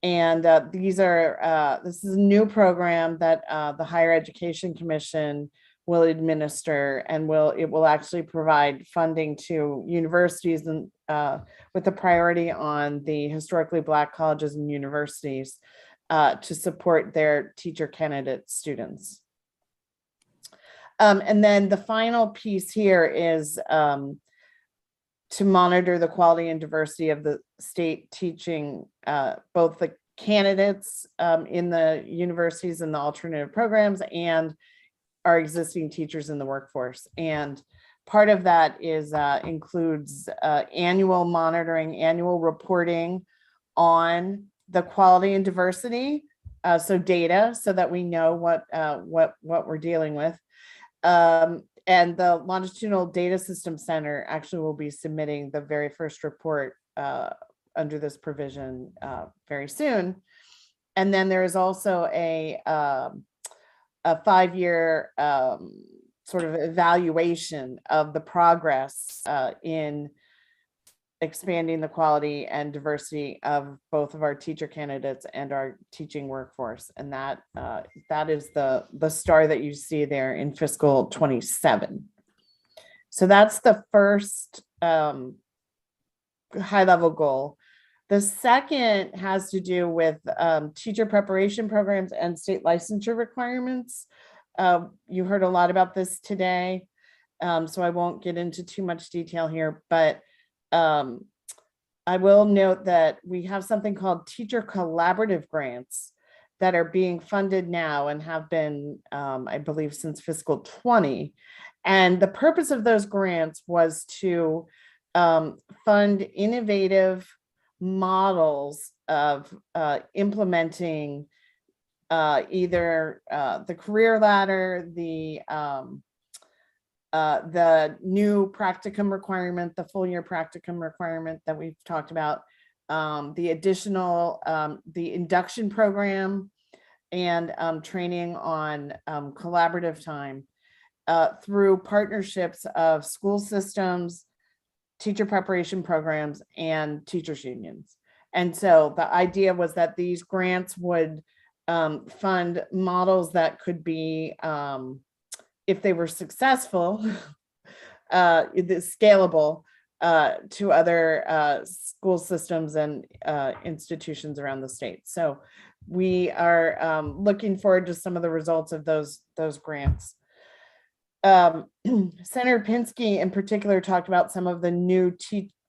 And this is a new program that the Higher Education Commission will administer, and it will actually provide funding to universities and with a priority on the historically Black colleges and universities to support their teacher candidate students. And then the final piece here is to monitor the quality and diversity of the state teaching, both the candidates in the universities and the alternative programs and our existing teachers in the workforce. And part of that is includes annual monitoring, annual reporting on the quality and diversity, so data, so that we know what we're dealing with. And the Longitudinal Data System Center actually will be submitting the very first report under this provision very soon. And then there is also a 5-year sort of evaluation of the progress in expanding the quality and diversity of both of our teacher candidates and our teaching workforce. And that is the star that you see there in fiscal 27. So that's the first high level goal. The second has to do with teacher preparation programs and state licensure requirements. You heard a lot about this today, so I won't get into too much detail here, but I will note that we have something called teacher collaborative grants that are being funded now and have been, I believe, since fiscal 20. And the purpose of those grants was to fund innovative models of implementing either the career ladder, the new practicum requirement, the full year practicum requirement that we've talked about, the additional, the induction program, and training on collaborative time through partnerships of school systems, teacher preparation programs, and teachers unions. And so the idea was that these grants would fund models that could be, if they were successful, scalable to other school systems and institutions around the state. So we are looking forward to some of the results of those grants. Senator Pinsky in particular talked about some of the new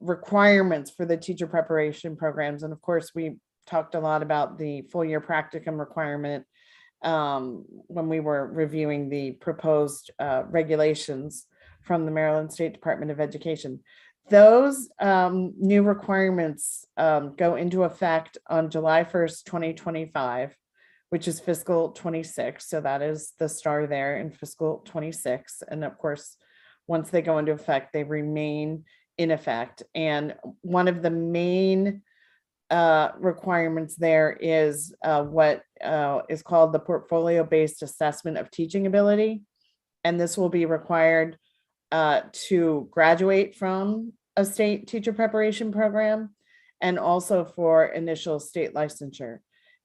requirements for the teacher preparation programs. And of course, we talked a lot about the full year practicum requirement when we were reviewing the proposed regulations from the Maryland State Department of Education. Those new requirements go into effect on July 1st, 2025, which is fiscal 26. So that is the star there in fiscal 26. And of course, once they go into effect, they remain in effect. And one of the main requirements there is what is called the portfolio-based assessment of teaching ability. And this will be required to graduate from a state teacher preparation program and also for initial state licensure.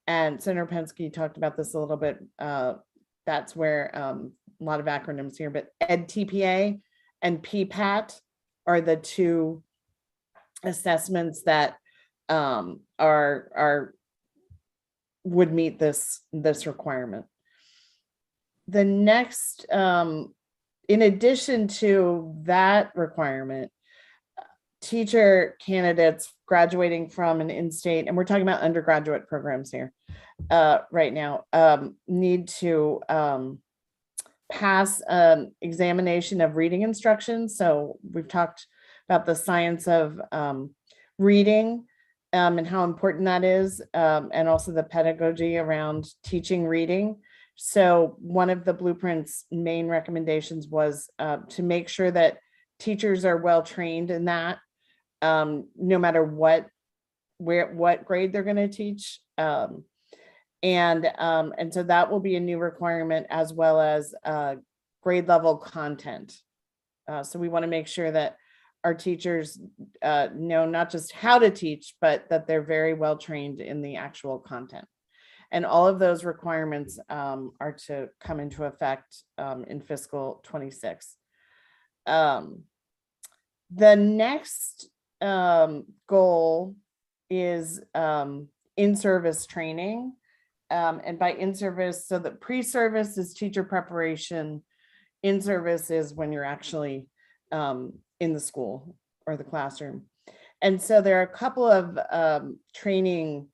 And Senator Pinsky talked about this a little bit. That's where a lot of acronyms here, but EdTPA and PPAT are the two assessments that would meet this requirement. the next, in addition to that requirement, teacher candidates graduating from an in-state, and we're talking about undergraduate programs here right now, need to pass an examination of reading instruction. So we've talked about the science of reading and how important that is, and also the pedagogy around teaching reading. So one of the blueprint's main recommendations was to make sure that teachers are well trained in that, no matter what grade they're going to teach. And so that will be a new requirement, as well as grade level content. So we want to make sure that our teachers know not just how to teach, but that they're very well trained in the actual content. And all of those requirements are to come into effect in fiscal 26. The next goal is in-service training. And by in-service, so that pre-service is teacher preparation, in-service is when you're actually in the school or the classroom. And so there are a couple of training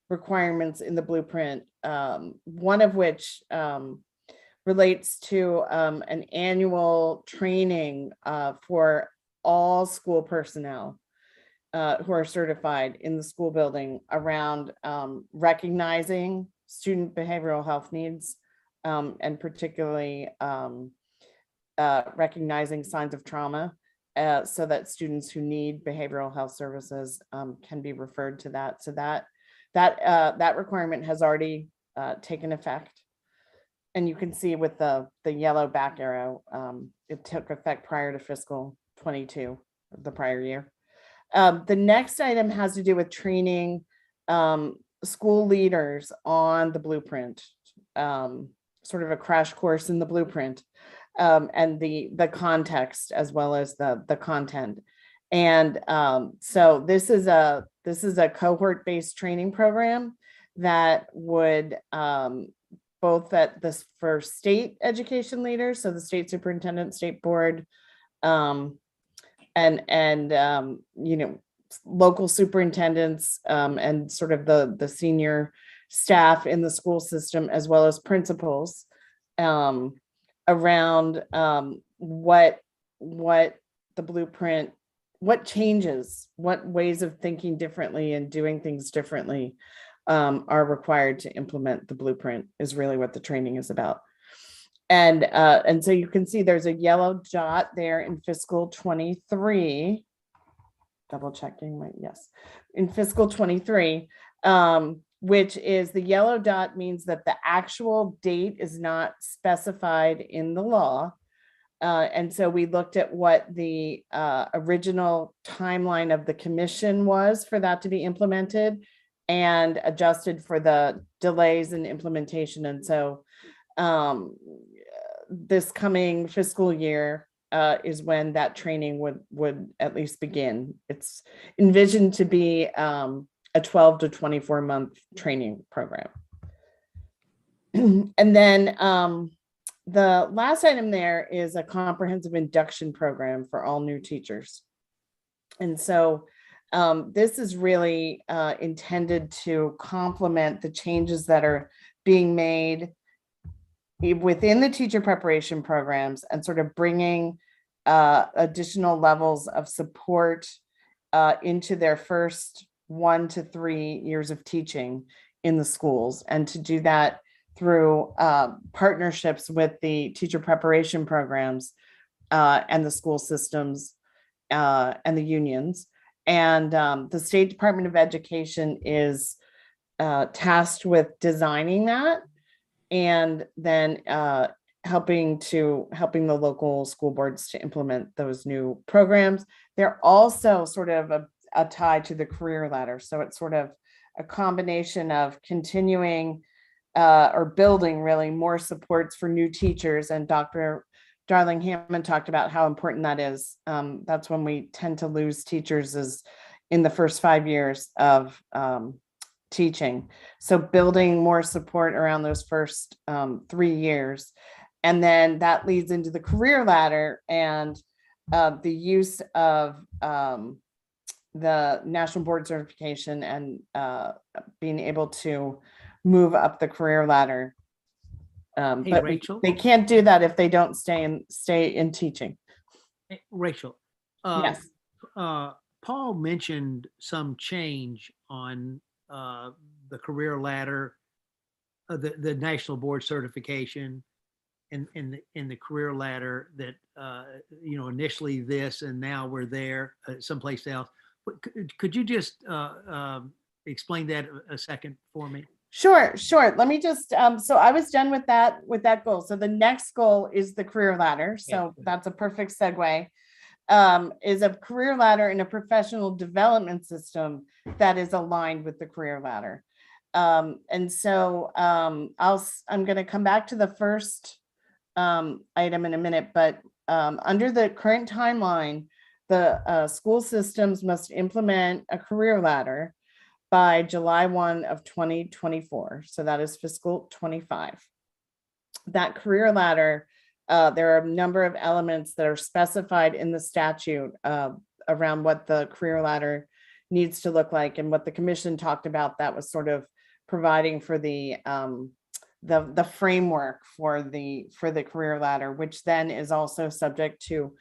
requirements in the blueprint, one of which relates to an annual training for all school personnel who are certified in the school building around recognizing student behavioral health needs, and particularly recognizing signs of trauma, so that students who need behavioral health services can be referred to that. So that requirement has already taken effect. And you can see with the yellow back arrow, it took effect prior to fiscal 22, the prior year. The next item has to do with training school leaders on the blueprint, sort of a crash course in the blueprint, and the context as well as the content. And so this is a cohort-based training program that would both at this for state education leaders, so the state superintendent, state board, and local superintendents, and sort of the senior staff in the school system, as well as principals, around what the blueprint, what changes, what ways of thinking differently and doing things differently are required to implement the blueprint, is really what the training is about. And so you can see there's a yellow dot there in fiscal 23, double checking, yes, in fiscal 23, which is the yellow dot means that the actual date is not specified in the law. And so we looked at what the original timeline of the commission was for that to be implemented, and adjusted for the delays in implementation. And so this coming fiscal year is when that training would at least begin. It's envisioned to be a 12 to 24 month training program. And then the last item there is a comprehensive induction program for all new teachers. And so this is really intended to complement the changes that are being made within the teacher preparation programs, and sort of bringing additional levels of support into their first 1 to 3 years of teaching in the schools, and to do that through partnerships with the teacher preparation programs and the school systems and the unions. And the State Department of Education is tasked with designing that, and then helping the local school boards to implement those new programs. They're also sort of a tie to the career ladder. So it's sort of a combination of continuing or building really more supports for new teachers. And Dr. Darling Hammond talked about how important that is. That's when we tend to lose teachers, is in the first 5 years of teaching. So building more support around those first 3 years, And then that leads into the career ladder and the use of the national board certification and being able to move up the career ladder. Hey, But Rachel. they can't do that if they don't stay in teaching. Hey, Rachel. Yes. Paul mentioned some change on the career ladder, the national board certification, in the career ladder that initially this and now we're there someplace else. But could you just explain that a second for me? Sure. Let me just, so I was done with that goal. So the next goal is the career ladder. So that's a perfect segue. Is a career ladder in a professional development system that is aligned with the career ladder. And so I'm going to come back to the first item in a minute, but under the current timeline, the school systems must implement a career ladder by July 1 of 2024. So that is fiscal 25. That career ladder, there are a number of elements that are specified in the statute around what the career ladder needs to look like, and what the commission talked about, that was sort of providing for the framework for the career ladder, which then is also subject to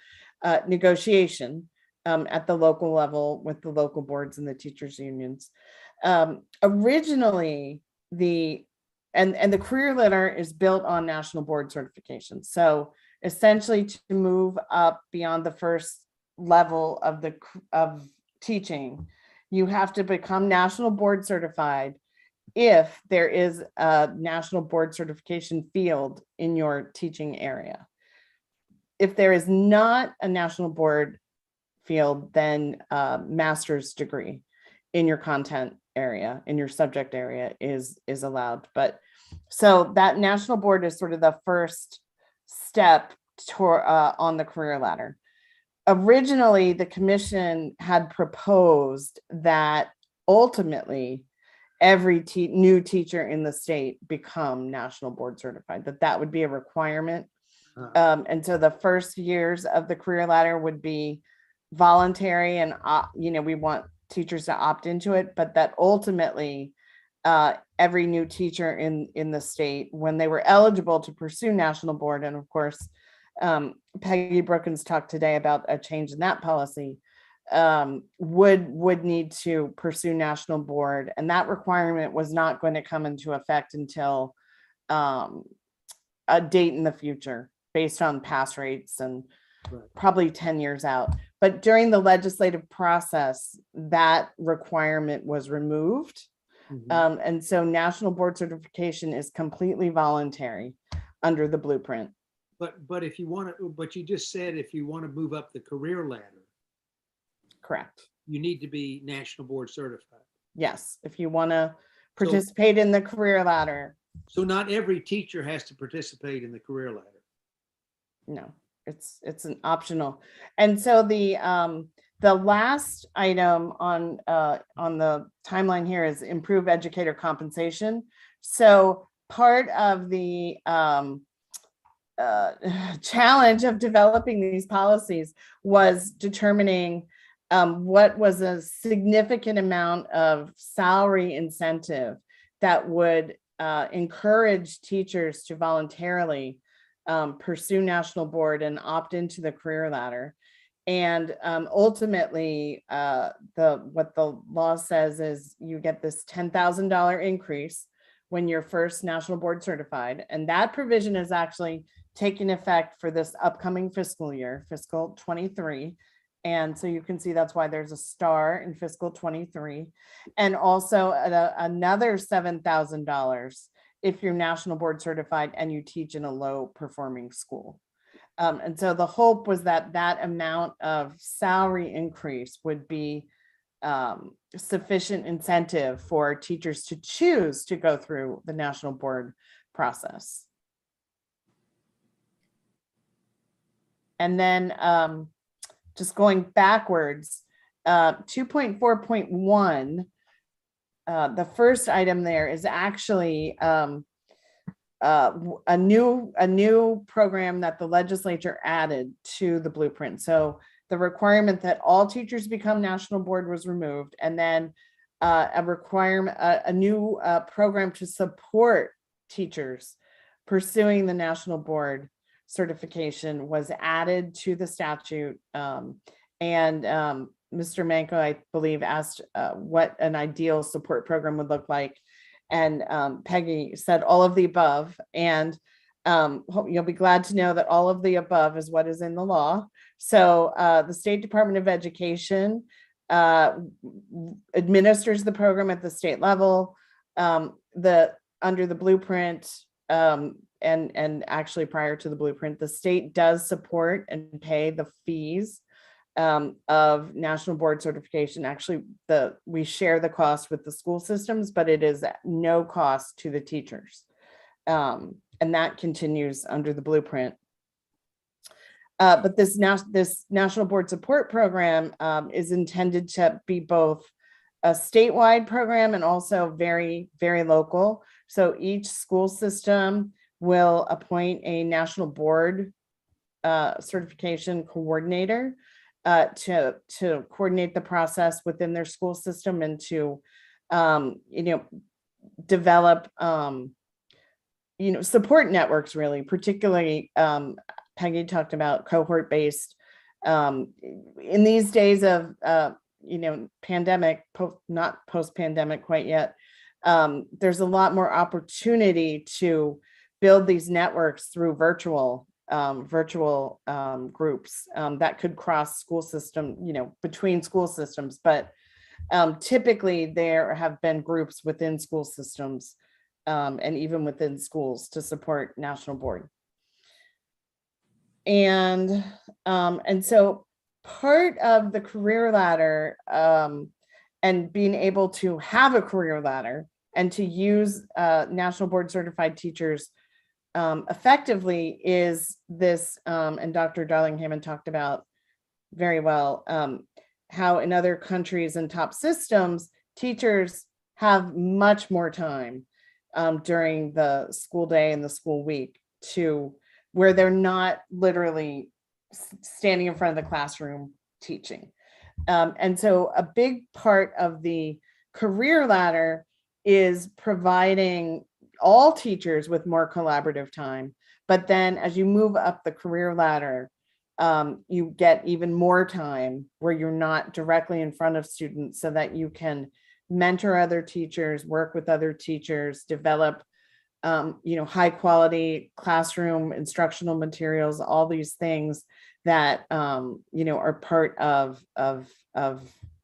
negotiation at the local level with the local boards and the teachers unions. Originally, the career ladder is built on national board certification. So essentially, to move up beyond the first level of teaching, you have to become national board certified if there is a national board certification field in your teaching area. If there is not a national board field, then a master's degree in your content area, in your subject area is allowed. But so that national board is sort of the first step on the career ladder. Originally, the commission had proposed that ultimately every new teacher in the state become national board certified, that would be a requirement. And so the first years of the career ladder would be voluntary, and we want teachers to opt into it, but that ultimately every new teacher in the state, when they were eligible to pursue national board, and of course Peggy Brookins talked today about a change in that policy, would need to pursue national board, and that requirement was not going to come into effect until a date in the future based on pass rates and probably 10 years out. But during the legislative process, that requirement was removed. And so national board certification is completely voluntary under the blueprint. But if you want to, but you just said if you want to move up the career ladder, correct, you need to be national board certified. Yes, if you want to participate in the career ladder. So not every teacher has to participate in the career ladder. No, it's an optional. And so the last item on the timeline here is improve educator compensation. So part of the challenge of developing these policies was determining what was a significant amount of salary incentive that would encourage teachers to voluntarily pursue national board and opt into the career ladder. And ultimately, what the law says is you get this $10,000 increase when you're first national board certified. And that provision is actually taking effect for this upcoming fiscal year, fiscal 23. And so you can see that's why there's a star in fiscal 23. And also another $7,000 if you're national board certified and you teach in a low performing school. And so the hope was that that amount of salary increase would be sufficient incentive for teachers to choose to go through the national board process. And then just going backwards, 2.4.1, the first item there is actually a new program that the legislature added to the blueprint. So the requirement that all teachers become national board was removed, and then a new program to support teachers pursuing the national board certification was added to the statute. Mr. Manko, I believe, asked what an ideal support program would look like. And Peggy said all of the above. And you'll be glad to know that all of the above is what is in the law. So the State Department of Education administers the program at the state level. Under the blueprint, and actually prior to the blueprint, the state does support and pay the fees of national board certification. Actually, we share the cost with the school systems, but it is at no cost to the teachers. And that continues under the blueprint. But this national board support program is intended to be both a statewide program and also very, very local. So each school system will appoint a national board certification coordinator to coordinate the process within their school system and to develop support networks, really, particularly Peggy talked about cohort-based. In these days of pandemic, not post-pandemic quite yet, there's a lot more opportunity to build these networks through virtual groups that could cross school system, between school systems. But typically there have been groups within school systems and even within schools to support national board. And so part of the career ladder and being able to have a career ladder and to use national board certified teachers effectively is this, and Dr. Darling-Hammond talked about very well, how in other countries and top systems, teachers have much more time during the school day and the school week where they're not literally standing in front of the classroom teaching. And so a big part of the career ladder is providing all teachers with more collaborative time. But then as you move up the career ladder, you get even more time where you're not directly in front of students so that you can mentor other teachers, work with other teachers, develop high quality classroom instructional materials, all these things that are part of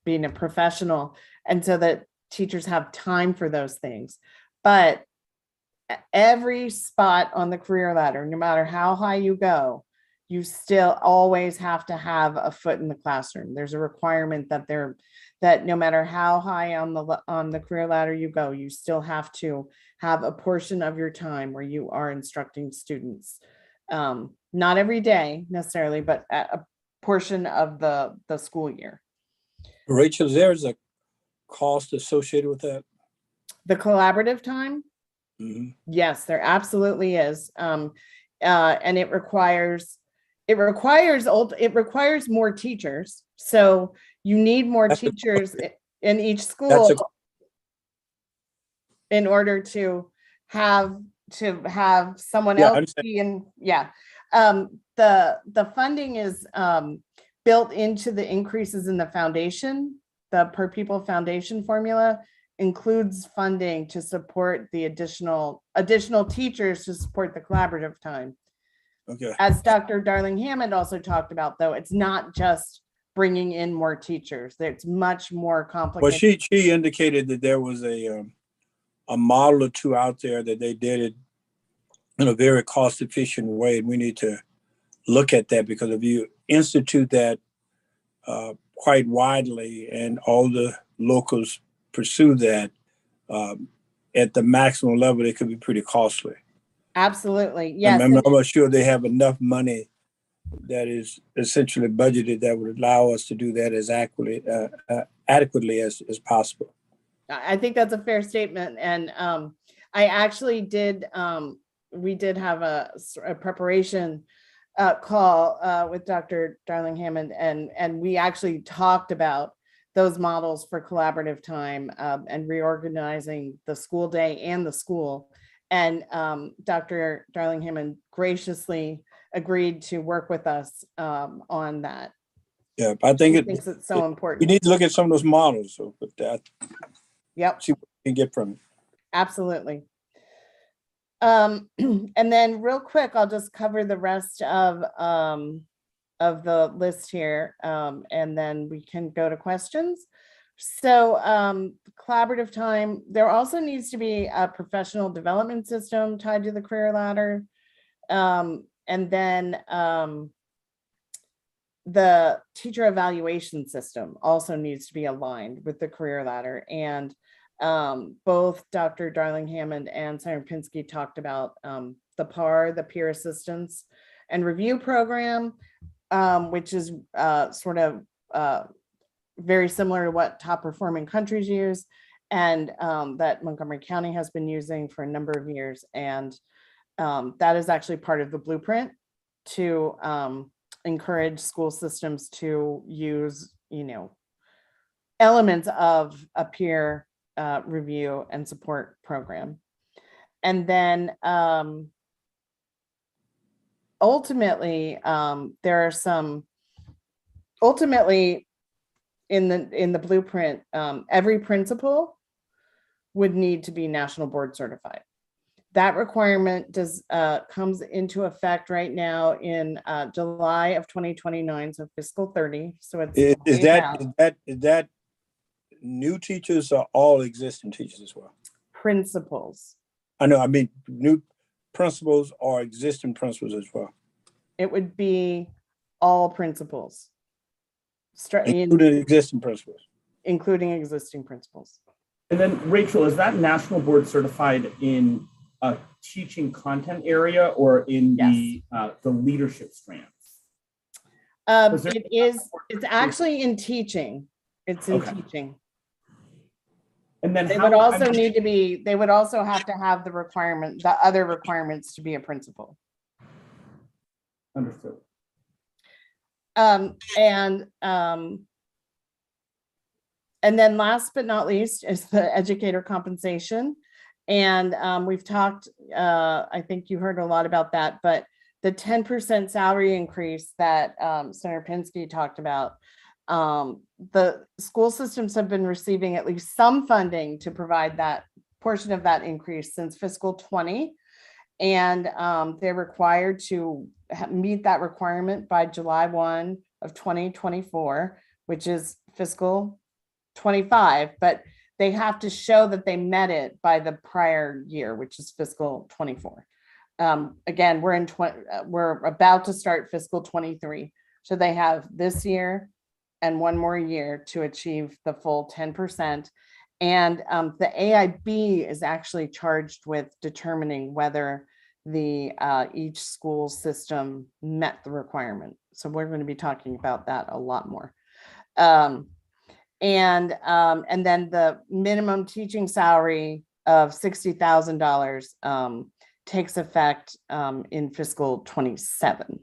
being a professional, and so that teachers have time for those things. But every spot on the career ladder, no matter how high you go, you still always have to have a foot in the classroom. There's a requirement that no matter how high on the career ladder you go, you still have to have a portion of your time where you are instructing students. Not every day necessarily, but a portion of the school year. Rachel, there's a cost associated with that? The collaborative time? Mm-hmm. Yes, there absolutely is. And it requires more teachers. So you need more teachers in each school in order to have someone else be in. Yeah. The funding is built into the increases in the foundation. The per pupil foundation formula includes funding to support the additional teachers to support the collaborative time. Okay. As Dr. Darling-Hammond also talked about, though, it's not just bringing in more teachers. It's much more complicated. Well, she indicated that there was a model or two out there that they did it in a very cost efficient way. And we need to look at that, because if you institute that quite widely and all the locals pursue that at the maximum level, it could be pretty costly. Absolutely. Yes. I'm not sure they have enough money that is essentially budgeted that would allow us to do that as adequately as possible. I think that's a fair statement. And I actually did we did have a preparation call with Dr. Darling Hammond, and we actually talked about those models for collaborative time and reorganizing the school day and the school. And Dr. Darling Hammond graciously agreed to work with us on that. Yeah, I think He thinks it's so we important. need to look at some of those models. So with that, Yep, see what we can get from it. absolutely. And then real quick, I'll just cover the rest of the list here, and then we can go to questions. So collaborative time, there also needs to be a professional development system tied to the career ladder. And then the teacher evaluation system also needs to be aligned with the career ladder. And both Dr. Darling Hammond and Senator Pinsky talked about the PAR, the Peer Assistance and Review Program, which is sort of very similar to what top performing countries use, and that Montgomery County has been using for a number of years. And that is actually part of the blueprint to encourage school systems to use, elements of a peer review and support program. And then ultimately, there are some, in the blueprint, every principal would need to be national board certified. That requirement comes into effect right now in July of 2029, so fiscal 30. So it's Is that new teachers or all existing teachers as well? principals. I know. I mean, new principals or existing principals as well, It would be all principals, including existing principals. including existing principals. And then Rachel, is that national board certified in a teaching content area or in the leadership strands? It's actually in teaching. It's in teaching. And then They would also have to have the other requirements to be a principal. Understood. And then last but not least is the educator compensation. And we've talked, I think you heard a lot about that, but the 10% salary increase that Senator Pinsky talked about, the school systems have been receiving at least some funding to provide that portion of that increase since fiscal 20. And they're required to meet that requirement by July 1 of 2024, which is fiscal 25, but they have to show that they met it by the prior year, which is fiscal 24. Again, we're about to start fiscal 23. So they have this year and one more year to achieve the full 10%. And the AIB is actually charged with determining whether each school system met the requirement. So we're going to be talking about that a lot more. And then the minimum teaching salary of $60,000 takes effect in fiscal 27.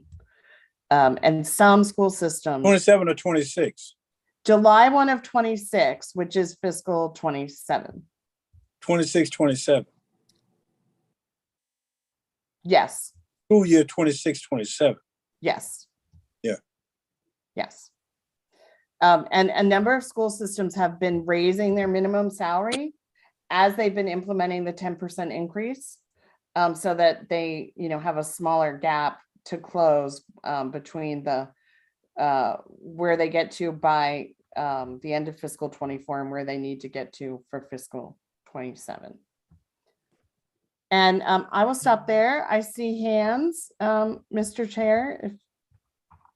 And some school systems 27 or 26? July 1 of 26, which is fiscal 27. 26, 27. Yes. School year 26, 27. Yes. Yeah. Yes. And a number of school systems have been raising their minimum salary as they've been implementing the 10% increase, so that they, have a smaller gap to close between the where they get to by the end of fiscal 24 and where they need to get to for fiscal 27. And I will stop there. I see hands, Mr. Chair. If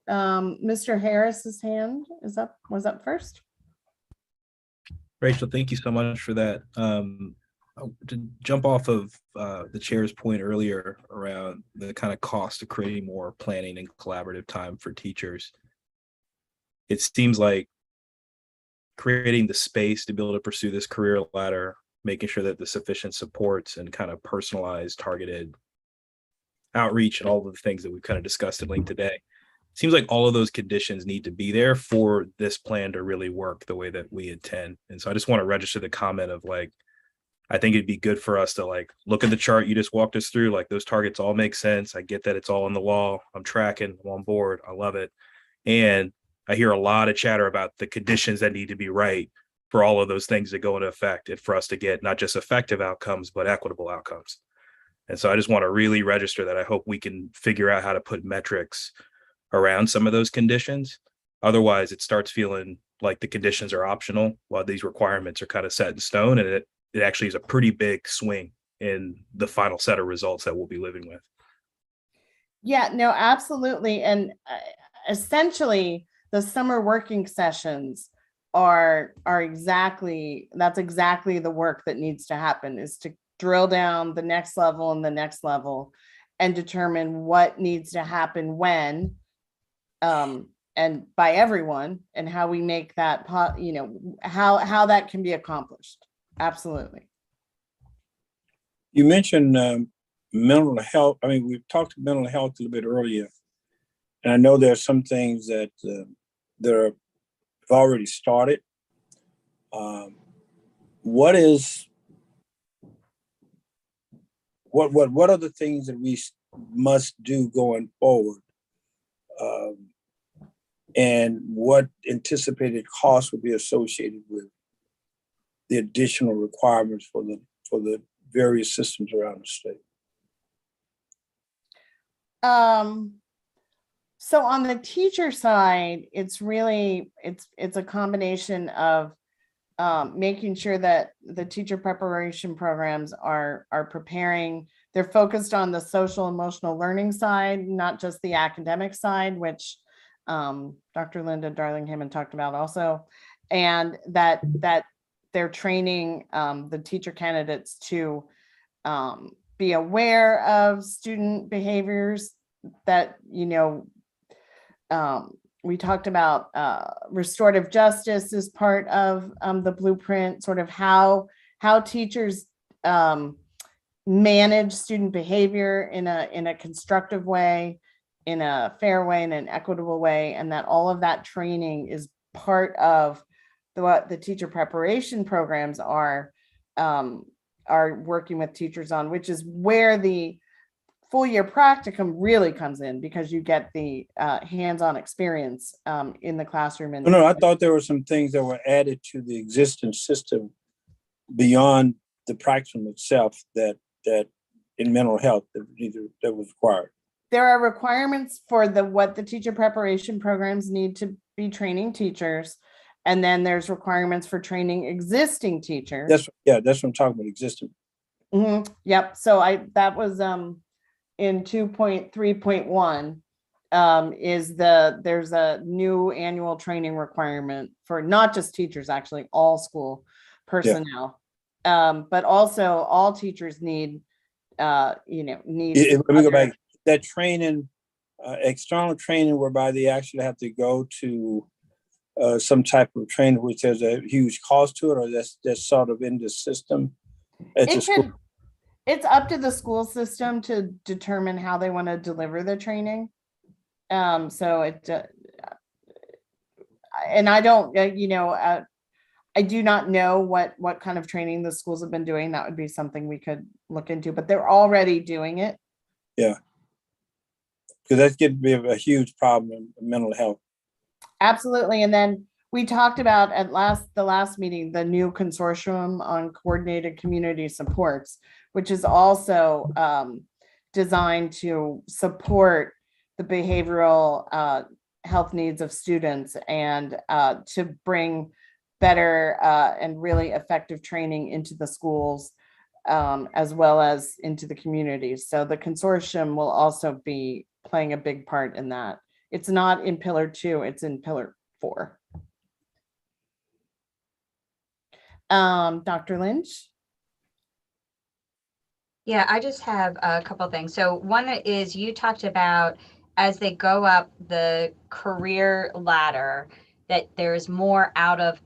Mr. Harris's hand was up first. Rachel, thank you so much for that. To jump off of the chair's point earlier around the kind of cost of creating more planning and collaborative time for teachers, it seems like creating the space to be able to pursue this career ladder, making sure that the sufficient supports and kind of personalized, targeted outreach and all of the things that we've kind of discussed at length today. It seems like all of those conditions need to be there for this plan to really work the way that we intend. And so I just want to register the comment of like, I think it'd be good for us to like look at the chart you just walked us through. Like those targets all make sense. I get that it's all on the wall. I'm tracking, I'm on board. I love it. And I hear a lot of chatter about the conditions that need to be right for all of those things to go into effect and for us to get not just effective outcomes, but equitable outcomes. And so I just want to really register that I hope we can figure out how to put metrics around some of those conditions. Otherwise, it starts feeling like the conditions are optional while these requirements are kind of set in stone. And it actually is a pretty big swing in the final set of results that we'll be living with. Yeah, no, absolutely. And essentially, the summer working sessions are exactly, that's exactly the work that needs to happen, is to drill down the next level and the next level and determine what needs to happen when, and by everyone, and how we make that, how that can be accomplished. Absolutely. You mentioned mental health. I mean, we've talked about mental health a little bit earlier, and I know there are some things that have already started. What are the things that we must do going forward, and what anticipated costs will be associated with the additional requirements for the various systems around the state? So on the teacher side, it's really, it's a combination of making sure that the teacher preparation programs are preparing. They're focused on the social emotional learning side, not just the academic side, which Dr. Linda Darling-Hammond talked about also, and that they're training the teacher candidates to be aware of student behaviors that, we talked about restorative justice as part of the blueprint, sort of how teachers manage student behavior in a constructive way, in a fair way, in an equitable way, and that all of that training is part of what the teacher preparation programs are working with teachers on, which is where the full year practicum really comes in, because you get the hands-on experience in the classroom. And No, I thought there were some things that were added to the existing system beyond the practicum itself that in mental health that was required. There are requirements for what the teacher preparation programs need to be training teachers. And then there's requirements for training existing teachers. That's what I'm talking about, existing. Mm-hmm. Yep. So that was in 2.3.1 there's a new annual training requirement for not just teachers, actually all school personnel, but also all teachers need. Let me go back. That training, external training, whereby they actually have to go to some type of training, which has a huge cost to it, or that's sort of in the system. It's up to the school system to determine how they want to deliver the training. And I don't, I do not know what kind of training the schools have been doing. That would be something we could look into, but they're already doing it. Yeah. Because that's going to be a huge problem in mental health. Absolutely. And then we talked about the last meeting, the new consortium on coordinated community supports, which is also designed to support the behavioral health needs of students and to bring better and really effective training into the schools as well as into the communities. So the consortium will also be playing a big part in that. It's not in Pillar 2, it's in Pillar 4. Dr. Lynch? Yeah, I just have a couple things. So one is, you talked about as they go up the career ladder, that there's more out of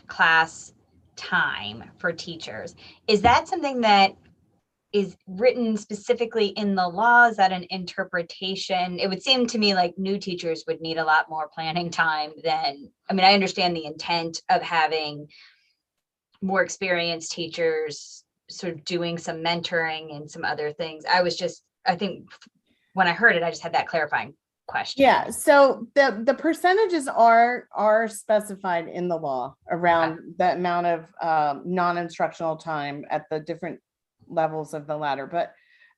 class time for teachers. Is that something that is written specifically in the law? Is that an interpretation? It would seem to me like new teachers would need a lot more planning time than, I mean, I understand the intent of having more experienced teachers sort of doing some mentoring and some other things. I think when I heard it, I just had that clarifying question. Yeah, so the percentages are specified in the law around the amount of non-instructional time at the different levels of the ladder.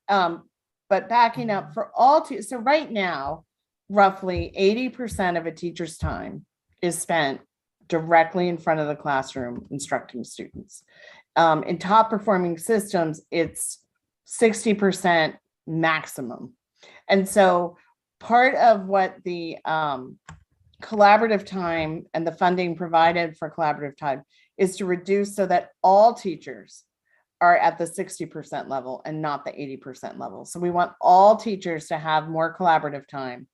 But backing up for all so right now, roughly 80% of a teacher's time is spent directly in front of the classroom instructing students. In top performing systems, it's 60% maximum. And so part of what the collaborative time and the funding provided for collaborative time is to reduce so that all teachers are at the 60% level and not the 80% level. So we want all teachers to have more collaborative time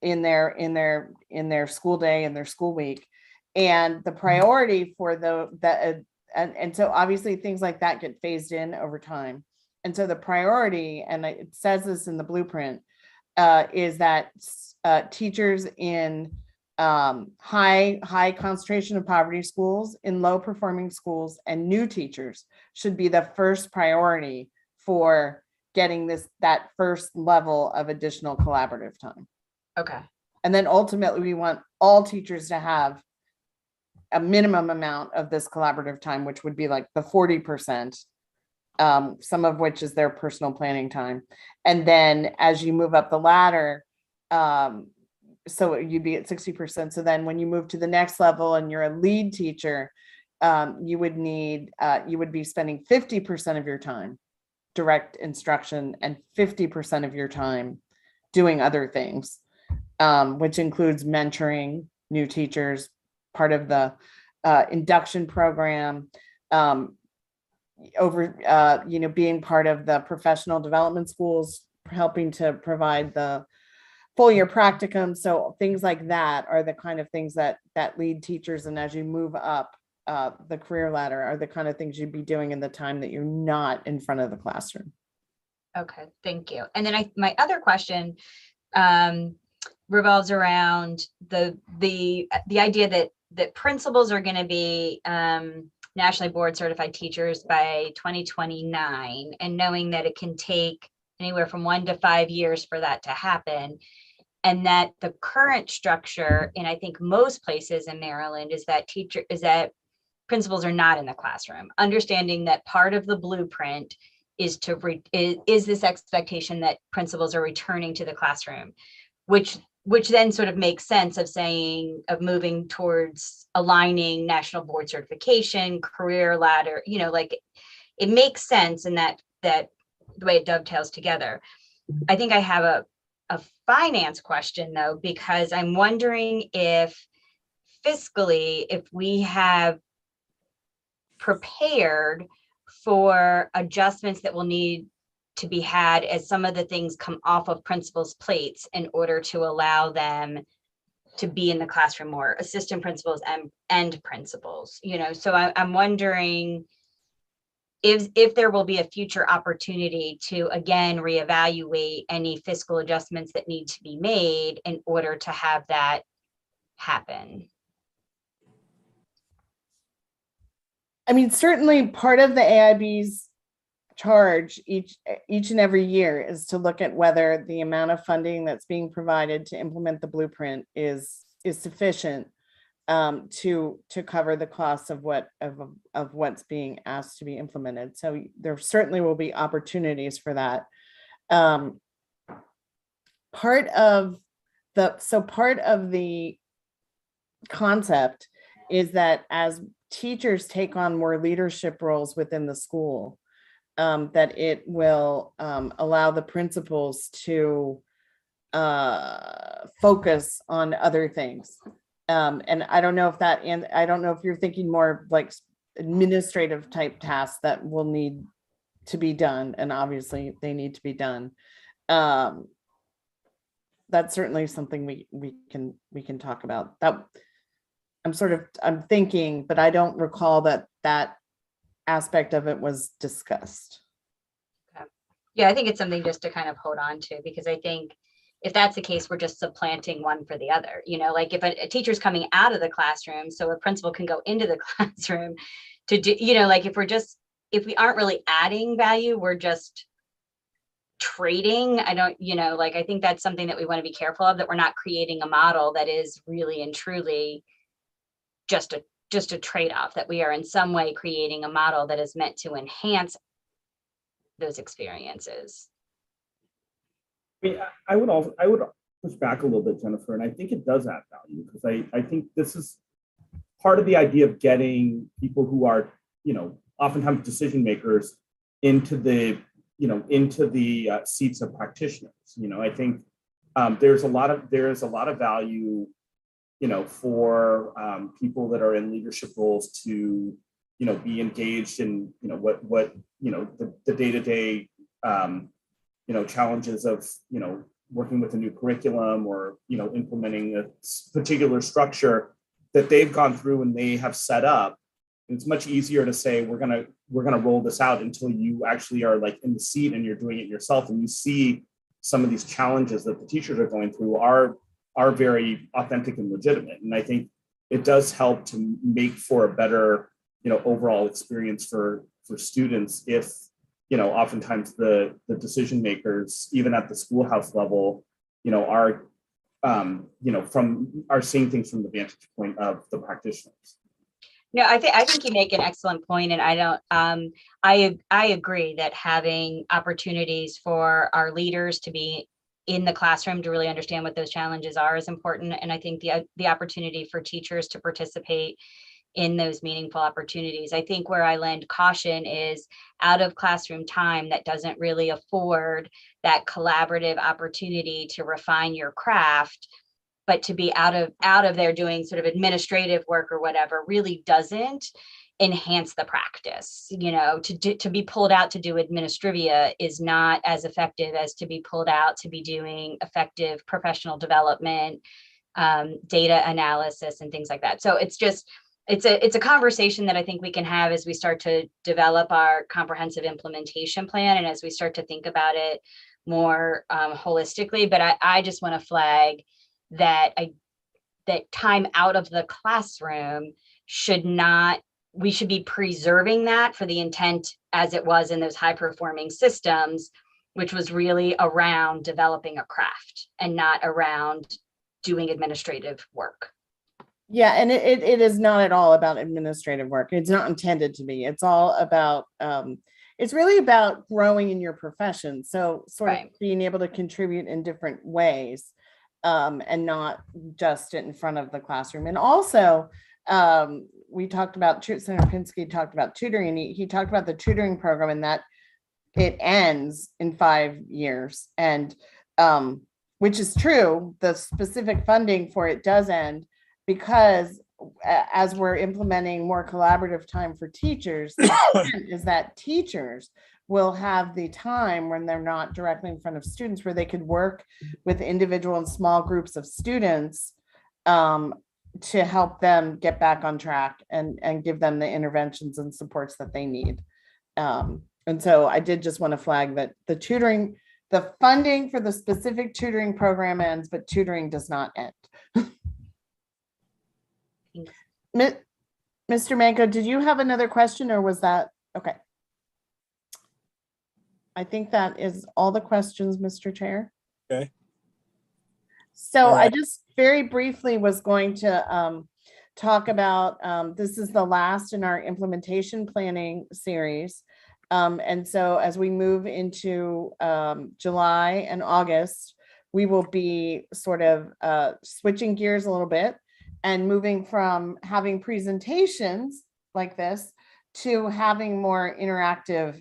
in their school day and their school week. And the priority for and so obviously things like that get phased in over time. And so the priority, and it says this in the blueprint, is that teachers in high concentration of poverty schools, in low performing schools, and new teachers should be the first priority for getting that first level of additional collaborative time. Okay. And then ultimately we want all teachers to have a minimum amount of this collaborative time, which would be like the 40%, some of which is their personal planning time. And then as you move up the ladder, so you'd be at 60%. So then when you move to the next level and you're a lead teacher, you would be spending 50% of your time direct instruction and 50% of your time doing other things, which includes mentoring new teachers, part of the induction program, being part of the professional development schools, helping to provide the full year practicum. So things like that are the kind of things that lead teachers, and as you move up the career ladder, are the kind of things you'd be doing in the time that you're not in front of the classroom. Okay, thank you. And then my other question revolves around the idea that principals are going to be nationally board certified teachers by 2029, and knowing that it can take anywhere from 1 to 5 years for that to happen. And that the current structure, in I think most places in Maryland, is that principals are not in the classroom, understanding that part of the blueprint is this expectation that principals are returning to the classroom, which then sort of makes sense of moving towards aligning national board certification, career ladder, like it makes sense in that the way it dovetails together. I think I have a finance question though, because I'm wondering if fiscally, if we have prepared for adjustments that will need to be had as some of the things come off of principals' plates in order to allow them to be in the classroom more, assistant principals and principals, so I'm wondering if there will be a future opportunity to again reevaluate any fiscal adjustments that need to be made in order to have that happen. I mean, certainly part of the AIB's charge each and every year is to look at whether the amount of funding that's being provided to implement the blueprint is sufficient to cover the costs of what's being asked to be implemented. So there certainly will be opportunities for that. Part of the concept is that as teachers take on more leadership roles within the school, that it will allow the principals to focus on other things. And I don't know if you're thinking more like administrative type tasks that will need to be done, and obviously they need to be done. That's certainly something we can talk about. That I'm thinking, but I don't recall that aspect of it was discussed. Yeah, I think it's something just to kind of hold on to, because I think if that's the case, we're just supplanting one for the other. Like if a teacher's coming out of the classroom, so a principal can go into the classroom to do, like if we aren't really adding value, we're just trading. I think that's something that we want to be careful of, that we're not creating a model that is really and truly just a trade-off, that we are in some way creating a model that is meant to enhance those experiences. I mean, I would push back a little bit, Jennifer, and I think it does add value, because I think this is part of the idea of getting people who are, oftentimes decision makers into the seats of practitioners. I think there is a lot of value, for people that are in leadership roles to, be engaged in, what the day-to-day, challenges of, working with a new curriculum, or, implementing a particular structure that they've gone through and they have set up. And it's much easier to say, we're gonna roll this out, until you actually are like in the seat and you're doing it yourself, and you see some of these challenges that the teachers are going through are very authentic and legitimate. And I think it does help to make for a better, overall experience for students if, oftentimes the decision makers, even at the schoolhouse level, are seeing things from the vantage point of the practitioners. No, I think you make an excellent point, and I agree that having opportunities for our leaders to be in the classroom to really understand what those challenges are is important. And I think the opportunity for teachers to participate in those meaningful opportunities. I think where I lend caution is out of classroom time that doesn't really afford that collaborative opportunity to refine your craft, but to be out of there doing sort of administrative work or whatever really doesn't enhance the practice. To be pulled out to do administrivia is not as effective as to be pulled out to be doing effective professional development, data analysis, and things like that. So it's a conversation that I think we can have as we start to develop our comprehensive implementation plan, and as we start to think about it more holistically. But I just want to flag that time out of the classroom we should be preserving that for the intent as it was in those high performing systems, which was really around developing a craft and not around doing administrative work. Yeah, and it is not at all about administrative work. It's not intended to be. It's all about, it's really about growing in your profession. So sort of being able to contribute in different ways, and not just sit in front of the classroom. And also, we talked about, Senator Pinsky talked about tutoring, and he talked about the tutoring program, and that it ends in 5 years. And which is true, the specific funding for it does end, because as we're implementing more collaborative time for teachers, is that teachers will have the time when they're not directly in front of students, where they could work with individual and small groups of students to help them get back on track and give them the interventions and supports that they need. And so I did just want to flag that the funding for the specific tutoring program ends, but tutoring does not end. Mr. Manco, did you have another question, or was that okay? I think that is all the questions, Mr. Chair. Okay. So All right. I just very briefly was going to talk about, this is the last in our implementation planning series. And so as we move into July and August, we will be sort of switching gears a little bit and moving from having presentations like this to having more interactive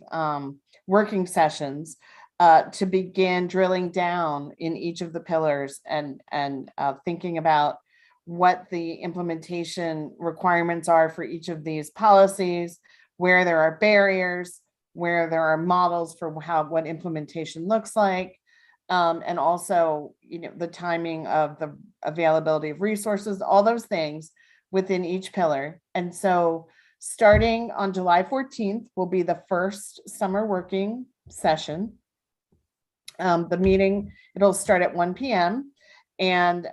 working sessions to begin drilling down in each of the pillars and thinking about what the implementation requirements are for each of these policies, where there are barriers, where there are models for what implementation looks like, and also, the timing of the availability of resources, all those things within each pillar. And so starting on July 14th will be the first summer working session. The meeting, it'll start at 1 p.m. And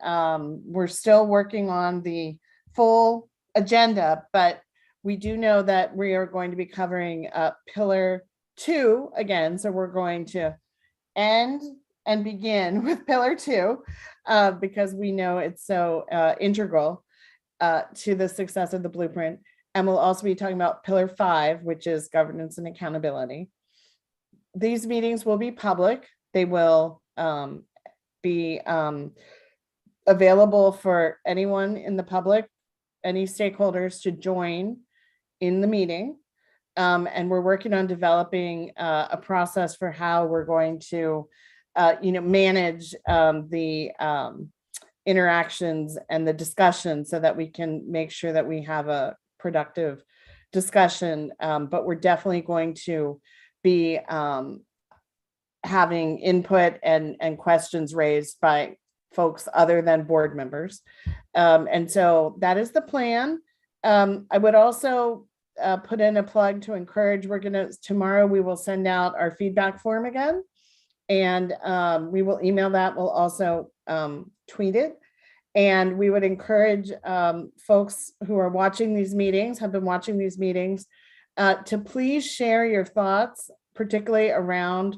we're still working on the full agenda, but we do know that we are going to be covering Pillar 2 again. So we're going to end and begin with Pillar 2 because we know it's so integral to the success of the blueprint. And we'll also be talking about Pillar 5, which is governance and accountability. These meetings will be public. They will be available for anyone in the public, any stakeholders to join in the meeting. And we're working on developing a process for how we're going to, manage the interactions and the discussion so that we can make sure that we have a productive discussion. But we're definitely going to be having input and questions raised by folks other than board members. And so that is the plan. I would also put in a plug to encourage, tomorrow we will send out our feedback form again, and we will email that. We'll also tweet it. And we would encourage folks who are watching these meetings, have been watching these meetings, to please share your thoughts, particularly around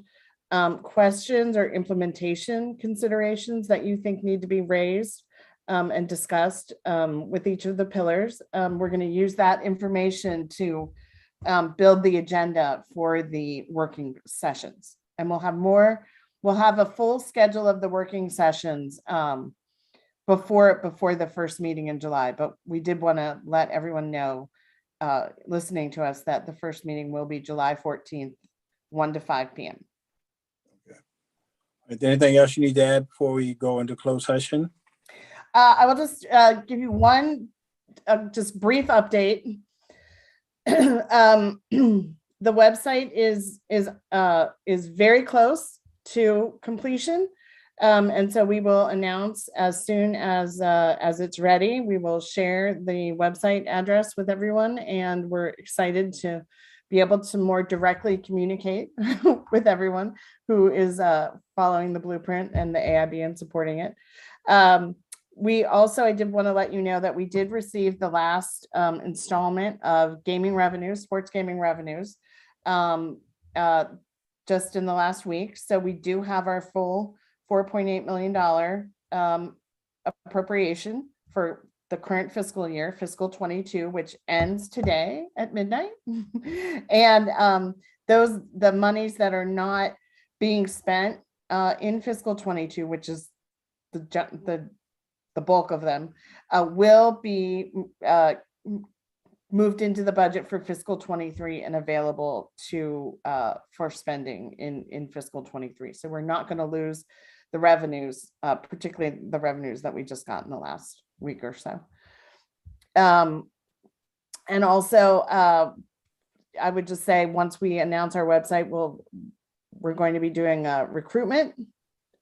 questions or implementation considerations that you think need to be raised and discussed with each of the pillars. We're going to use that information to build the agenda for the working sessions. And we'll have a full schedule of the working sessions before the first meeting in July. But we did want to let everyone know listening to us that the first meeting will be July 14th, 1 to 5 p.m. Is there anything else you need to add before we go into closed session? I will just give you one just brief update. The website is very close to completion, and so we will announce as soon as it's ready. We will share the website address with everyone, and we're excited to be able to more directly communicate with everyone who is following the blueprint and the AIB and supporting it. I did want to let you know that we did receive the last installment of gaming revenues, sports gaming revenues, just in the last week. So we do have our full $4.8 million appropriation for the current fiscal year, fiscal 22, which ends today at midnight. And the monies that are not being spent in fiscal 22, which is the bulk of them, will be moved into the budget for fiscal 23 and available for spending in fiscal 23. So we're not going to lose the revenues, particularly the revenues that we just got in the last week or so. And also, I would just say, once we announce our website, we're going to be doing recruitment.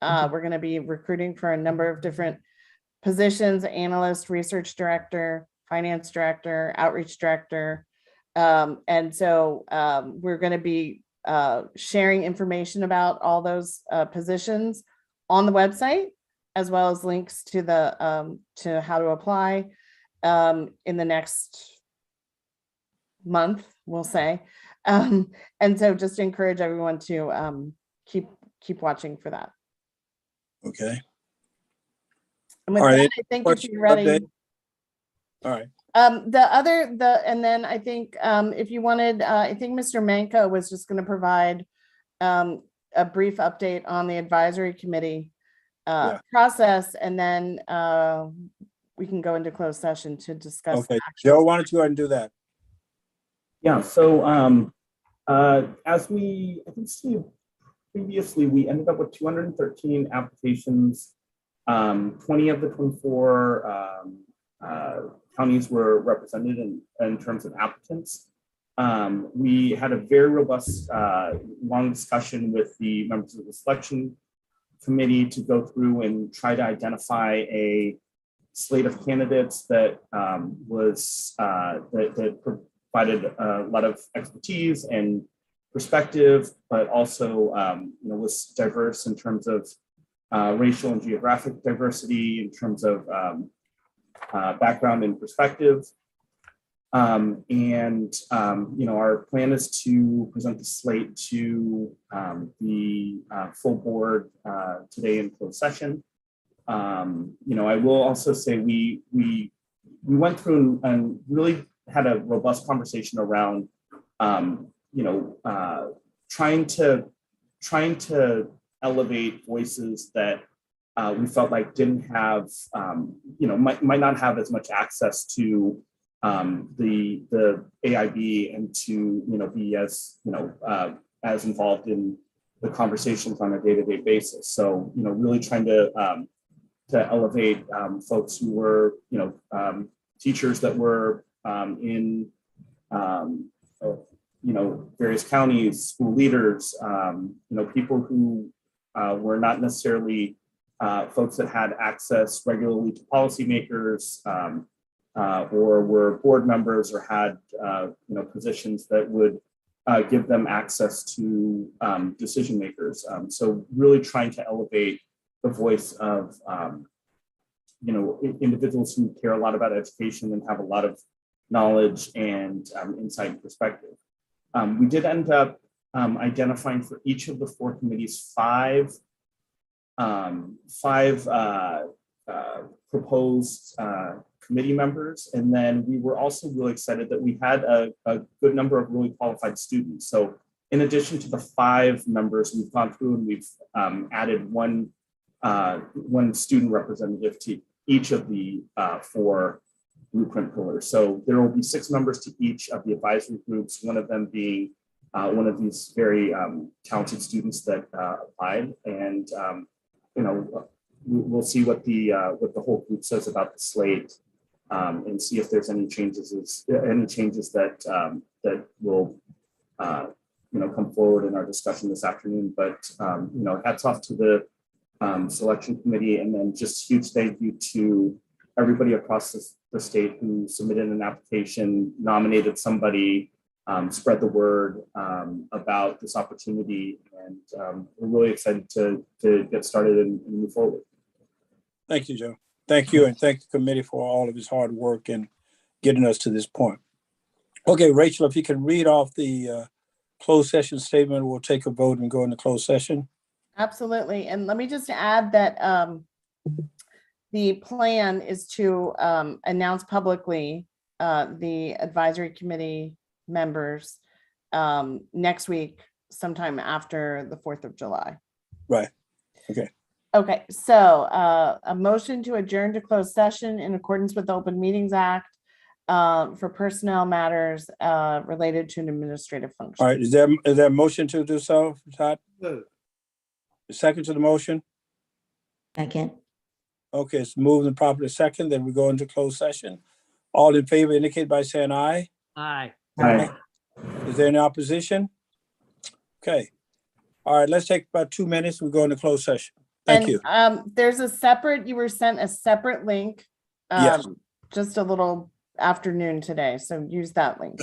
We're going to be recruiting for a number of different positions: analyst, research director, finance director, outreach director. And so we're going to be sharing information about all those positions on the website, as well as links to to how to apply in the next month, we'll say. And so just encourage everyone to keep watching for that. Okay. And with All right, that, I think if you're ready. update? All right. And then I think if you wanted, I think Mr. Manco was just going to provide a brief update on the advisory committee process, and then we can go into closed session to discuss. Okay, Joe, why don't you go ahead and do that? Yeah, so as we, I think, see previously, we ended up with 213 applications. 20 of the 24 counties were represented in terms of applicants. We had a very robust, long discussion with the members of the selection committee to go through and try to identify a slate of candidates that that provided a lot of expertise and perspective, but also was diverse in terms of racial and geographic diversity, in terms of background and perspective. Our plan is to present the slate to the full board today in closed session. I will also say we went through and really had a robust conversation around, trying to elevate voices that we felt like didn't have, might not have as much access to the AIB and to be as involved in the conversations on a day-to-day basis. So really trying to elevate folks who were teachers that were in various counties, school leaders, people who were not necessarily folks that had access regularly to policymakers, or were board members or had positions that would give them access to decision makers. So really trying to elevate the voice of individuals who care a lot about education and have a lot of knowledge and insight and perspective. We did end up identifying for each of the 4 committees five proposed committee members. And then we were also really excited that we had a good number of really qualified students. So in addition to the 5 members, we've gone through and we've added one student representative to each of the 4 blueprint pillars. So there will be 6 members to each of the advisory groups, one of them being one of these very talented students that applied. And we'll see what the whole group says about the slate, and see if there's any changes that will come forward in our discussion this afternoon. But hats off to the selection committee, and then just huge thank you to everybody across the state who submitted an application, nominated somebody, spread the word about this opportunity, and we're really excited to get started and move forward. Thank you, Joe. Thank you, and thank the committee for all of his hard work in getting us to this point. Okay, Rachel, if you can read off the closed session statement, we'll take a vote and go into closed session. Absolutely. And let me just add that the plan is to announce publicly the advisory committee members next week, sometime after the 4th of July. Right. Okay. Okay, so a motion to adjourn to closed session in accordance with the Open Meetings Act for personnel matters related to an administrative function. All right. Is there a motion to do so, Todd? Second to the motion? Second. Okay, it's moved and properly second. Then we go into closed session. All in favor indicate by saying aye. Aye. Aye. Is there any opposition? Okay. All right, let's take about 2 minutes. We go into closed session. Thank you. There's you were sent a separate link Yes. just a little afternoon today. So use that link.